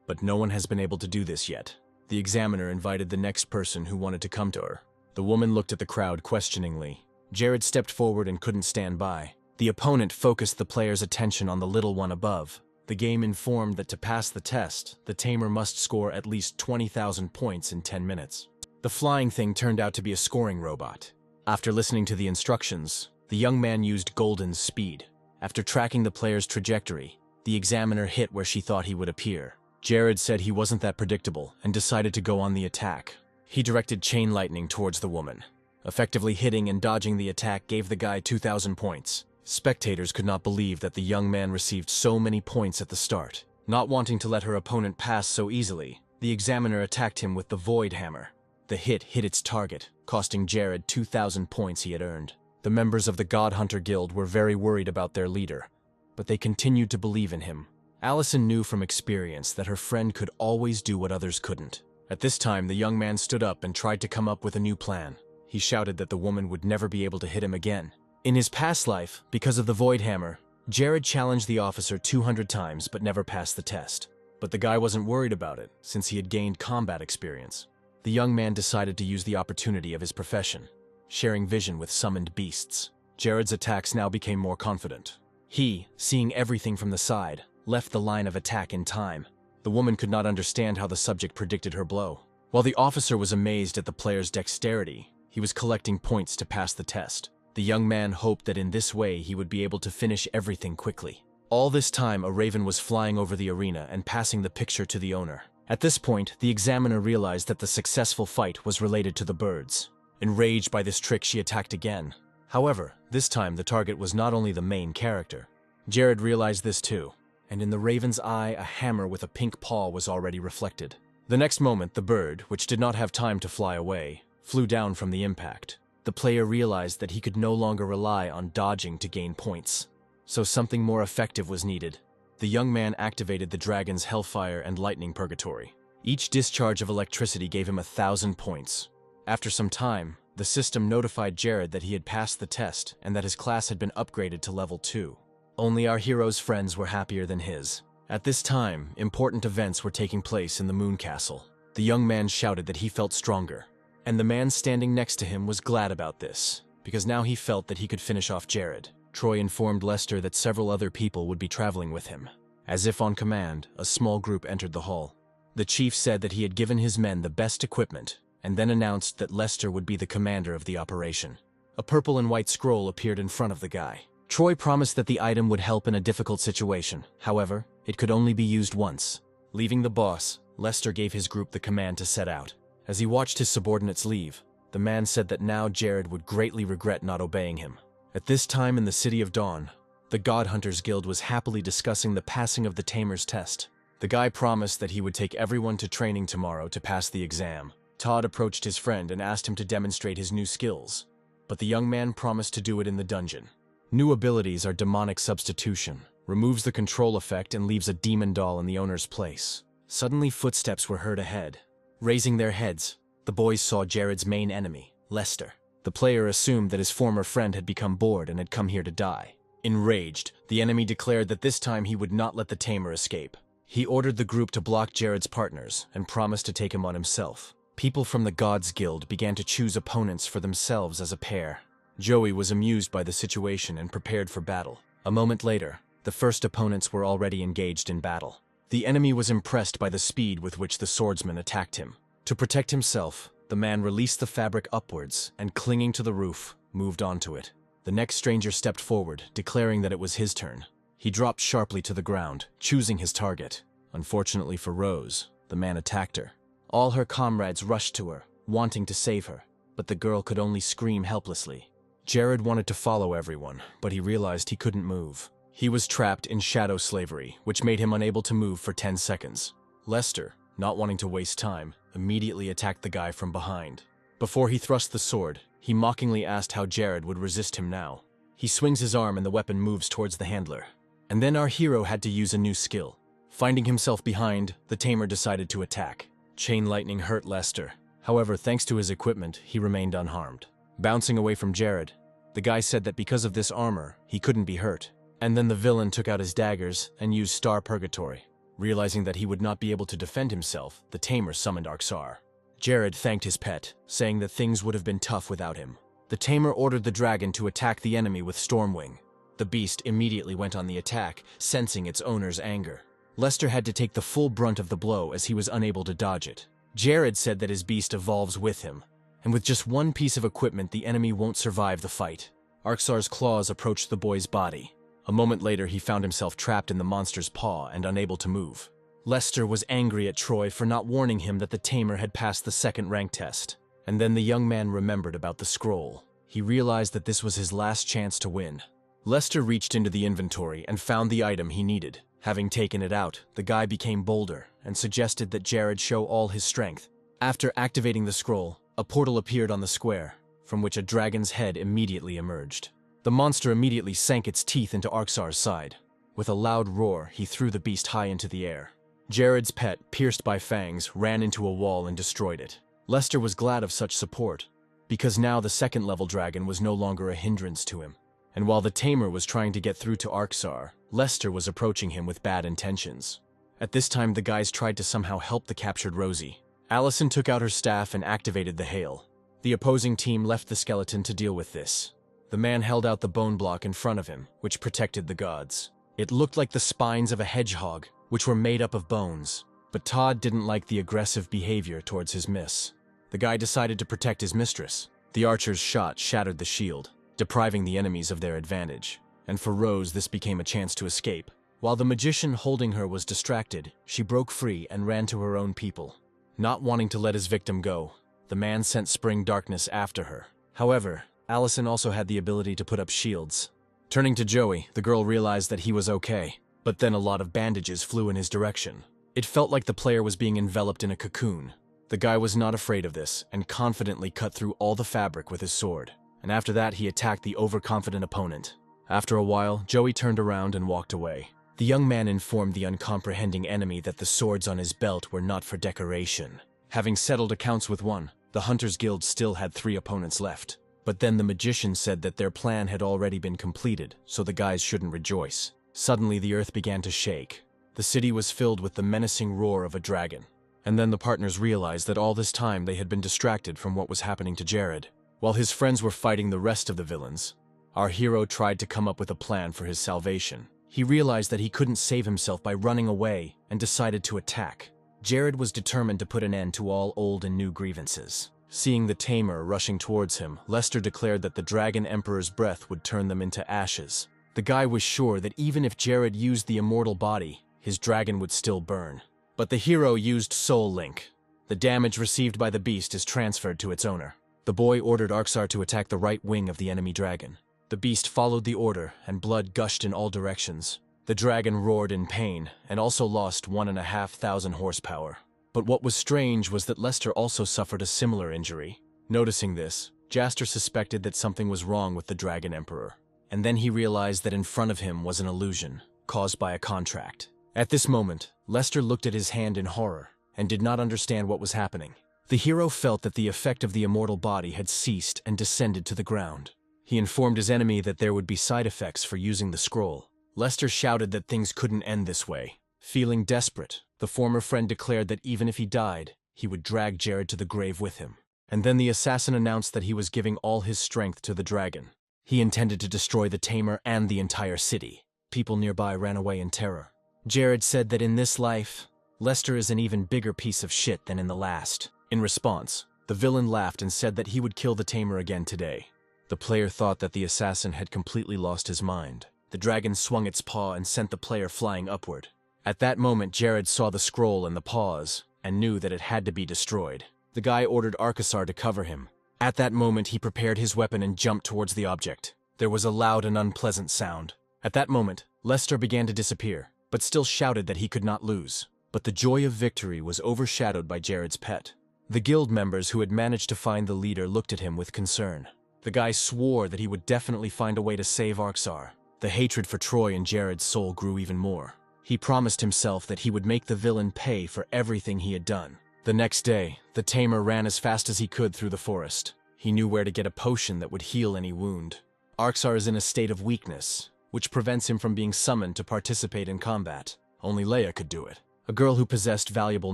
But no one has been able to do this yet. The examiner invited the next person who wanted to come to her. The woman looked at the crowd questioningly. Jared stepped forward and couldn't stand by. The opponent focused the player's attention on the little one above. The game informed that to pass the test, the tamer must score at least 20,000 points in 10 minutes. The flying thing turned out to be a scoring robot. After listening to the instructions, the young man used Golden Speed. After tracking the player's trajectory, the examiner hit where she thought he would appear. Jared said he wasn't that predictable and decided to go on the attack. He directed Chain Lightning towards the woman. Effectively hitting and dodging the attack gave the guy 2,000 points. Spectators could not believe that the young man received so many points at the start. Not wanting to let her opponent pass so easily, the examiner attacked him with the Void Hammer. The hit its target, costing Jared 2,000 points he had earned. The members of the God Hunter Guild were very worried about their leader, but they continued to believe in him. Allison knew from experience that her friend could always do what others couldn't. At this time, the young man stood up and tried to come up with a new plan. He shouted that the woman would never be able to hit him again. In his past life, because of the Void Hammer, Jared challenged the officer 200 times but never passed the test. But the guy wasn't worried about it, since he had gained combat experience. The young man decided to use the opportunity of his profession, sharing vision with summoned beasts. Jared's attacks now became more confident. He, seeing everything from the side, left the line of attack in time. The woman could not understand how the subject predicted her blow. While the officer was amazed at the player's dexterity, he was collecting points to pass the test. The young man hoped that in this way he would be able to finish everything quickly. All this time, a raven was flying over the arena and passing the picture to the owner. At this point, the examiner realized that the successful fight was related to the birds. Enraged by this trick, she attacked again. However, this time the target was not only the main character. Jared realized this too, and in the raven's eye, a hammer with a pink paw was already reflected. The next moment, the bird, which did not have time to fly away, flew down from the impact. The player realized that he could no longer rely on dodging to gain points, so something more effective was needed. The young man activated the dragon's Hellfire and Lightning Purgatory. Each discharge of electricity gave him 1,000 points. After some time, the system notified Jared that he had passed the test and that his class had been upgraded to level 2. Only our hero's friends were happier than his. At this time, important events were taking place in the Moon Castle. The young man shouted that he felt stronger, and the man standing next to him was glad about this, because now he felt that he could finish off Jared. Troy informed Lester that several other people would be traveling with him. As if on command, a small group entered the hall. The chief said that he had given his men the best equipment, and then announced that Lester would be the commander of the operation. A purple and white scroll appeared in front of the guy. Troy promised that the item would help in a difficult situation. However, it could only be used once. Leaving the boss, Lester gave his group the command to set out. As he watched his subordinates leave, the man said that now Jared would greatly regret not obeying him. At this time in the City of Dawn, the God Hunters Guild was happily discussing the passing of the Tamer's test. The guy promised that he would take everyone to training tomorrow to pass the exam. Todd approached his friend and asked him to demonstrate his new skills, but the young man promised to do it in the dungeon. New abilities are demonic substitution, removes the control effect and leaves a demon doll in the owner's place. Suddenly footsteps were heard ahead. Raising their heads, the boys saw Jared's main enemy, Lester. The player assumed that his former friend had become bored and had come here to die. Enraged, the enemy declared that this time he would not let the Tamer escape. He ordered the group to block Jared's partners and promised to take him on himself. People from the Gods Guild began to choose opponents for themselves as a pair. Joey was amused by the situation and prepared for battle. A moment later, the first opponents were already engaged in battle. The enemy was impressed by the speed with which the swordsman attacked him. To protect himself, the man released the fabric upwards and, clinging to the roof, moved onto it. The next stranger stepped forward, declaring that it was his turn. He dropped sharply to the ground, choosing his target. Unfortunately for Rose, the man attacked her. All her comrades rushed to her, wanting to save her, but the girl could only scream helplessly. Jared wanted to follow everyone, but he realized he couldn't move. He was trapped in shadow slavery, which made him unable to move for 10 seconds. Lester, not wanting to waste time, immediately attacked the guy from behind. Before he thrust the sword, he mockingly asked how Jared would resist him now. He swings his arm and the weapon moves towards the handler. And then our hero had to use a new skill. Finding himself behind, the Tamer decided to attack. Chain lightning hurt Lester. However, thanks to his equipment, he remained unharmed. Bouncing away from Jared, the guy said that because of this armor, he couldn't be hurt. And then the villain took out his daggers and used Star Purgatory. Realizing that he would not be able to defend himself, the Tamer summoned Arxar. Jared thanked his pet, saying that things would have been tough without him. The Tamer ordered the dragon to attack the enemy with Stormwing. The beast immediately went on the attack, sensing its owner's anger. Lester had to take the full brunt of the blow as he was unable to dodge it. Jared said that his beast evolves with him, and with just one piece of equipment the enemy won't survive the fight. Arxar's claws approached the boy's body. A moment later he found himself trapped in the monster's paw and unable to move. Lester was angry at Troy for not warning him that the Tamer had passed the second rank test. And then the young man remembered about the scroll. He realized that this was his last chance to win. Lester reached into the inventory and found the item he needed. Having taken it out, the guy became bolder and suggested that Jared show all his strength. After activating the scroll, a portal appeared on the square, from which a dragon's head immediately emerged. The monster immediately sank its teeth into Arxar's side. With a loud roar, he threw the beast high into the air. Jared's pet, pierced by fangs, ran into a wall and destroyed it. Lester was glad of such support, because now the second-level dragon was no longer a hindrance to him. And while the Tamer was trying to get through to Arxar, Lester was approaching him with bad intentions. At this time, the guys tried to somehow help the captured Rosie. Allison took out her staff and activated the hail. The opposing team left the skeleton to deal with this. The man held out the bone block in front of him, which protected the gods. It looked like the spines of a hedgehog, which were made up of bones. But Todd didn't like the aggressive behavior towards his miss. The guy decided to protect his mistress. The archer's shot shattered the shield, depriving the enemies of their advantage. And for Rose, this became a chance to escape. While the magician holding her was distracted, she broke free and ran to her own people. Not wanting to let his victim go, the man sent Spring Darkness after her. However, Allison also had the ability to put up shields. Turning to Joey, the girl realized that he was okay, but then a lot of bandages flew in his direction. It felt like the player was being enveloped in a cocoon. The guy was not afraid of this and confidently cut through all the fabric with his sword. And after that, he attacked the overconfident opponent. After a while, Joey turned around and walked away. The young man informed the uncomprehending enemy that the swords on his belt were not for decoration. Having settled accounts with one, the Hunters Guild still had 3 opponents left. But then the magician said that their plan had already been completed, so the guys shouldn't rejoice. Suddenly, the earth began to shake. The city was filled with the menacing roar of a dragon. And then the partners realized that all this time they had been distracted from what was happening to Jared. While his friends were fighting the rest of the villains, our hero tried to come up with a plan for his salvation. He realized that he couldn't save himself by running away and decided to attack. Jared was determined to put an end to all old and new grievances. Seeing the tamer rushing towards him, Lester declared that the Dragon Emperor's breath would turn them into ashes. The guy was sure that even if Jared used the immortal body, his dragon would still burn. But the hero used Soul Link. The damage received by the beast is transferred to its owner. The boy ordered Arksar to attack the right wing of the enemy dragon. The beast followed the order, and blood gushed in all directions. The dragon roared in pain, and also lost 1,500 horsepower. But what was strange was that Lester also suffered a similar injury. Noticing this, Jaster suspected that something was wrong with the Dragon Emperor. And then he realized that in front of him was an illusion, caused by a contract. At this moment, Lester looked at his hand in horror, and did not understand what was happening. The hero felt that the effect of the immortal body had ceased and descended to the ground. He informed his enemy that there would be side effects for using the scroll. Lester shouted that things couldn't end this way. Feeling desperate, the former friend declared that even if he died, he would drag Jared to the grave with him. And then the assassin announced that he was giving all his strength to the dragon. He intended to destroy the tamer and the entire city. People nearby ran away in terror. Jared said that in this life, Lester is an even bigger piece of shit than in the last. In response, the villain laughed and said that he would kill the tamer again today. The player thought that the assassin had completely lost his mind. The dragon swung its paw and sent the player flying upward. At that moment, Jared saw the scroll and the paws, and knew that it had to be destroyed. The guy ordered Arksar to cover him. At that moment, he prepared his weapon and jumped towards the object. There was a loud and unpleasant sound. At that moment, Lester began to disappear, but still shouted that he could not lose. But the joy of victory was overshadowed by Jared's pet. The guild members who had managed to find the leader looked at him with concern. The guy swore that he would definitely find a way to save Arksar. The hatred for Troy in Jared's soul grew even more. He promised himself that he would make the villain pay for everything he had done. The next day, the tamer ran as fast as he could through the forest. He knew where to get a potion that would heal any wound. Arksar is in a state of weakness, which prevents him from being summoned to participate in combat. Only Leia could do it, a girl who possessed valuable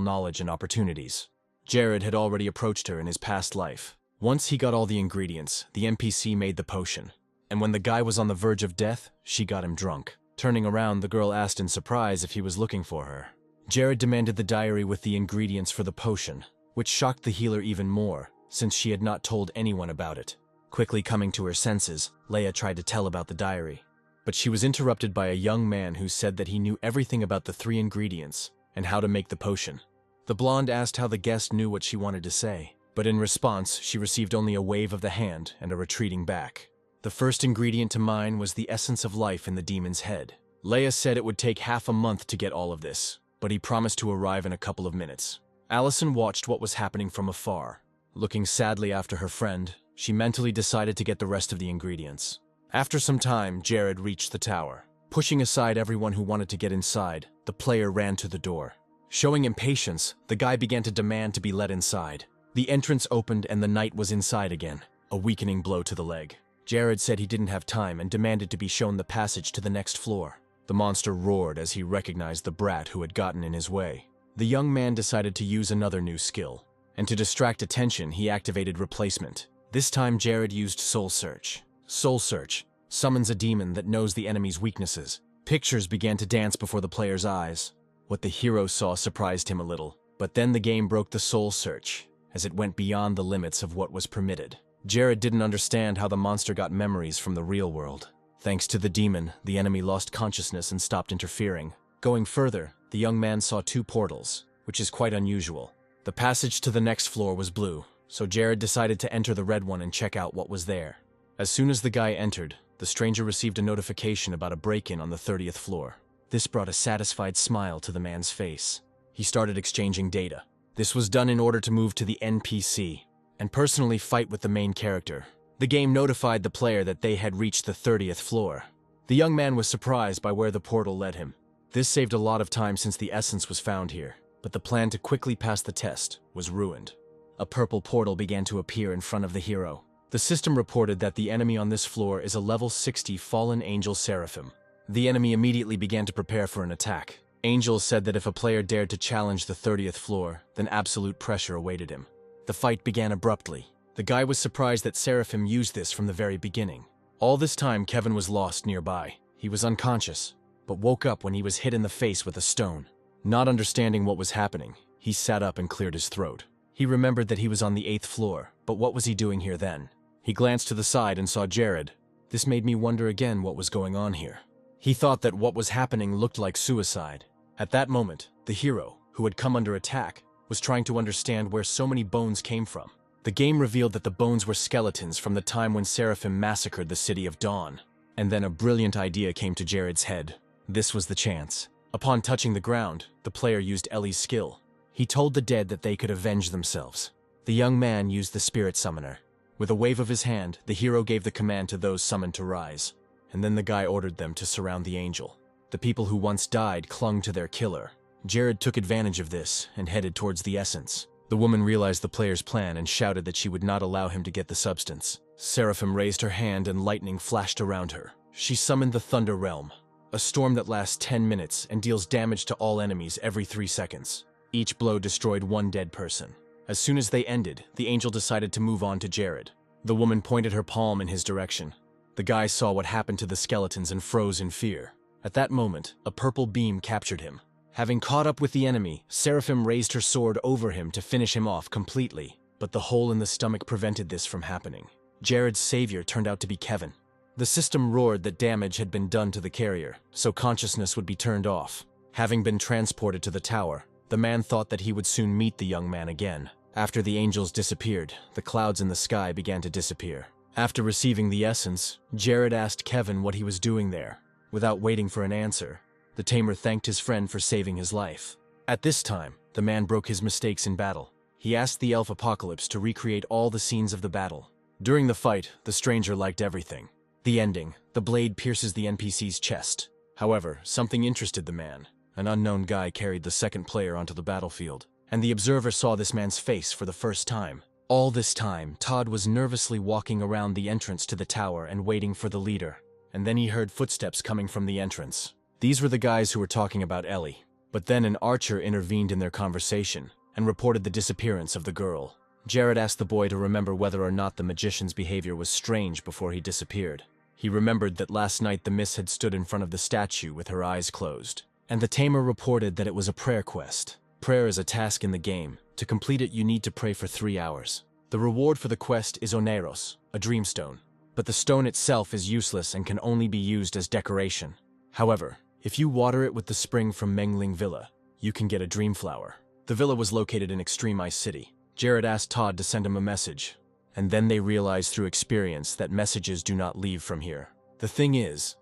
knowledge and opportunities. Jared had already approached her in his past life. Once he got all the ingredients, the NPC made the potion. And when the guy was on the verge of death, she got him drunk. Turning around, the girl asked in surprise if he was looking for her. Jared demanded the diary with the ingredients for the potion, which shocked the healer even more, since she had not told anyone about it. Quickly coming to her senses, Leia tried to tell about the diary. But she was interrupted by a young man who said that he knew everything about the 3 ingredients and how to make the potion. The blonde asked how the guest knew what she wanted to say, but in response, she received only a wave of the hand and a retreating back. The first ingredient to mine was the essence of life in the demon's head. Leia said it would take half a month to get all of this, but he promised to arrive in a couple of minutes. Allison watched what was happening from afar. Looking sadly after her friend, she mentally decided to get the rest of the ingredients. After some time, Jared reached the tower. Pushing aside everyone who wanted to get inside, the player ran to the door. Showing impatience, the guy began to demand to be let inside. The entrance opened and the knight was inside again, a weakening blow to the leg. Jared said he didn't have time and demanded to be shown the passage to the next floor. The monster roared as he recognized the brat who had gotten in his way. The young man decided to use another new skill, and to distract attention, he activated Replacement. This time, Jared used Soul Search. Soul Search summons a demon that knows the enemy's weaknesses. Pictures began to dance before the player's eyes. What the hero saw surprised him a little, but then the game broke the Soul Search, as it went beyond the limits of what was permitted. Jared didn't understand how the monster got memories from the real world. Thanks to the demon, the enemy lost consciousness and stopped interfering. Going further, the young man saw 2 portals, which is quite unusual. The passage to the next floor was blue, so Jared decided to enter the red one and check out what was there. As soon as the guy entered, the stranger received a notification about a break-in on the 30th floor. This brought a satisfied smile to the man's face. he started exchanging data. This was done in order to move to the NPC and personally fight with the main character. The game notified the player that they had reached the 30th floor. The young man was surprised by where the portal led him. This saved a lot of time since the essence was found here, but the plan to quickly pass the test was ruined. A purple portal began to appear in front of the hero. The system reported that the enemy on this floor is a level 60 fallen angel seraphim. The enemy immediately began to prepare for an attack. Angels said that if a player dared to challenge the 30th floor, then absolute pressure awaited him. The fight began abruptly. The guy was surprised that Seraphim used this from the very beginning. All this time, Kevin was lost nearby. He was unconscious, but woke up when he was hit in the face with a stone. Not understanding what was happening, he sat up and cleared his throat. He remembered that he was on the 8th floor, but what was he doing here then? He glanced to the side and saw Jared. This made me wonder again what was going on here. He thought that what was happening looked like suicide. At that moment, the hero, who had come under attack, was trying to understand where so many bones came from. The game revealed that the bones were skeletons from the time when Seraphim massacred the city of Dawn. And then a brilliant idea came to Jared's head. This was the chance. Upon touching the ground, the player used Ellie's skill. He told the dead that they could avenge themselves. The young man used the spirit summoner. With a wave of his hand, the hero gave the command to those summoned to rise. And then the guy ordered them to surround the angel. The people who once died clung to their killer. Jared took advantage of this and headed towards the essence. The woman realized the player's plan and shouted that she would not allow him to get the substance. Seraphim raised her hand and lightning flashed around her. She summoned the Thunder Realm, a storm that lasts 10 minutes and deals damage to all enemies every 3 seconds. Each blow destroyed one dead person. As soon as they ended, the angel decided to move on to Jared. The woman pointed her palm in his direction. The guy saw what happened to the skeletons and froze in fear. At that moment, a purple beam captured him. Having caught up with the enemy, Seraphim raised her sword over him to finish him off completely, but the hole in the stomach prevented this from happening. Jared's savior turned out to be Kevin. The system roared that damage had been done to the carrier, so consciousness would be turned off. Having been transported to the tower, the man thought that he would soon meet the young man again. After the angels disappeared, the clouds in the sky began to disappear. After receiving the essence, Jared asked Kevin what he was doing there. Without waiting for an answer, the tamer thanked his friend for saving his life. At this time, the man broke his mistakes in battle. He asked the elf Apocalypse to recreate all the scenes of the battle. During the fight, the stranger liked everything. The ending, the blade pierces the NPC's chest. However, something interested the man. An unknown guy carried the second player onto the battlefield, and the observer saw this man's face for the first time. All this time, Todd was nervously walking around the entrance to the tower and waiting for the leader. And then he heard footsteps coming from the entrance. These were the guys who were talking about Ellie. But then an archer intervened in their conversation and reported the disappearance of the girl. Jared asked the boy to remember whether or not the magician's behavior was strange before he disappeared. He remembered that last night the miss had stood in front of the statue with her eyes closed. And the tamer reported that it was a prayer quest. Prayer is a task in the game. To complete it, you need to pray for 3 hours. The reward for the quest is Oneros, a dreamstone. But the stone itself is useless and can only be used as decoration. However, if you water it with the spring from Mengling Villa, you can get a dream flower. The villa was located in Extreme Ice City. Jared asked Todd to send him a message, and then they realized through experience that messages do not leave from here. The thing is,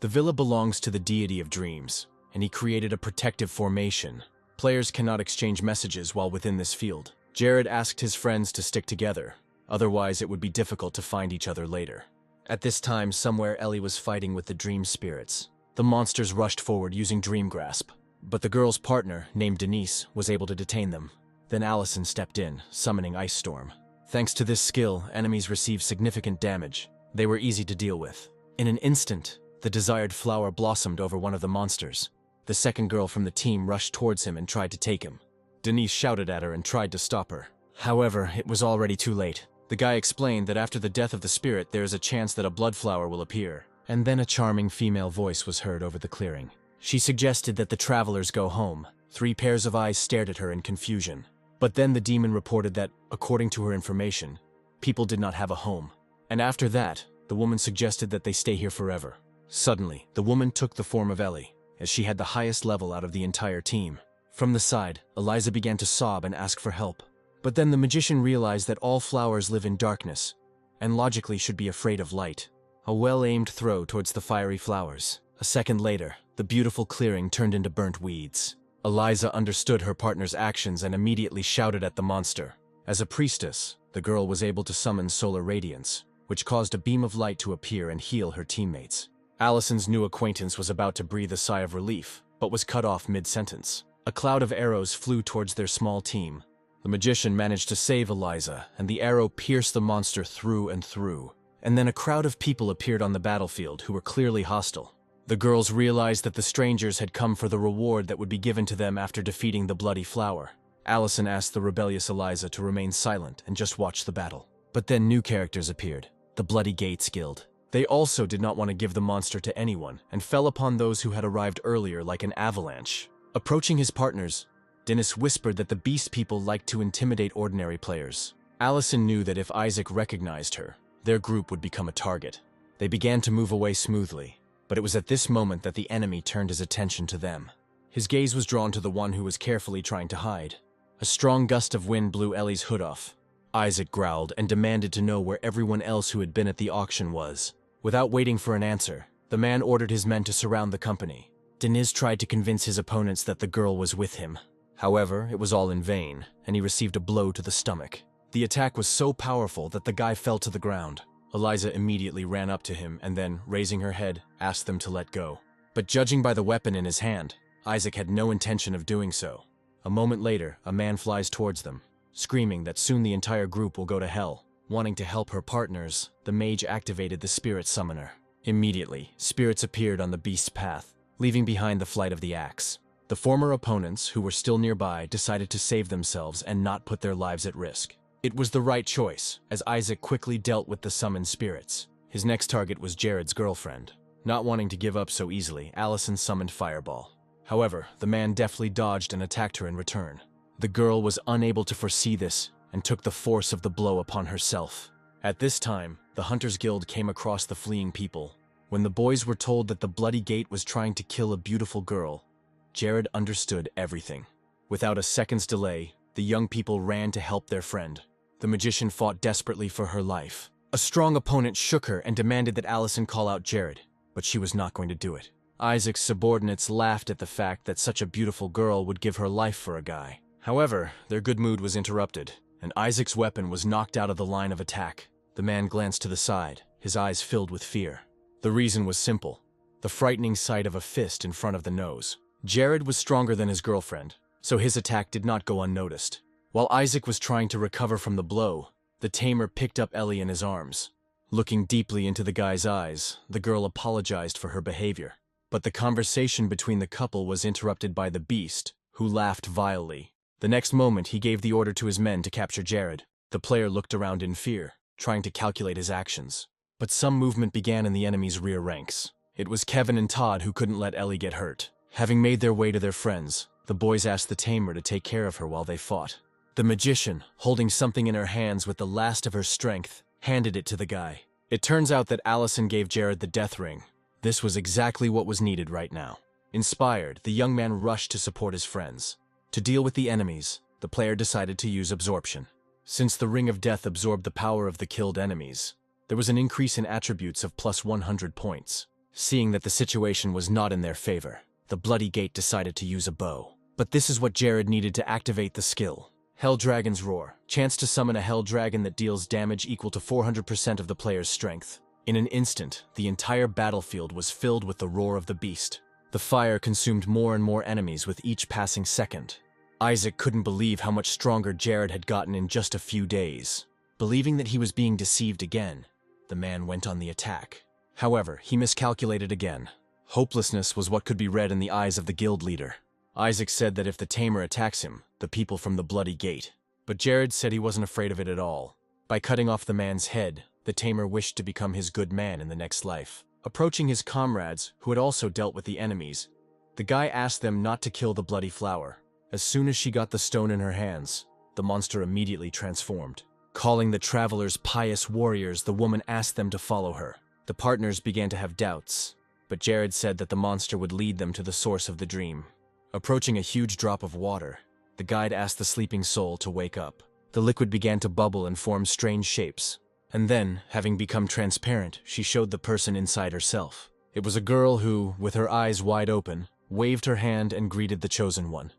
the villa belongs to the deity of dreams, and he created a protective formation. Players cannot exchange messages while within this field. Jared asked his friends to stick together. Otherwise, it would be difficult to find each other later. At this time, somewhere Ellie was fighting with the dream spirits. The monsters rushed forward using Dream Grasp, but the girl's partner, named Denise, was able to detain them. Then Allison stepped in, summoning Ice Storm. Thanks to this skill, enemies received significant damage. They were easy to deal with. In an instant, the desired flower blossomed over one of the monsters. The second girl from the team rushed towards him and tried to take him. Denise shouted at her and tried to stop her. However, it was already too late. The guy explained that after the death of the spirit, there is a chance that a blood flower will appear. And then a charming female voice was heard over the clearing. She suggested that the travelers go home. 3 pairs of eyes stared at her in confusion. But then the demon reported that, according to her information, people did not have a home. And after that, the woman suggested that they stay here forever. Suddenly, the woman took the form of Ellie, as she had the highest level out of the entire team. From the side, Eliza began to sob and ask for help. But then the magician realized that all flowers live in darkness, and logically should be afraid of light. A well-aimed throw towards the fiery flowers. A second later, the beautiful clearing turned into burnt weeds. Eliza understood her partner's actions and immediately shouted at the monster. As a priestess, the girl was able to summon solar radiance, which caused a beam of light to appear and heal her teammates. Allison's new acquaintance was about to breathe a sigh of relief, but was cut off mid-sentence. A cloud of arrows flew towards their small team. The magician managed to save Eliza, and the arrow pierced the monster through and through. And then a crowd of people appeared on the battlefield who were clearly hostile. The girls realized that the strangers had come for the reward that would be given to them after defeating the Bloody Flower. Allison asked the rebellious Eliza to remain silent and just watch the battle. But then new characters appeared, the Bloody Gates Guild. They also did not want to give the monster to anyone, and fell upon those who had arrived earlier like an avalanche. Approaching his partners, Dennis whispered that the beast people liked to intimidate ordinary players. Allison knew that if Isaac recognized her, their group would become a target. They began to move away smoothly, but it was at this moment that the enemy turned his attention to them. His gaze was drawn to the one who was carefully trying to hide. A strong gust of wind blew Ellie's hood off. Isaac growled and demanded to know where everyone else who had been at the auction was. Without waiting for an answer, the man ordered his men to surround the company. Deniz tried to convince his opponents that the girl was with him. However, it was all in vain, and he received a blow to the stomach. The attack was so powerful that the guy fell to the ground. Eliza immediately ran up to him and then, raising her head, asked them to let go. But judging by the weapon in his hand, Isaac had no intention of doing so. A moment later, a man flies towards them, screaming that soon the entire group will go to hell. Wanting to help her partners, the mage activated the spirit summoner. Immediately, spirits appeared on the beast's path, leaving behind the flight of the axe. The former opponents, who were still nearby, decided to save themselves and not put their lives at risk. It was the right choice, as Isaac quickly dealt with the summoned spirits. His next target was Jared's girlfriend. Not wanting to give up so easily, Allison summoned Fireball. However, the man deftly dodged and attacked her in return. The girl was unable to foresee this and took the force of the blow upon herself. At this time, the Hunters Guild came across the fleeing people. When the boys were told that the Bloody Gate was trying to kill a beautiful girl, Jared understood everything. Without a second's delay, the young people ran to help their friend. The magician fought desperately for her life. A strong opponent shook her and demanded that Allison call out Jared, but she was not going to do it. Isaac's subordinates laughed at the fact that such a beautiful girl would give her life for a guy. However, their good mood was interrupted, and Isaac's weapon was knocked out of the line of attack. The man glanced to the side, his eyes filled with fear. The reason was simple: the frightening sight of a fist in front of the nose. Jared was stronger than his girlfriend, so his attack did not go unnoticed. While Isaac was trying to recover from the blow, the tamer picked up Ellie in his arms. Looking deeply into the guy's eyes, the girl apologized for her behavior. But the conversation between the couple was interrupted by the beast, who laughed vilely. The next moment, he gave the order to his men to capture Jared. The player looked around in fear, trying to calculate his actions. But some movement began in the enemy's rear ranks. It was Kevin and Todd who couldn't let Ellie get hurt. Having made their way to their friends, the boys asked the tamer to take care of her while they fought. The magician, holding something in her hands with the last of her strength, handed it to the guy. It turns out that Allison gave Jared the death ring. This was exactly what was needed right now. Inspired, the young man rushed to support his friends. To deal with the enemies, the player decided to use absorption. Since the Ring of Death absorbed the power of the killed enemies, there was an increase in attributes of plus 100 points. Seeing that the situation was not in their favor, the Bloody Gate decided to use a bow. But this is what Jared needed to activate the skill. Hell Dragon's Roar. Chance to summon a Hell Dragon that deals damage equal to 400% of the player's strength. In an instant, the entire battlefield was filled with the roar of the beast. The fire consumed more and more enemies with each passing second. Isaac couldn't believe how much stronger Jared had gotten in just a few days. Believing that he was being deceived again, the man went on the attack. However, he miscalculated again. Hopelessness was what could be read in the eyes of the guild leader. Isaac said that if the tamer attacks him, the people from the Bloody Gate. But Jared said he wasn't afraid of it at all. By cutting off the man's head, the tamer wished to become his good man in the next life. Approaching his comrades, who had also dealt with the enemies, the guy asked them not to kill the Bloody Flower. As soon as she got the stone in her hands, the monster immediately transformed. Calling the travelers pious warriors, the woman asked them to follow her. The partners began to have doubts, but Jared said that the monster would lead them to the source of the dream. Approaching a huge drop of water, the guide asked the sleeping soul to wake up. The liquid began to bubble and form strange shapes. And then, having become transparent, she showed the person inside herself. It was a girl who, with her eyes wide open, waved her hand and greeted the chosen one.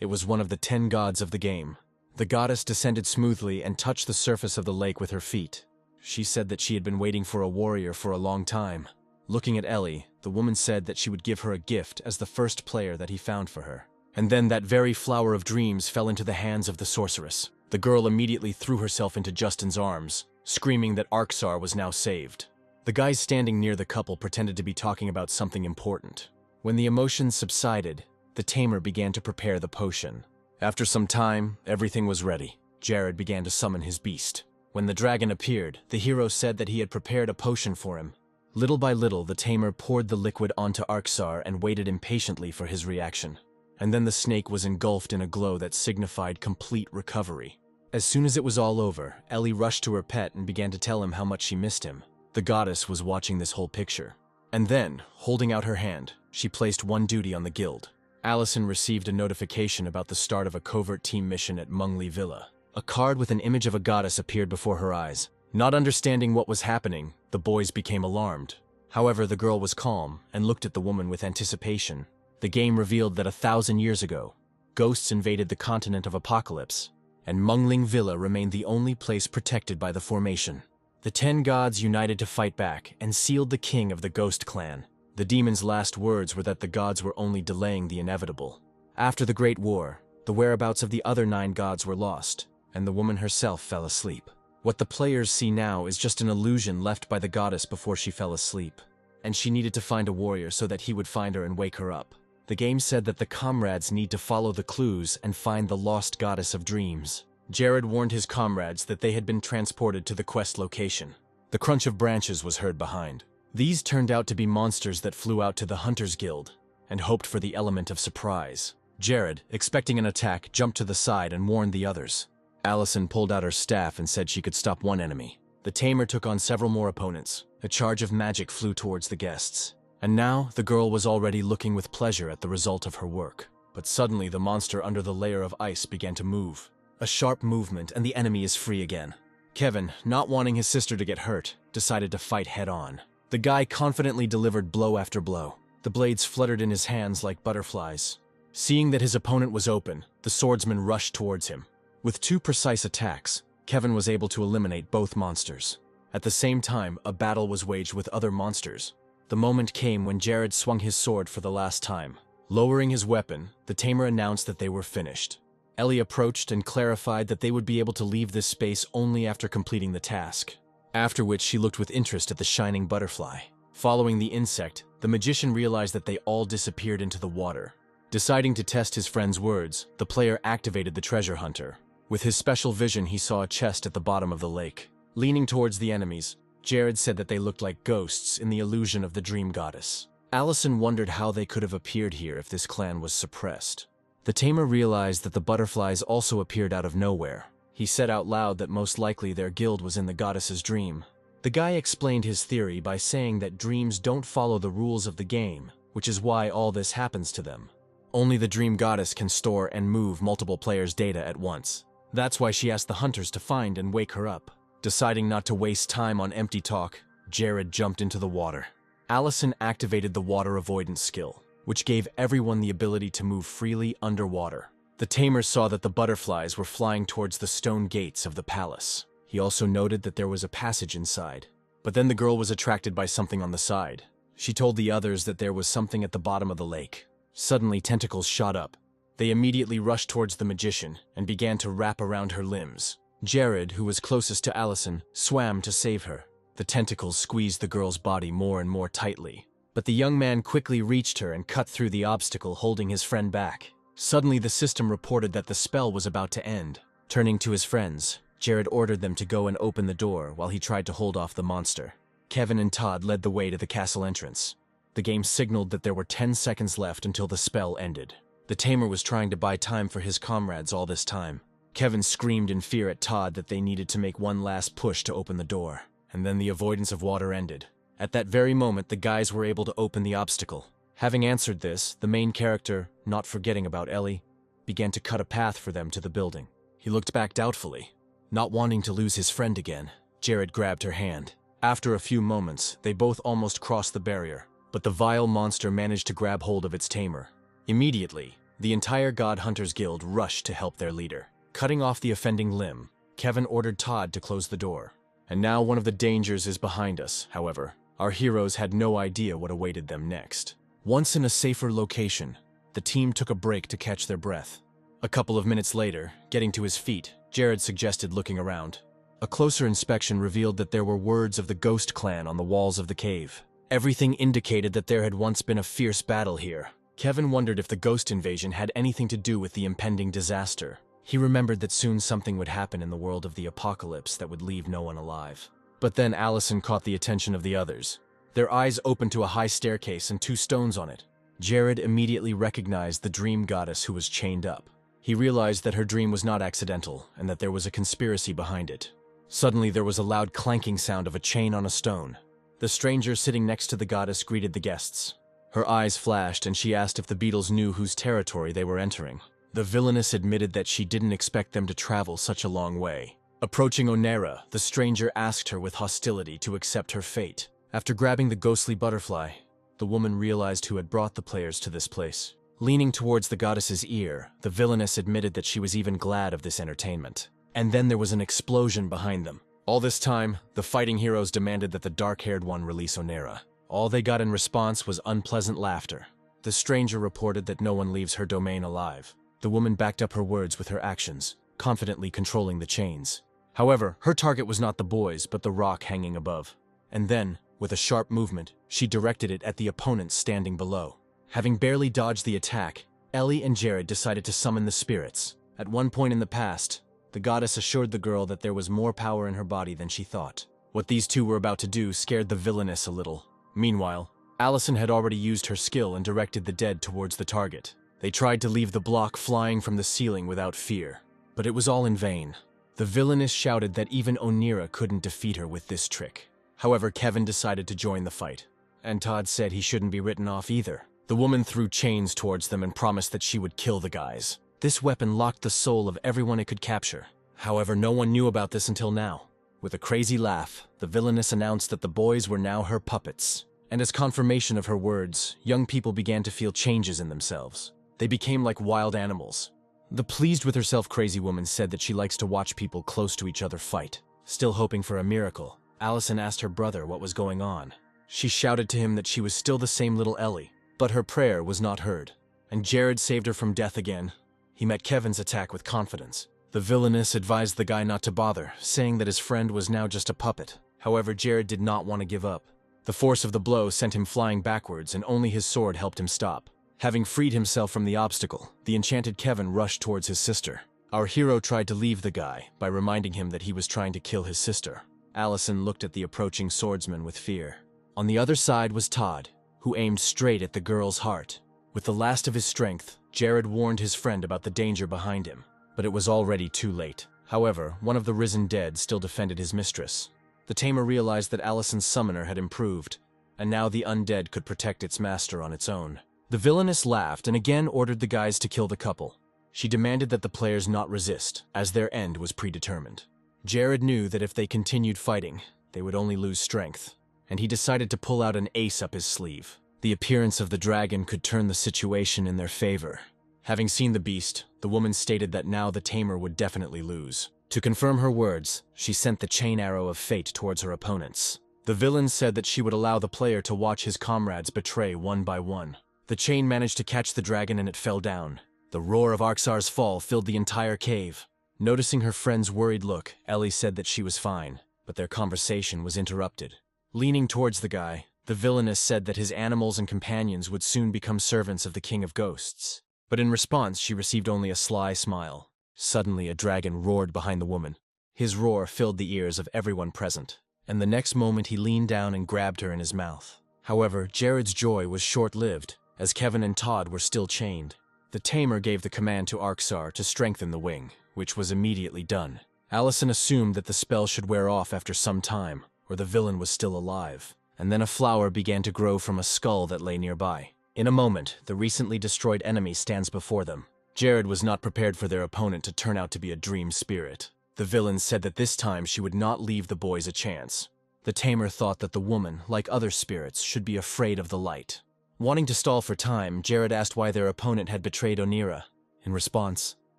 It was one of the 10 gods of the game. The goddess descended smoothly and touched the surface of the lake with her feet. She said that she had been waiting for a warrior for a long time. Looking at Ellie, the woman said that she would give her a gift as the first player that he found for her. And then that very flower of dreams fell into the hands of the sorceress. The girl immediately threw herself into Justin's arms, screaming that Arksar was now saved. The guys standing near the couple pretended to be talking about something important. When the emotions subsided, the tamer began to prepare the potion. After some time, everything was ready. Jared began to summon his beast. When the dragon appeared, the hero said that he had prepared a potion for him. Little by little, the tamer poured the liquid onto Arksar and waited impatiently for his reaction. And then the snake was engulfed in a glow that signified complete recovery. As soon as it was all over, Ellie rushed to her pet and began to tell him how much she missed him. The goddess was watching this whole picture. And then, holding out her hand, she placed one duty on the guild. Allison received a notification about the start of a covert team mission at Mungli Villa. A card with an image of a goddess appeared before her eyes. Not understanding what was happening, the boys became alarmed. However, the girl was calm and looked at the woman with anticipation. The game revealed that 1,000 years ago, ghosts invaded the continent of Apocalypse, and Mungling Villa remained the only place protected by the formation. The 10 gods united to fight back and sealed the king of the Ghost Clan. The demon's last words were that the gods were only delaying the inevitable. After the Great War, the whereabouts of the other 9 gods were lost, and the woman herself fell asleep. What the players see now is just an illusion left by the goddess before she fell asleep, and she needed to find a warrior so that he would find her and wake her up. The game said that the comrades need to follow the clues and find the lost goddess of dreams. Jared warned his comrades that they had been transported to the quest location. The crunch of branches was heard behind. These turned out to be monsters that flew out to the Hunters Guild and hoped for the element of surprise. Jared, expecting an attack, jumped to the side and warned the others. Allison pulled out her staff and said she could stop one enemy. The tamer took on several more opponents. A charge of magic flew towards the guests. And now, the girl was already looking with pleasure at the result of her work. But suddenly, the monster under the layer of ice began to move. A sharp movement, and the enemy is free again. Kevin, not wanting his sister to get hurt, decided to fight head-on. The guy confidently delivered blow after blow. The blades fluttered in his hands like butterflies. Seeing that his opponent was open, the swordsman rushed towards him. With 2 precise attacks, Kevin was able to eliminate both monsters. At the same time, a battle was waged with other monsters. The moment came when Jared swung his sword for the last time. Lowering his weapon, the tamer announced that they were finished. Ellie approached and clarified that they would be able to leave this space only after completing the task. After which she looked with interest at the shining butterfly. Following the insect, the magician realized that they all disappeared into the water. Deciding to test his friend's words, the player activated the treasure hunter. With his special vision, he saw a chest at the bottom of the lake. Leaning towards the enemies, Jared said that they looked like ghosts in the illusion of the dream goddess. Allison wondered how they could have appeared here if this clan was suppressed. The tamer realized that the butterflies also appeared out of nowhere. He said out loud that most likely their guild was in the goddess's dream. The guy explained his theory by saying that dreams don't follow the rules of the game, which is why all this happens to them. Only the dream goddess can store and move multiple players' data at once. That's why she asked the hunters to find and wake her up. Deciding not to waste time on empty talk, Jared jumped into the water. Allison activated the water avoidance skill, which gave everyone the ability to move freely underwater. The tamer saw that the butterflies were flying towards the stone gates of the palace. He also noted that there was a passage inside. But then the girl was attracted by something on the side. She told the others that there was something at the bottom of the lake. Suddenly, tentacles shot up. They immediately rushed towards the magician and began to wrap around her limbs. Jared, who was closest to Allison, swam to save her. The tentacles squeezed the girl's body more and more tightly. But the young man quickly reached her and cut through the obstacle, holding his friend back. Suddenly, the system reported that the spell was about to end. Turning to his friends, Jared ordered them to go and open the door while he tried to hold off the monster. Kevin and Todd led the way to the castle entrance. The game signaled that there were 10 seconds left until the spell ended. The tamer was trying to buy time for his comrades all this time. Kevin screamed in fear at Todd that they needed to make one last push to open the door. And then the avoidance of water ended. At that very moment, the guys were able to open the obstacle. Having answered this, the main character, not forgetting about Ellie, began to cut a path for them to the building. He looked back doubtfully. Not wanting to lose his friend again, Jared grabbed her hand. After a few moments, they both almost crossed the barrier. but the vile monster managed to grab hold of its tamer. Immediately, the entire God Hunters Guild rushed to help their leader. Cutting off the offending limb, Kevin ordered Todd to close the door. And now one of the dangers is behind us, however. Our heroes had no idea what awaited them next. Once in a safer location, the team took a break to catch their breath. A couple of minutes later, getting to his feet, Jared suggested looking around. A closer inspection revealed that there were words of the Ghost Clan on the walls of the cave. Everything indicated that there had once been a fierce battle here. Kevin wondered if the ghost invasion had anything to do with the impending disaster. He remembered that soon something would happen in the world of the apocalypse that would leave no one alive. But then Allison caught the attention of the others. Their eyes opened to a high staircase and 2 stones on it. Jared immediately recognized the dream goddess who was chained up. He realized that her dream was not accidental and that there was a conspiracy behind it. Suddenly there was a loud clanking sound of a chain on a stone. The stranger sitting next to the goddess greeted the guests. Her eyes flashed and she asked if the beetles knew whose territory they were entering. The villainess admitted that she didn't expect them to travel such a long way. Approaching Onera, the stranger asked her with hostility to accept her fate. After grabbing the ghostly butterfly, the woman realized who had brought the players to this place. Leaning towards the goddess's ear, the villainess admitted that she was even glad of this entertainment. And then there was an explosion behind them. All this time, the fighting heroes demanded that the dark-haired one release Onera. All they got in response was unpleasant laughter. The stranger reported that no one leaves her domain alive. The woman backed up her words with her actions, confidently controlling the chains. However, her target was not the boys, but the rock hanging above. And then, with a sharp movement, she directed it at the opponents standing below. Having barely dodged the attack, Ellie and Jared decided to summon the spirits. At one point in the past, the goddess assured the girl that there was more power in her body than she thought. What these two were about to do scared the villainess a little. Meanwhile, Allison had already used her skill and directed the dead towards the target. They tried to leave the block flying from the ceiling without fear, but it was all in vain. The villainess shouted that even Onera couldn't defeat her with this trick. However, Kevin decided to join the fight, and Todd said he shouldn't be written off either. The woman threw chains towards them and promised that she would kill the guys. This weapon locked the soul of everyone it could capture. However, no one knew about this until now. With a crazy laugh, the villainess announced that the boys were now her puppets. And as confirmation of her words, young people began to feel changes in themselves. They became like wild animals. The pleased with herself crazy woman said that she likes to watch people close to each other fight. Still hoping for a miracle, Allison asked her brother what was going on. She shouted to him that she was still the same little Ellie, but her prayer was not heard. And Jared saved her from death again. He met Kevin's attack with confidence. The villainess advised the guy not to bother, saying that his friend was now just a puppet. However, Jared did not want to give up. The force of the blow sent him flying backwards, and only his sword helped him stop. Having freed himself from the obstacle, the enchanted Kevin rushed towards his sister. Our hero tried to leave the guy by reminding him that he was trying to kill his sister. Allison looked at the approaching swordsman with fear. On the other side was Todd, who aimed straight at the girl's heart. With the last of his strength, Jared warned his friend about the danger behind him, but it was already too late. However, one of the risen dead still defended his mistress. The tamer realized that Allison's summoner had improved, and now the undead could protect its master on its own. The villainess laughed and again ordered the guys to kill the couple. She demanded that the players not resist, as their end was predetermined. Jared knew that if they continued fighting, they would only lose strength, and he decided to pull out an ace up his sleeve. The appearance of the dragon could turn the situation in their favor. Having seen the beast, the woman stated that now the tamer would definitely lose. To confirm her words, she sent the chain arrow of fate towards her opponents. The villain said that she would allow the player to watch his comrades betray one by one. The chain managed to catch the dragon and it fell down. The roar of Arxar's fall filled the entire cave. Noticing her friend's worried look, Ellie said that she was fine, but their conversation was interrupted. Leaning towards the guy, the villainess said that his animals and companions would soon become servants of the King of Ghosts. But in response, she received only a sly smile. Suddenly, a dragon roared behind the woman. His roar filled the ears of everyone present, and the next moment he leaned down and grabbed her in his mouth. However, Jared's joy was short-lived, as Kevin and Todd were still chained. The tamer gave the command to Arxar to strengthen the wing, which was immediately done. Allison assumed that the spell should wear off after some time, or the villain was still alive, and then a flower began to grow from a skull that lay nearby. In a moment, the recently destroyed enemy stands before them. Jared was not prepared for their opponent to turn out to be a dream spirit. The villain said that this time she would not leave the boys a chance. The tamer thought that the woman, like other spirits, should be afraid of the light. Wanting to stall for time, Jared asked why their opponent had betrayed Onira. In response,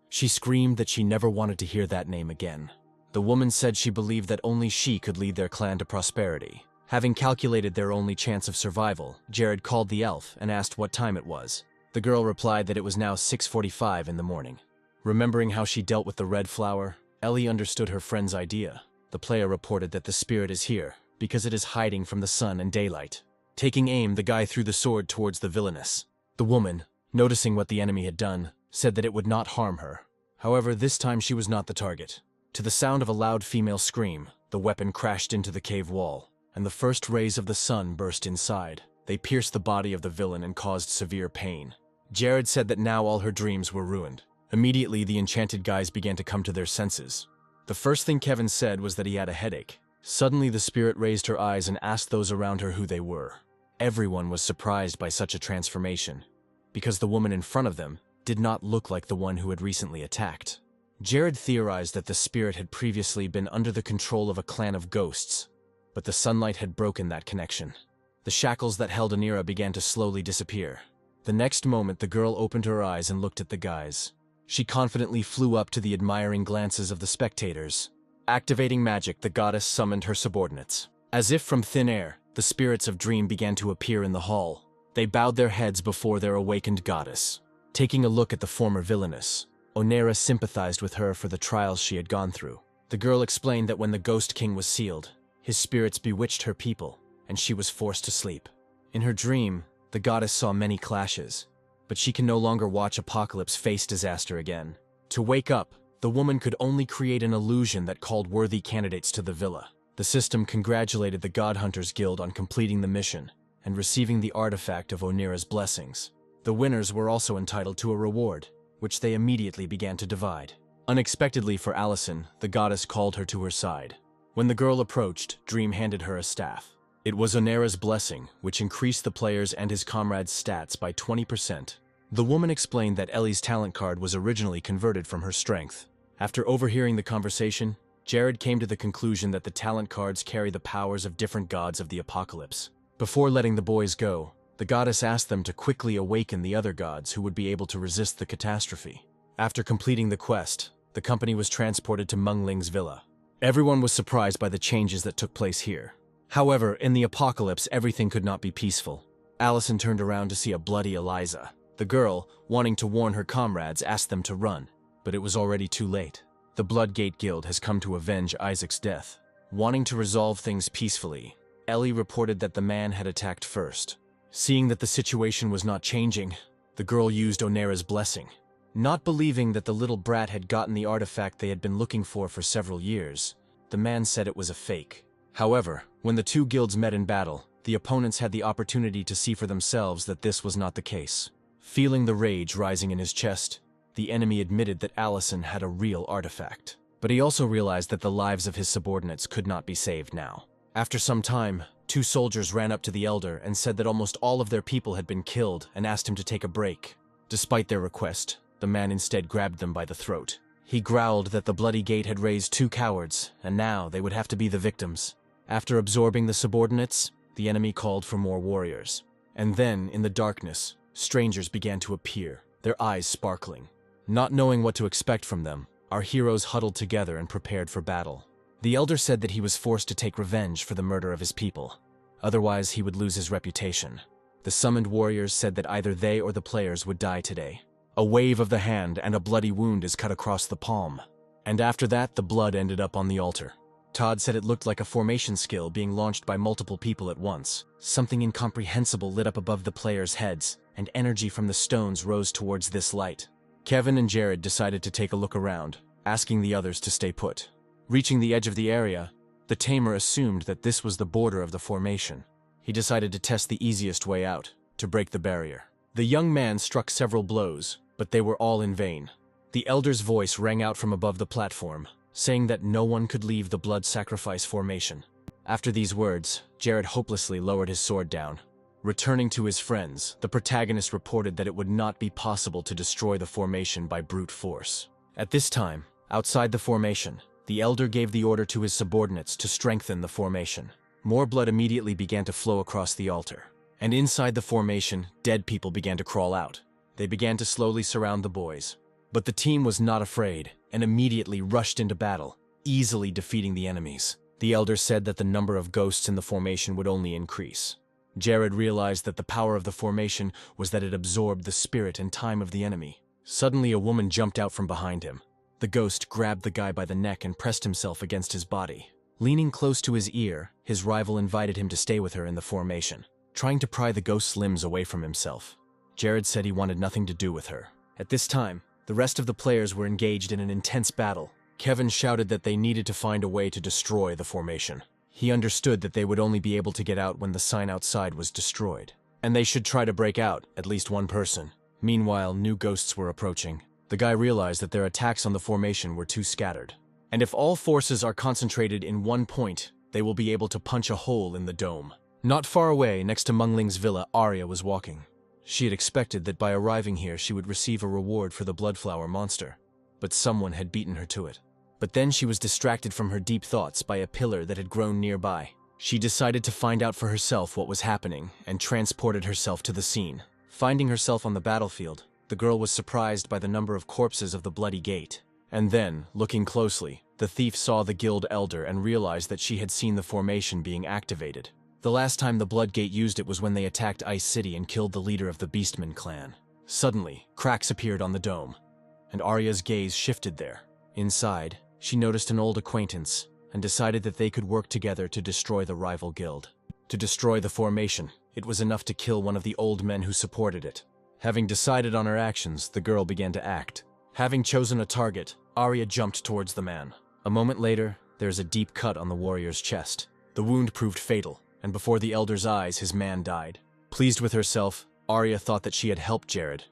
she screamed that she never wanted to hear that name again. The woman said she believed that only she could lead their clan to prosperity. Having calculated their only chance of survival, Jared called the elf and asked what time it was. The girl replied that it was now 6:45 in the morning. Remembering how she dealt with the red flower, Ellie understood her friend's idea. The player reported that the spirit is here, because it is hiding from the sun and daylight. Taking aim, the guy threw the sword towards the villainess. The woman, noticing what the enemy had done, said that it would not harm her. However, this time she was not the target. To the sound of a loud female scream, the weapon crashed into the cave wall, and the first rays of the sun burst inside. They pierced the body of the villain and caused severe pain. Jared said that now all her dreams were ruined. Immediately, the enchanted guys began to come to their senses. The first thing Kevin said was that he had a headache. Suddenly, the spirit raised her eyes and asked those around her who they were. Everyone was surprised by such a transformation, because the woman in front of them did not look like the one who had recently attacked. Jared theorized that the spirit had previously been under the control of a clan of ghosts, but the sunlight had broken that connection. The shackles that held Onira began to slowly disappear. The next moment, the girl opened her eyes and looked at the guys. She confidently flew up to the admiring glances of the spectators. Activating magic, the goddess summoned her subordinates. As if from thin air, the spirits of Dream began to appear in the hall. They bowed their heads before their awakened goddess. Taking a look at the former villainess, Onira sympathized with her for the trials she had gone through. The girl explained that when the Ghost King was sealed, his spirits bewitched her people, and she was forced to sleep. In her dream, the goddess saw many clashes, but she can no longer watch Apocalypse face disaster again. To wake up, the woman could only create an illusion that called worthy candidates to the villa. The system congratulated the God Hunters Guild on completing the mission and receiving the artifact of Onira's blessings. The winners were also entitled to a reward, which they immediately began to divide. Unexpectedly for Allison, the goddess called her to her side. When the girl approached, Dream handed her a staff. It was Onira's blessing, which increased the player's and his comrades' stats by 20%. The woman explained that Ellie's talent card was originally converted from her strength. After overhearing the conversation, Jared came to the conclusion that the talent cards carry the powers of different gods of the apocalypse. Before letting the boys go, the goddess asked them to quickly awaken the other gods who would be able to resist the catastrophe. After completing the quest, the company was transported to Mungling's villa. Everyone was surprised by the changes that took place here. However, in the apocalypse, everything could not be peaceful. Allison turned around to see a bloody Eliza. The girl, wanting to warn her comrades, asked them to run, but it was already too late. The Bloodgate Guild has come to avenge Isaac's death. Wanting to resolve things peacefully, Ellie reported that the man had attacked first. Seeing that the situation was not changing, the girl used Onira's blessing. Not believing that the little brat had gotten the artifact they had been looking for several years, the man said it was a fake. However, when the two guilds met in battle, the opponents had the opportunity to see for themselves that this was not the case. Feeling the rage rising in his chest, the enemy admitted that Allison had a real artifact. But he also realized that the lives of his subordinates could not be saved now. After some time, two soldiers ran up to the elder and said that almost all of their people had been killed and asked him to take a break. Despite their request, the man instead grabbed them by the throat. He growled that the Bloody Gate had raised two cowards, and now they would have to be the victims. After absorbing the subordinates, the enemy called for more warriors. And then, in the darkness, strangers began to appear, their eyes sparkling. Not knowing what to expect from them, our heroes huddled together and prepared for battle. The elder said that he was forced to take revenge for the murder of his people. Otherwise, he would lose his reputation. The summoned warriors said that either they or the players would die today. A wave of the hand and a bloody wound is cut across the palm. And after that, the blood ended up on the altar. Todd said it looked like a formation skill being launched by multiple people at once. Something incomprehensible lit up above the players' heads, and energy from the stones rose towards this light. Kevin and Jared decided to take a look around, asking the others to stay put. Reaching the edge of the area, the tamer assumed that this was the border of the formation. He decided to test the easiest way out, to break the barrier. The young man struck several blows, but they were all in vain. The elder's voice rang out from above the platform, saying that no one could leave the blood sacrifice formation. After these words, Jared hopelessly lowered his sword down. Returning to his friends, the protagonist reported that it would not be possible to destroy the formation by brute force. At this time, outside the formation, the elder gave the order to his subordinates to strengthen the formation. more blood immediately began to flow across the altar. And inside the formation, dead people began to crawl out. They began to slowly surround the boys. But the team was not afraid and immediately rushed into battle, easily defeating the enemies. The elder said that the number of ghosts in the formation would only increase. Jared realized that the power of the formation was that it absorbed the spirit and time of the enemy. Suddenly, a woman jumped out from behind him. The ghost grabbed the guy by the neck and pressed himself against his body. Leaning close to his ear, his rival invited him to stay with her in the formation, trying to pry the ghost's limbs away from himself. Jared said he wanted nothing to do with her. At this time, the rest of the players were engaged in an intense battle. Kevin shouted that they needed to find a way to destroy the formation. He understood that they would only be able to get out when the sign outside was destroyed, and they should try to break out, at least one person. Meanwhile, new ghosts were approaching. The guy realized that their attacks on the formation were too scattered. And if all forces are concentrated in one point, they will be able to punch a hole in the dome. Not far away, next to Mungling's villa, Arya was walking. She had expected that by arriving here she would receive a reward for the Bloodflower monster, but someone had beaten her to it. But then she was distracted from her deep thoughts by a pillar that had grown nearby. She decided to find out for herself what was happening and transported herself to the scene. Finding herself on the battlefield, the girl was surprised by the number of corpses of the Bloody Gate. And then, looking closely, the thief saw the guild elder and realized that she had seen the formation being activated. The last time the Bloodgate used it was when they attacked Ice City and killed the leader of the Beastman clan. Suddenly, cracks appeared on the dome, and Arya's gaze shifted there. Inside, she noticed an old acquaintance and decided that they could work together to destroy the rival guild. To destroy the formation, it was enough to kill one of the old men who supported it. Having decided on her actions, the girl began to act. Having chosen a target, Arya jumped towards the man. A moment later, there is a deep cut on the warrior's chest. The wound proved fatal, and before the elder's eyes, his man died. Pleased with herself, Arya thought that she had helped Jared,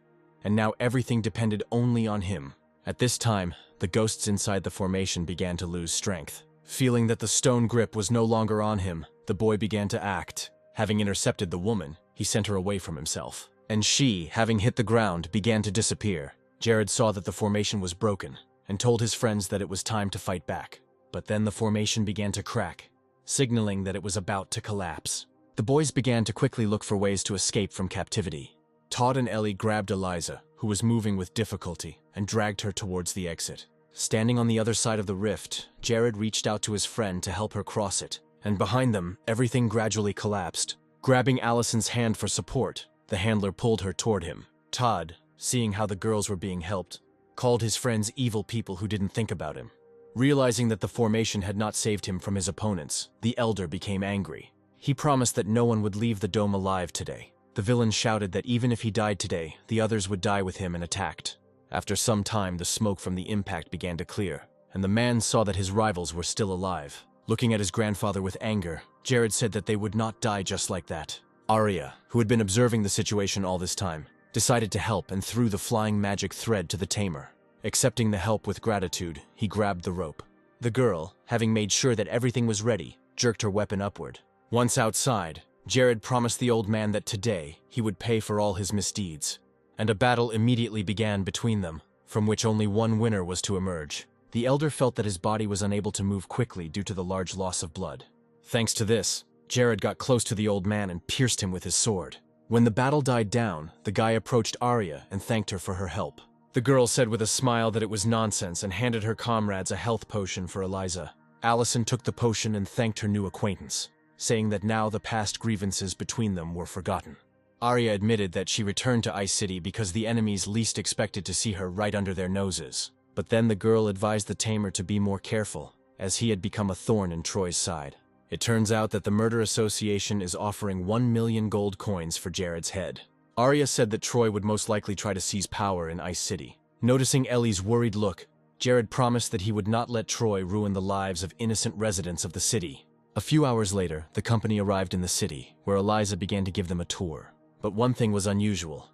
and now everything depended only on him. At this time, the ghosts inside the formation began to lose strength. Feeling that the stone grip was no longer on him, the boy began to act. Having intercepted the woman, he sent her away from himself. And she, having hit the ground, began to disappear. Jared saw that the formation was broken, and told his friends that it was time to fight back. But then the formation began to crack, signaling that it was about to collapse. The boys began to quickly look for ways to escape from captivity. Todd and Ellie grabbed Eliza, who was moving with difficulty, and dragged her towards the exit. Standing on the other side of the rift, Jared reached out to his friend to help her cross it, and behind them, everything gradually collapsed. Grabbing Allison's hand for support, the handler pulled her toward him. Todd, seeing how the girls were being helped, called his friends evil people who didn't think about him. Realizing that the formation had not saved him from his opponents, the elder became angry. He promised that no one would leave the dome alive today. The villain shouted that even if he died today, the others would die with him and attacked. After some time, the smoke from the impact began to clear, and the man saw that his rivals were still alive. Looking at his grandfather with anger, Jared said that they would not die just like that. Arya, who had been observing the situation all this time, decided to help and threw the flying magic thread to the tamer. Accepting the help with gratitude, he grabbed the rope. The girl, having made sure that everything was ready, jerked her weapon upward. Once outside, Jared promised the old man that today he would pay for all his misdeeds. And a battle immediately began between them, from which only one winner was to emerge. The elder felt that his body was unable to move quickly due to the large loss of blood. Thanks to this, Jared got close to the old man and pierced him with his sword. When the battle died down, the guy approached Arya and thanked her for her help. The girl said with a smile that it was nonsense and handed her comrades a health potion for Eliza. Allison took the potion and thanked her new acquaintance, saying that now the past grievances between them were forgotten. Arya admitted that she returned to Ice City because the enemies least expected to see her right under their noses. But then the girl advised the tamer to be more careful, as he had become a thorn in Troy's side. It turns out that the Murder Association is offering 1 million gold coins for Jared's head. Arya said that Troy would most likely try to seize power in Ice City. Noticing Ellie's worried look, Jared promised that he would not let Troy ruin the lives of innocent residents of the city. A few hours later, the company arrived in the city, where Eliza began to give them a tour. But one thing was unusual.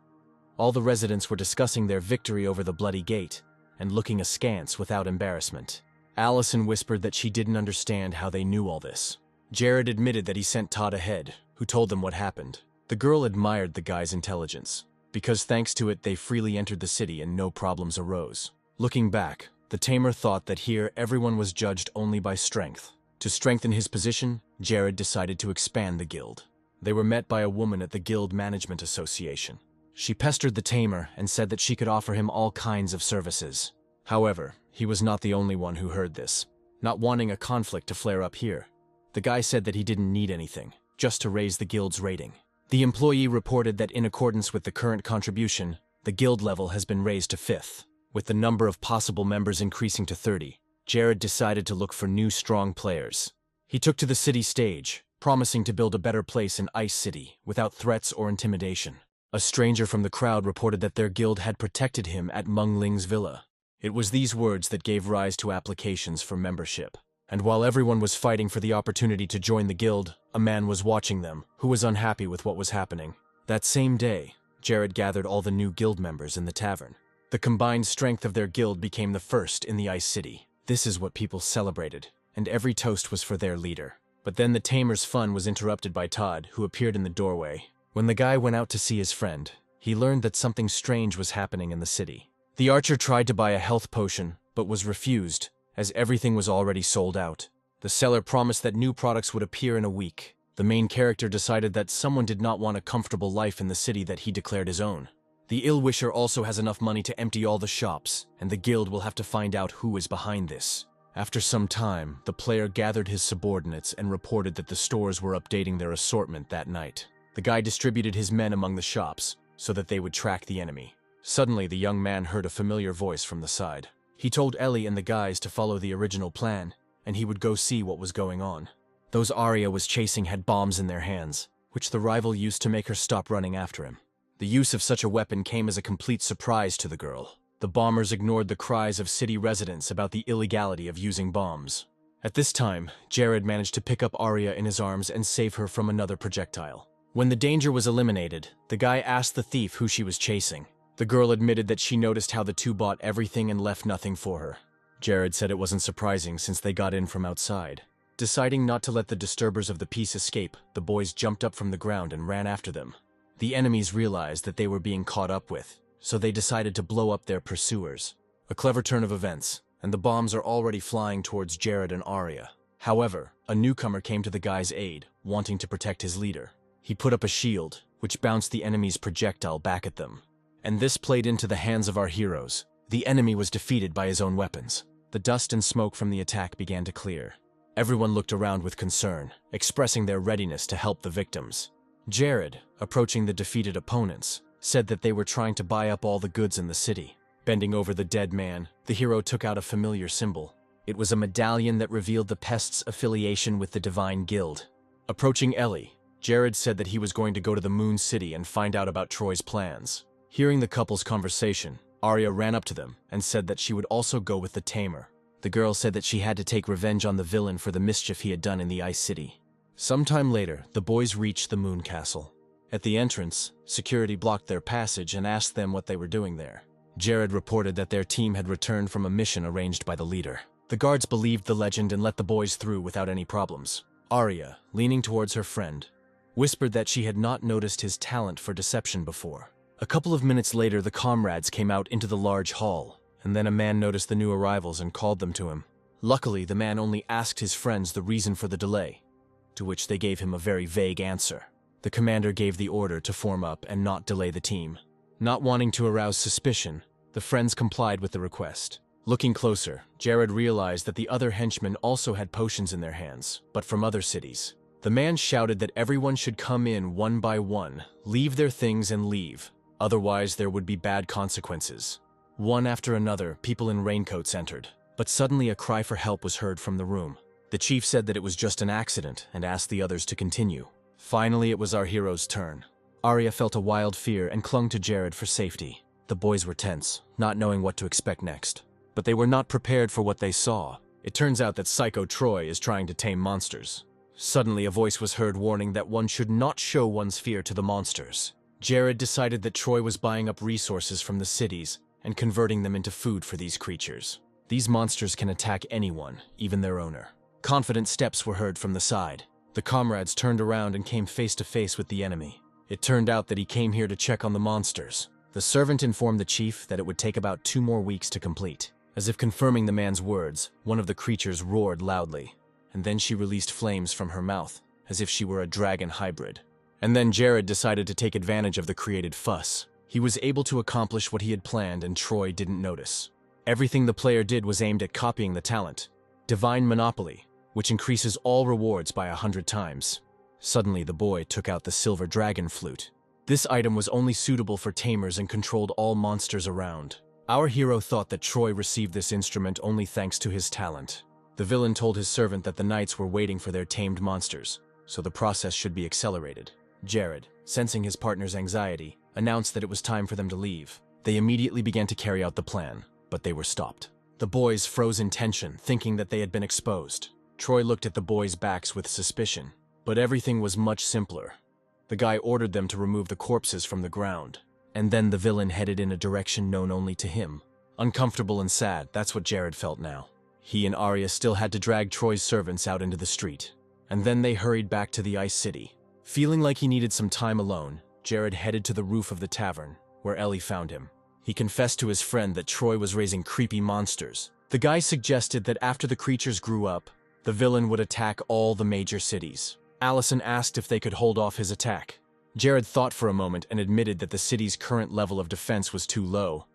All the residents were discussing their victory over the Bloody Gate, and looking askance without embarrassment. Allison whispered that she didn't understand how they knew all this. Jared admitted that he sent Todd ahead, who told them what happened. The girl admired the guy's intelligence, because thanks to it they freely entered the city and no problems arose. Looking back, the tamer thought that here everyone was judged only by strength. To strengthen his position, Jared decided to expand the guild. They were met by a woman at the Guild Management Association. She pestered the tamer and said that she could offer him all kinds of services. However, he was not the only one who heard this, not wanting a conflict to flare up here. The guy said that he didn't need anything, just to raise the guild's rating. The employee reported that in accordance with the current contribution, the guild level has been raised to 5th. With the number of possible members increasing to 30, Jared decided to look for new strong players. He took to the city stage, promising to build a better place in Ice City without threats or intimidation. A stranger from the crowd reported that their guild had protected him at Meng Ling's villa. It was these words that gave rise to applications for membership. And while everyone was fighting for the opportunity to join the guild, a man was watching them, who was unhappy with what was happening. That same day, Jared gathered all the new guild members in the tavern. The combined strength of their guild became the first in the Ice City. This is what people celebrated, and every toast was for their leader. But then the tamer's fun was interrupted by Todd, who appeared in the doorway. When the guy went out to see his friend, he learned that something strange was happening in the city. The archer tried to buy a health potion, but was refused, as everything was already sold out. The seller promised that new products would appear in a week. The main character decided that someone did not want a comfortable life in the city that he declared his own. The ill-wisher also has enough money to empty all the shops, and the guild will have to find out who is behind this. After some time, the player gathered his subordinates and reported that the stores were updating their assortment that night. The guy distributed his men among the shops, so that they would track the enemy. Suddenly, the young man heard a familiar voice from the side. He told Ellie and the guys to follow the original plan, and he would go see what was going on. Those Arya was chasing had bombs in their hands, which the rival used to make her stop running after him. The use of such a weapon came as a complete surprise to the girl. The bombers ignored the cries of city residents about the illegality of using bombs. At this time, Jared managed to pick up Arya in his arms and save her from another projectile. When the danger was eliminated, the guy asked the thief who she was chasing. The girl admitted that she noticed how the two bought everything and left nothing for her. Jared said it wasn't surprising since they got in from outside. Deciding not to let the disturbers of the peace escape, the boys jumped up from the ground and ran after them. The enemies realized that they were being caught up with, so they decided to blow up their pursuers. A clever turn of events, and the bombs are already flying towards Jared and Arya. However, a newcomer came to the guy's aid, wanting to protect his leader. He put up a shield, which bounced the enemy's projectile back at them. And this played into the hands of our heroes. The enemy was defeated by his own weapons. The dust and smoke from the attack began to clear. Everyone looked around with concern, expressing their readiness to help the victims. Jared, approaching the defeated opponents, said that they were trying to buy up all the goods in the city. Bending over the dead man, the hero took out a familiar symbol. It was a medallion that revealed the pest's affiliation with the Divine Guild. Approaching Ellie, Jared said that he was going to go to the Moon City and find out about Troy's plans. Hearing the couple's conversation, Arya ran up to them and said that she would also go with the tamer. The girl said that she had to take revenge on the villain for the mischief he had done in the Ice City. Sometime later, the boys reached the Moon Castle. At the entrance, security blocked their passage and asked them what they were doing there. Jared reported that their team had returned from a mission arranged by the leader. The guards believed the legend and let the boys through without any problems. Arya, leaning towards her friend, whispered that she had not noticed his talent for deception before. A couple of minutes later, the comrades came out into the large hall, and then a man noticed the new arrivals and called them to him. Luckily, the man only asked his friends the reason for the delay, to which they gave him a very vague answer. The commander gave the order to form up and not delay the team. Not wanting to arouse suspicion, the friends complied with the request. Looking closer, Jared realized that the other henchmen also had potions in their hands, but from other cities. The man shouted that everyone should come in one by one, leave their things and leave. Otherwise, there would be bad consequences. One after another, people in raincoats entered, but suddenly a cry for help was heard from the room. The chief said that it was just an accident and asked the others to continue. Finally, it was our hero's turn. Arya felt a wild fear and clung to Jared for safety. The boys were tense, not knowing what to expect next. But they were not prepared for what they saw. It turns out that Psycho Troy is trying to tame monsters. Suddenly, a voice was heard warning that one should not show one's fear to the monsters. Jared decided that Troy was buying up resources from the cities and converting them into food for these creatures. These monsters can attack anyone, even their owner. Confident steps were heard from the side. The comrades turned around and came face to face with the enemy. It turned out that he came here to check on the monsters. The servant informed the chief that it would take about 2 more weeks to complete. As if confirming the man's words, one of the creatures roared loudly. and then she released flames from her mouth, as if she were a dragon hybrid. And then Jared decided to take advantage of the created fuss. He was able to accomplish what he had planned, and Troy didn't notice. Everything the player did was aimed at copying the talent, Divine Monopoly, which increases all rewards by 100 times. Suddenly, the boy took out the silver dragon flute. This item was only suitable for tamers and controlled all monsters around. Our hero thought that Troy received this instrument only thanks to his talent. The villain told his servant that the knights were waiting for their tamed monsters, so the process should be accelerated. Jared, sensing his partner's anxiety, announced that it was time for them to leave. They immediately began to carry out the plan, but they were stopped. The boys froze in tension, thinking that they had been exposed. Troy looked at the boys' backs with suspicion, but everything was much simpler. The guy ordered them to remove the corpses from the ground, and then the villain headed in a direction known only to him. Uncomfortable and sad, that's what Jared felt now. He and Arya still had to drag Troy's servants out into the street, and then they hurried back to the Ice City. Feeling like he needed some time alone, Jared headed to the roof of the tavern, where Ellie found him. He confessed to his friend that Troy was raising creepy monsters. The guy suggested that after the creatures grew up, the villain would attack all the major cities. Allison asked if they could hold off his attack. Jared thought for a moment and admitted that the city's current level of defense was too low,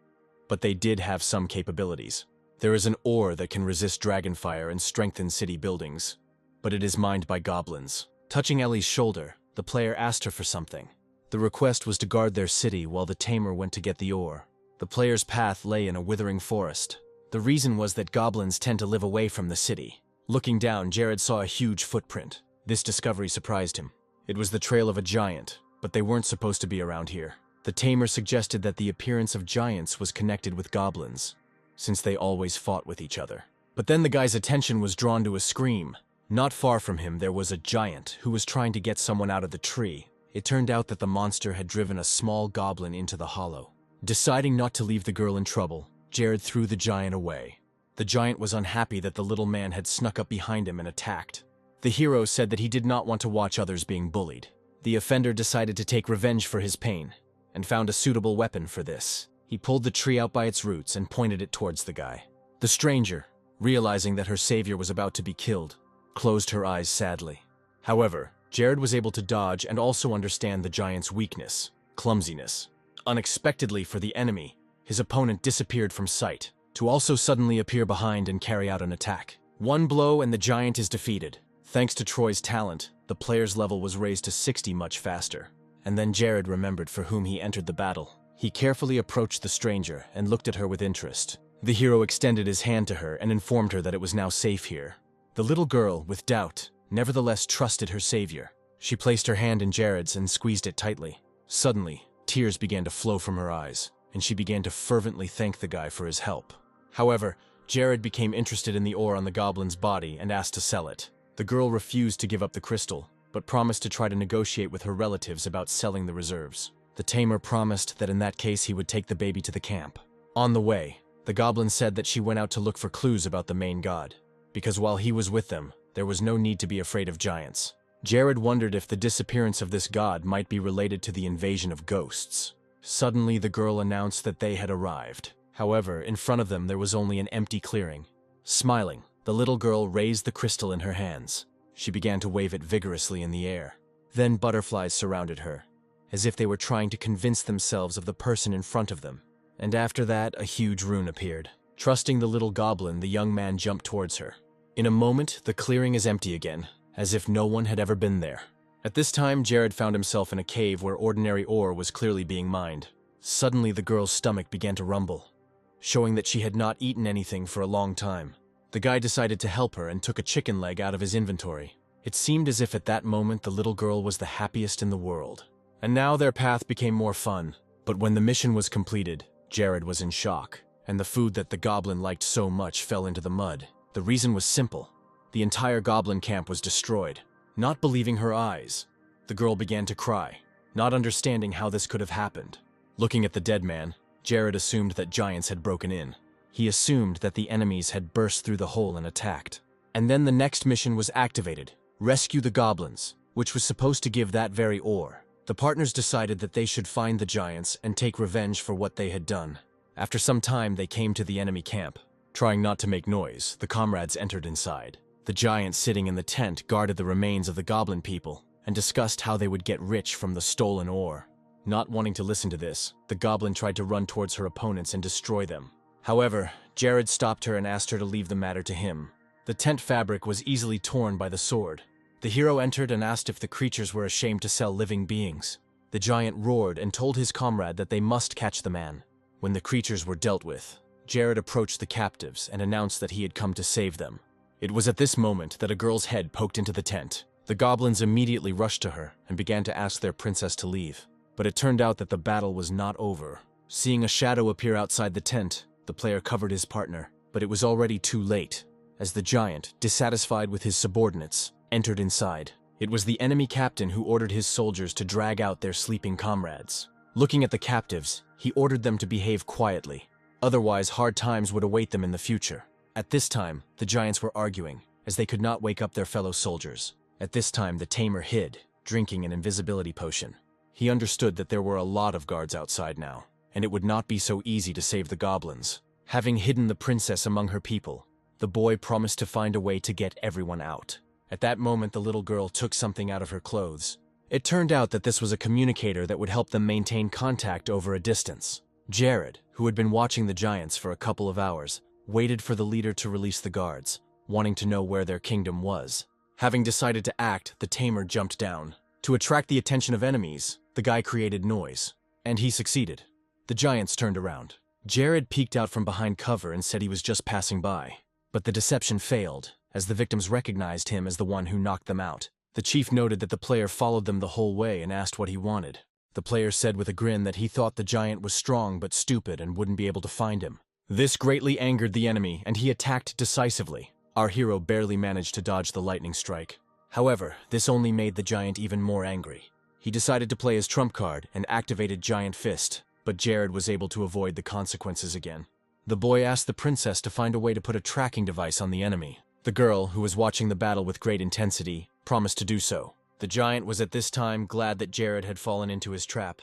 but they did have some capabilities. There is an ore that can resist dragonfire and strengthen city buildings, but it is mined by goblins. Touching Ellie's shoulder, the player asked her for something. The request was to guard their city while the tamer went to get the ore. The player's path lay in a withering forest. The reason was that goblins tend to live away from the city. Looking down, Jared saw a huge footprint. This discovery surprised him. It was the trail of a giant, but they weren't supposed to be around here. The tamer suggested that the appearance of giants was connected with goblins, since they always fought with each other. But then the guy's attention was drawn to a scream. Not far from him, there was a giant who was trying to get someone out of the tree. It turned out that the monster had driven a small goblin into the hollow. Deciding not to leave the girl in trouble, Jared threw the giant away. The giant was unhappy that the little man had snuck up behind him and attacked. The hero said that he did not want to watch others being bullied. The offender decided to take revenge for his pain, and found a suitable weapon for this. He pulled the tree out by its roots and pointed it towards the guy. The stranger, realizing that her savior was about to be killed, closed her eyes sadly. However, Jared was able to dodge and also understand the giant's weakness, clumsiness. Unexpectedly for the enemy, his opponent disappeared from sight, to also suddenly appear behind and carry out an attack. One blow and the giant is defeated. Thanks to Troy's talent, the player's level was raised to 60 much faster. And then Jared remembered for whom he entered the battle. He carefully approached the stranger and looked at her with interest. The hero extended his hand to her and informed her that it was now safe here. The little girl, with doubt, nevertheless trusted her savior. She placed her hand in Jared's and squeezed it tightly. Suddenly, tears began to flow from her eyes, and she began to fervently thank the guy for his help. However, Jared became interested in the ore on the goblin's body and asked to sell it. The girl refused to give up the crystal, but promised to try to negotiate with her relatives about selling the reserves. The tamer promised that in that case he would take the baby to the camp. On the way, the goblin said that she went out to look for clues about the main god, because while he was with them, there was no need to be afraid of giants. Jared wondered if the disappearance of this god might be related to the invasion of ghosts. Suddenly, the girl announced that they had arrived. However, in front of them there was only an empty clearing. Smiling, the little girl raised the crystal in her hands. She began to wave it vigorously in the air. Then butterflies surrounded her, as if they were trying to convince themselves of the person in front of them. And after that, a huge rune appeared. Trusting the little goblin, the young man jumped towards her. In a moment, the clearing is empty again, as if no one had ever been there. At this time, Jared found himself in a cave where ordinary ore was clearly being mined. Suddenly, the girl's stomach began to rumble, showing that she had not eaten anything for a long time. The guy decided to help her and took a chicken leg out of his inventory. It seemed as if at that moment the little girl was the happiest in the world. And now their path became more fun. But when the mission was completed, Jared was in shock, and the food that the goblin liked so much fell into the mud. The reason was simple. The entire goblin camp was destroyed. Not believing her eyes, the girl began to cry, not understanding how this could have happened. Looking at the dead man, Jared assumed that giants had broken in. He assumed that the enemies had burst through the hole and attacked. And then the next mission was activated: rescue the goblins, which was supposed to give that very ore. The partners decided that they should find the giants and take revenge for what they had done. After some time, they came to the enemy camp. Trying not to make noise, the comrades entered inside. The giant sitting in the tent guarded the remains of the goblin people and discussed how they would get rich from the stolen ore. Not wanting to listen to this, the goblin tried to run towards her opponents and destroy them. However, Jared stopped her and asked her to leave the matter to him. The tent fabric was easily torn by the sword. The hero entered and asked if the creatures were ashamed to sell living beings. The giant roared and told his comrade that they must catch the man. When the creatures were dealt with, Jared approached the captives and announced that he had come to save them. It was at this moment that a girl's head poked into the tent. The goblins immediately rushed to her and began to ask their princess to leave. But it turned out that the battle was not over. Seeing a shadow appear outside the tent, the player covered his partner, but it was already too late, as the giant, dissatisfied with his subordinates, entered inside. It was the enemy captain who ordered his soldiers to drag out their sleeping comrades. Looking at the captives, he ordered them to behave quietly. Otherwise, hard times would await them in the future. At this time, the giants were arguing, as they could not wake up their fellow soldiers. At this time, the tamer hid, drinking an invisibility potion. He understood that there were a lot of guards outside now, and it would not be so easy to save the goblins. Having hidden the princess among her people, the boy promised to find a way to get everyone out. At that moment, the little girl took something out of her clothes. It turned out that this was a communicator that would help them maintain contact over a distance. Jared, who had been watching the giants for a couple of hours, waited for the leader to release the guards, wanting to know where their kingdom was. Having decided to act, the tamer jumped down. To attract the attention of enemies, the guy created noise, and he succeeded. The giants turned around. Jared peeked out from behind cover and said he was just passing by. But the deception failed, as the victims recognized him as the one who knocked them out. The chief noted that the player followed them the whole way and asked what he wanted. The player said with a grin that he thought the giant was strong but stupid and wouldn't be able to find him. This greatly angered the enemy, and he attacked decisively. Our hero barely managed to dodge the lightning strike. However, this only made the giant even more angry. He decided to play his trump card and activated Giant Fist, but Jared was able to avoid the consequences again. The boy asked the princess to find a way to put a tracking device on the enemy. The girl, who was watching the battle with great intensity, promised to do so. The giant was at this time glad that Jared had fallen into his trap,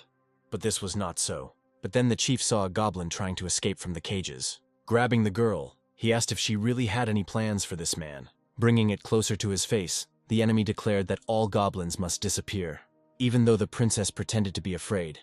but this was not so. But then the chief saw a goblin trying to escape from the cages. Grabbing the girl, he asked if she really had any plans for this man. Bringing it closer to his face, the enemy declared that all goblins must disappear. Even though the princess pretended to be afraid,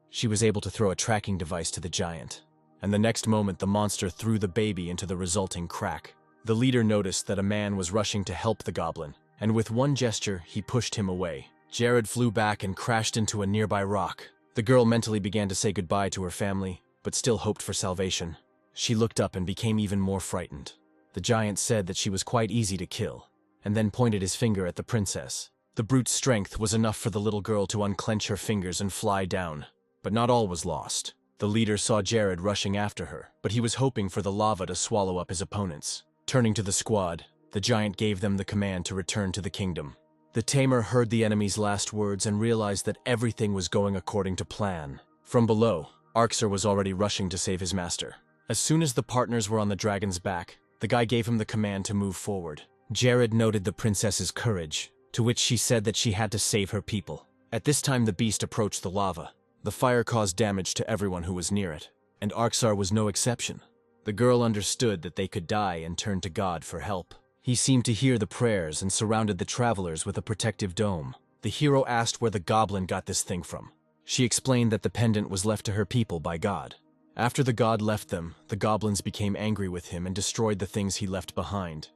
she was able to throw a tracking device to the giant. And the next moment, the monster threw the baby into the resulting crack. The leader noticed that a man was rushing to help the goblin, and with one gesture, he pushed him away. Jared flew back and crashed into a nearby rock. The girl mentally began to say goodbye to her family, but still hoped for salvation. She looked up and became even more frightened. The giant said that she was quite easy to kill, and then pointed his finger at the princess. The brute's strength was enough for the little girl to unclench her fingers and fly down. But not all was lost. The leader saw Jared rushing after her, but he was hoping for the lava to swallow up his opponents. Turning to the squad, the giant gave them the command to return to the kingdom. The tamer heard the enemy's last words and realized that everything was going according to plan. From below, Arxer was already rushing to save his master. As soon as the partners were on the dragon's back, the guy gave him the command to move forward. Jared noted the princess's courage, to which she said that she had to save her people. At this time, the beast approached the lava. The fire caused damage to everyone who was near it, and Arxer was no exception. The girl understood that they could die and turned to God for help. He seemed to hear the prayers and surrounded the travelers with a protective dome. The hero asked where the goblin got this thing from. She explained that the pendant was left to her people by God. After the god left them, the goblins became angry with him and destroyed the things he left behind.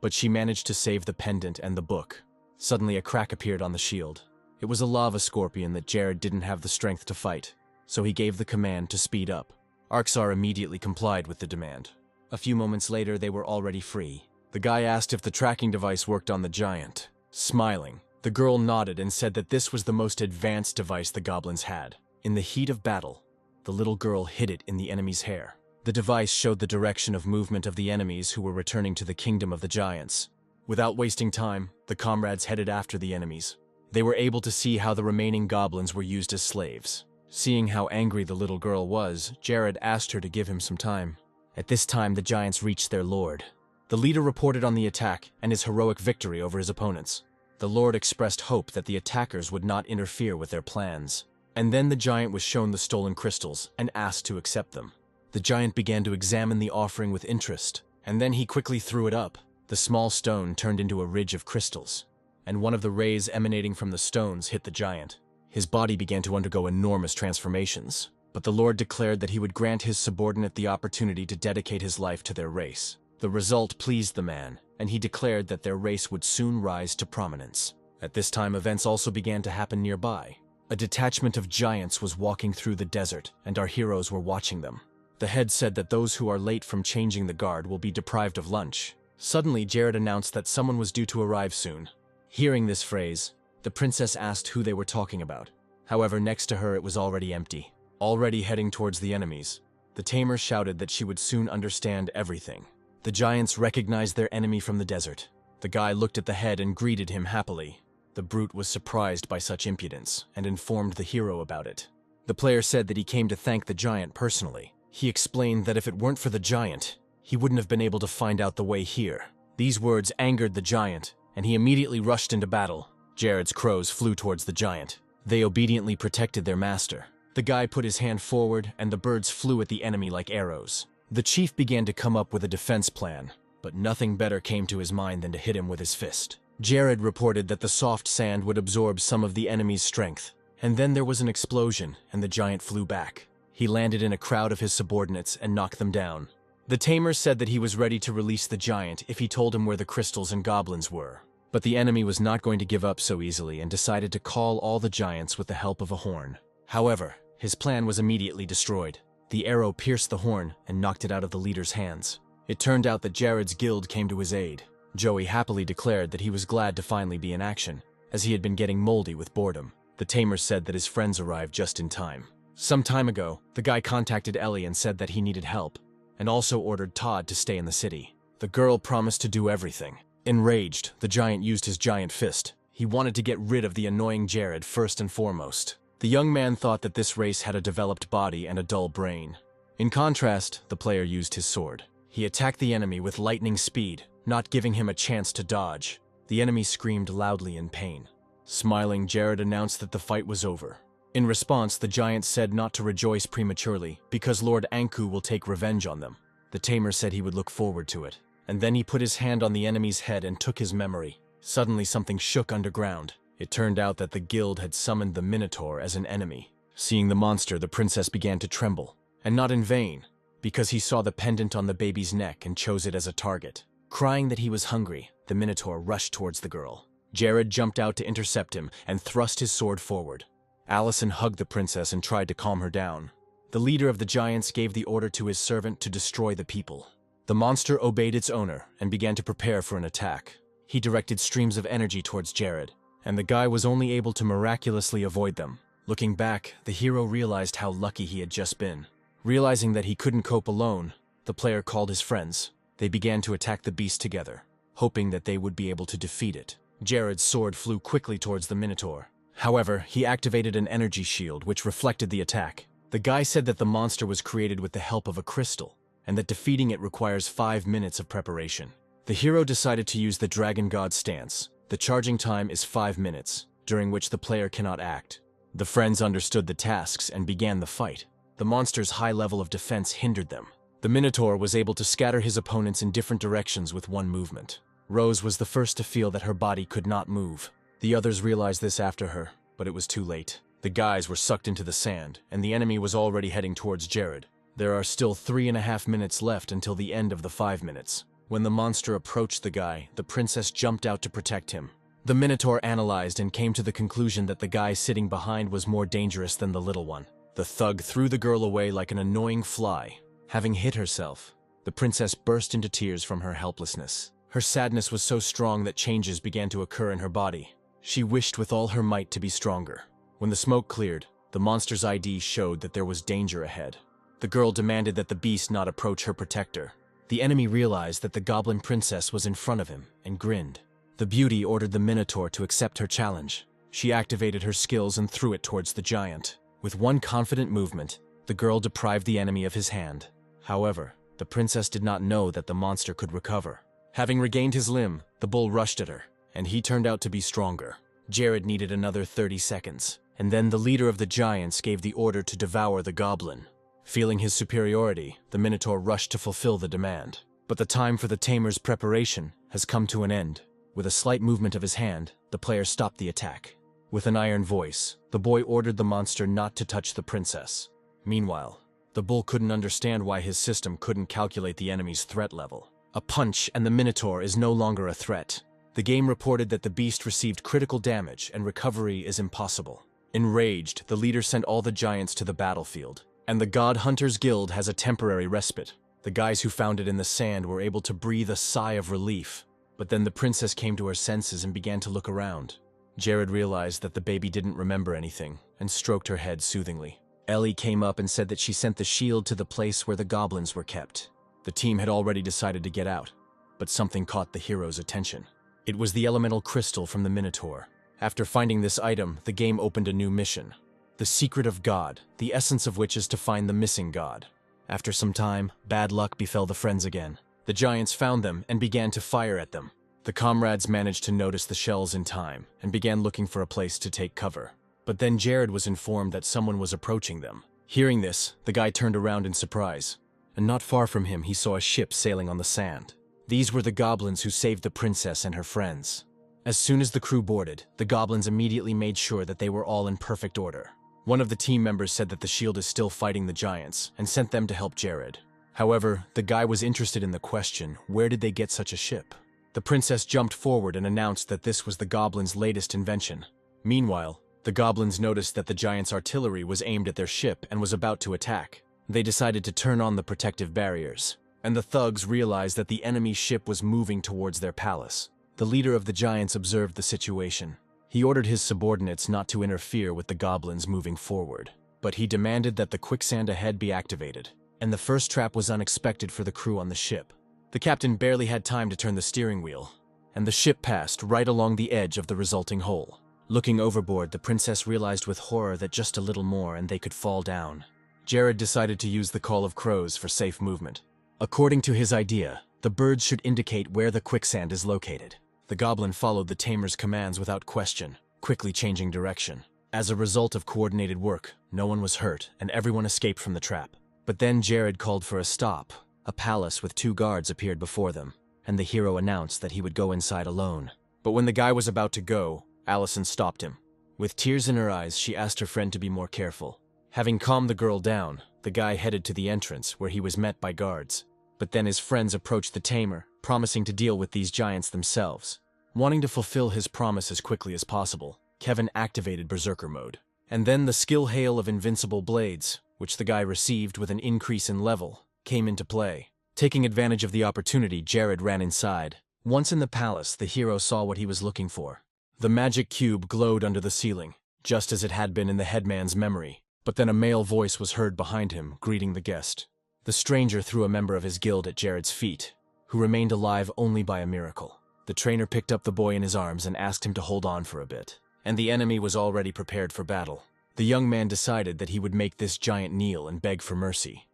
But she managed to save the pendant and the book. Suddenly a crack appeared on the shield. It was a lava scorpion that Jared didn't have the strength to fight, so he gave the command to speed up. Arxer immediately complied with the demand. A few moments later, they were already free. The guy asked if the tracking device worked on the giant. Smiling, the girl nodded and said that this was the most advanced device the goblins had. In the heat of battle, the little girl hid it in the enemy's hair. The device showed the direction of movement of the enemies who were returning to the kingdom of the giants. Without wasting time, the comrades headed after the enemies. They were able to see how the remaining goblins were used as slaves. Seeing how angry the little girl was, Jared asked her to give him some time. At this time, the giants reached their lord. The leader reported on the attack and his heroic victory over his opponents. The lord expressed hope that the attackers would not interfere with their plans. And then the giant was shown the stolen crystals and asked to accept them. The giant began to examine the offering with interest, and then he quickly threw it up. The small stone turned into a ridge of crystals, and one of the rays emanating from the stones hit the giant. His body began to undergo enormous transformations, but the Lord declared that he would grant his subordinate the opportunity to dedicate his life to their race. The result pleased the man, and he declared that their race would soon rise to prominence. At this time, events also began to happen nearby. A detachment of giants was walking through the desert, and our heroes were watching them. The head said that those who are late from changing the guard will be deprived of lunch. Suddenly, Jared announced that someone was due to arrive soon. Hearing this phrase, the princess asked who they were talking about. However, next to her it was already empty. Already heading towards the enemies, the tamer shouted that she would soon understand everything. The giants recognized their enemy from the desert. The guy looked at the head and greeted him happily. The brute was surprised by such impudence and informed the hero about it. The player said that he came to thank the giant personally. He explained that if it weren't for the giant, he wouldn't have been able to find out the way here. These words angered the giant, and he immediately rushed into battle. Jared's crows flew towards the giant. They obediently protected their master. The guy put his hand forward, and the birds flew at the enemy like arrows. The chief began to come up with a defense plan, but nothing better came to his mind than to hit him with his fist. Jared reported that the soft sand would absorb some of the enemy's strength, and then there was an explosion, and the giant flew back. He landed in a crowd of his subordinates and knocked them down. The tamer said that he was ready to release the giant if he told him where the crystals and goblins were. But the enemy was not going to give up so easily and decided to call all the giants with the help of a horn. However, his plan was immediately destroyed. The arrow pierced the horn and knocked it out of the leader's hands. It turned out that Jared's guild came to his aid. Joey happily declared that he was glad to finally be in action, as he had been getting moldy with boredom. The tamer said that his friends arrived just in time. Some time ago, the guy contacted Ellie and said that he needed help, and also ordered Todd to stay in the city. The girl promised to do everything. Enraged, the giant used his giant fist. He wanted to get rid of the annoying Jared first and foremost. The young man thought that this race had a developed body and a dull brain. In contrast, the player used his sword. He attacked the enemy with lightning speed, not giving him a chance to dodge. The enemy screamed loudly in pain. Smiling, Jared announced that the fight was over. In response, the giant said not to rejoice prematurely, because Lord Anku will take revenge on them. The tamer said he would look forward to it. And then he put his hand on the enemy's head and took his memory. Suddenly something shook underground. It turned out that the guild had summoned the Minotaur as an enemy. Seeing the monster, the princess began to tremble. And not in vain, because he saw the pendant on the baby's neck and chose it as a target. Crying that he was hungry, the Minotaur rushed towards the girl. Jared jumped out to intercept him and thrust his sword forward. Allison hugged the princess and tried to calm her down. The leader of the giants gave the order to his servant to destroy the people. The monster obeyed its owner and began to prepare for an attack. He directed streams of energy towards Jared, and the guy was only able to miraculously avoid them. Looking back, the hero realized how lucky he had just been. Realizing that he couldn't cope alone, the player called his friends. They began to attack the beast together, hoping that they would be able to defeat it. Jared's sword flew quickly towards the Minotaur. However, he activated an energy shield which reflected the attack. The guy said that the monster was created with the help of a crystal, and that defeating it requires 5 minutes of preparation. The hero decided to use the Dragon God stance. The charging time is 5 minutes, during which the player cannot act. The friends understood the tasks and began the fight. The monster's high level of defense hindered them. The Minotaur was able to scatter his opponents in different directions with one movement. Rose was the first to feel that her body could not move. The others realized this after her, but it was too late. The guys were sucked into the sand, and the enemy was already heading towards Jared. There are still 3.5 minutes left until the end of the 5 minutes. When the monster approached the guy, the princess jumped out to protect him. The Minotaur analyzed and came to the conclusion that the guy sitting behind was more dangerous than the little one. The thug threw the girl away like an annoying fly. Having hit herself, the princess burst into tears from her helplessness. Her sadness was so strong that changes began to occur in her body. She wished with all her might to be stronger. When the smoke cleared, the monster's ID showed that there was danger ahead. The girl demanded that the beast not approach her protector. The enemy realized that the goblin princess was in front of him and grinned. The beauty ordered the Minotaur to accept her challenge. She activated her skills and threw it towards the giant. With one confident movement, the girl deprived the enemy of his hand. However, the princess did not know that the monster could recover. Having regained his limb, the bull rushed at her, and he turned out to be stronger. Jared needed another 30 seconds, and then the leader of the giants gave the order to devour the goblin. Feeling his superiority, the Minotaur rushed to fulfill the demand. But the time for the tamer's preparation has come to an end. With a slight movement of his hand, the player stopped the attack. With an iron voice, the boy ordered the monster not to touch the princess. Meanwhile, the bull couldn't understand why his system couldn't calculate the enemy's threat level. A punch and the Minotaur is no longer a threat. The game reported that the beast received critical damage and recovery is impossible. Enraged, the leader sent all the giants to the battlefield, and the God Hunters Guild has a temporary respite. The guys who found it in the sand were able to breathe a sigh of relief, but then the princess came to her senses and began to look around. Jared realized that the baby didn't remember anything and stroked her head soothingly. Ellie came up and said that she sent the shield to the place where the goblins were kept. The team had already decided to get out, but something caught the hero's attention. It was the elemental crystal from the Minotaur. After finding this item, the game opened a new mission. The Secret of God, the essence of which is to find the missing god. After some time, bad luck befell the friends again. The giants found them and began to fire at them. The comrades managed to notice the shells in time and began looking for a place to take cover. But then Jared was informed that someone was approaching them. Hearing this, the guy turned around in surprise, and not far from him he saw a ship sailing on the sand. These were the goblins who saved the princess and her friends. As soon as the crew boarded, the goblins immediately made sure that they were all in perfect order. One of the team members said that the shield is still fighting the giants and sent them to help Jared. However, the guy was interested in the question, where did they get such a ship? The princess jumped forward and announced that this was the goblins' latest invention. Meanwhile, the goblins noticed that the giants' artillery was aimed at their ship and was about to attack. They decided to turn on the protective barriers, and the thugs realized that the enemy ship was moving towards their palace. The leader of the giants observed the situation. He ordered his subordinates not to interfere with the goblins moving forward, but he demanded that the quicksand ahead be activated, and the first trap was unexpected for the crew on the ship. The captain barely had time to turn the steering wheel, and the ship passed right along the edge of the resulting hole. Looking overboard, the princess realized with horror that just a little more and they could fall down. Jared decided to use the Call of Crows for safe movement. According to his idea, the birds should indicate where the quicksand is located. The goblin followed the tamer's commands without question, quickly changing direction. As a result of coordinated work, no one was hurt and everyone escaped from the trap. But then Jared called for a stop. A palace with 2 guards appeared before them, and the hero announced that he would go inside alone. But when the guy was about to go, Allison stopped him. With tears in her eyes, she asked her friend to be more careful. Having calmed the girl down, the guy headed to the entrance, where he was met by guards. But then his friends approached the tamer, promising to deal with these giants themselves. Wanting to fulfill his promise as quickly as possible, Kevin activated Berserker mode. And then the skill hail of invincible blades, which the guy received with an increase in level, came into play. Taking advantage of the opportunity, Jared ran inside. Once in the palace, the hero saw what he was looking for. The magic cube glowed under the ceiling, just as it had been in the headman's memory. But then a male voice was heard behind him, greeting the guest. The stranger threw a member of his guild at Jared's feet, who remained alive only by a miracle. The trainer picked up the boy in his arms and asked him to hold on for a bit. And the enemy was already prepared for battle. The young man decided that he would make this giant kneel and beg for mercy.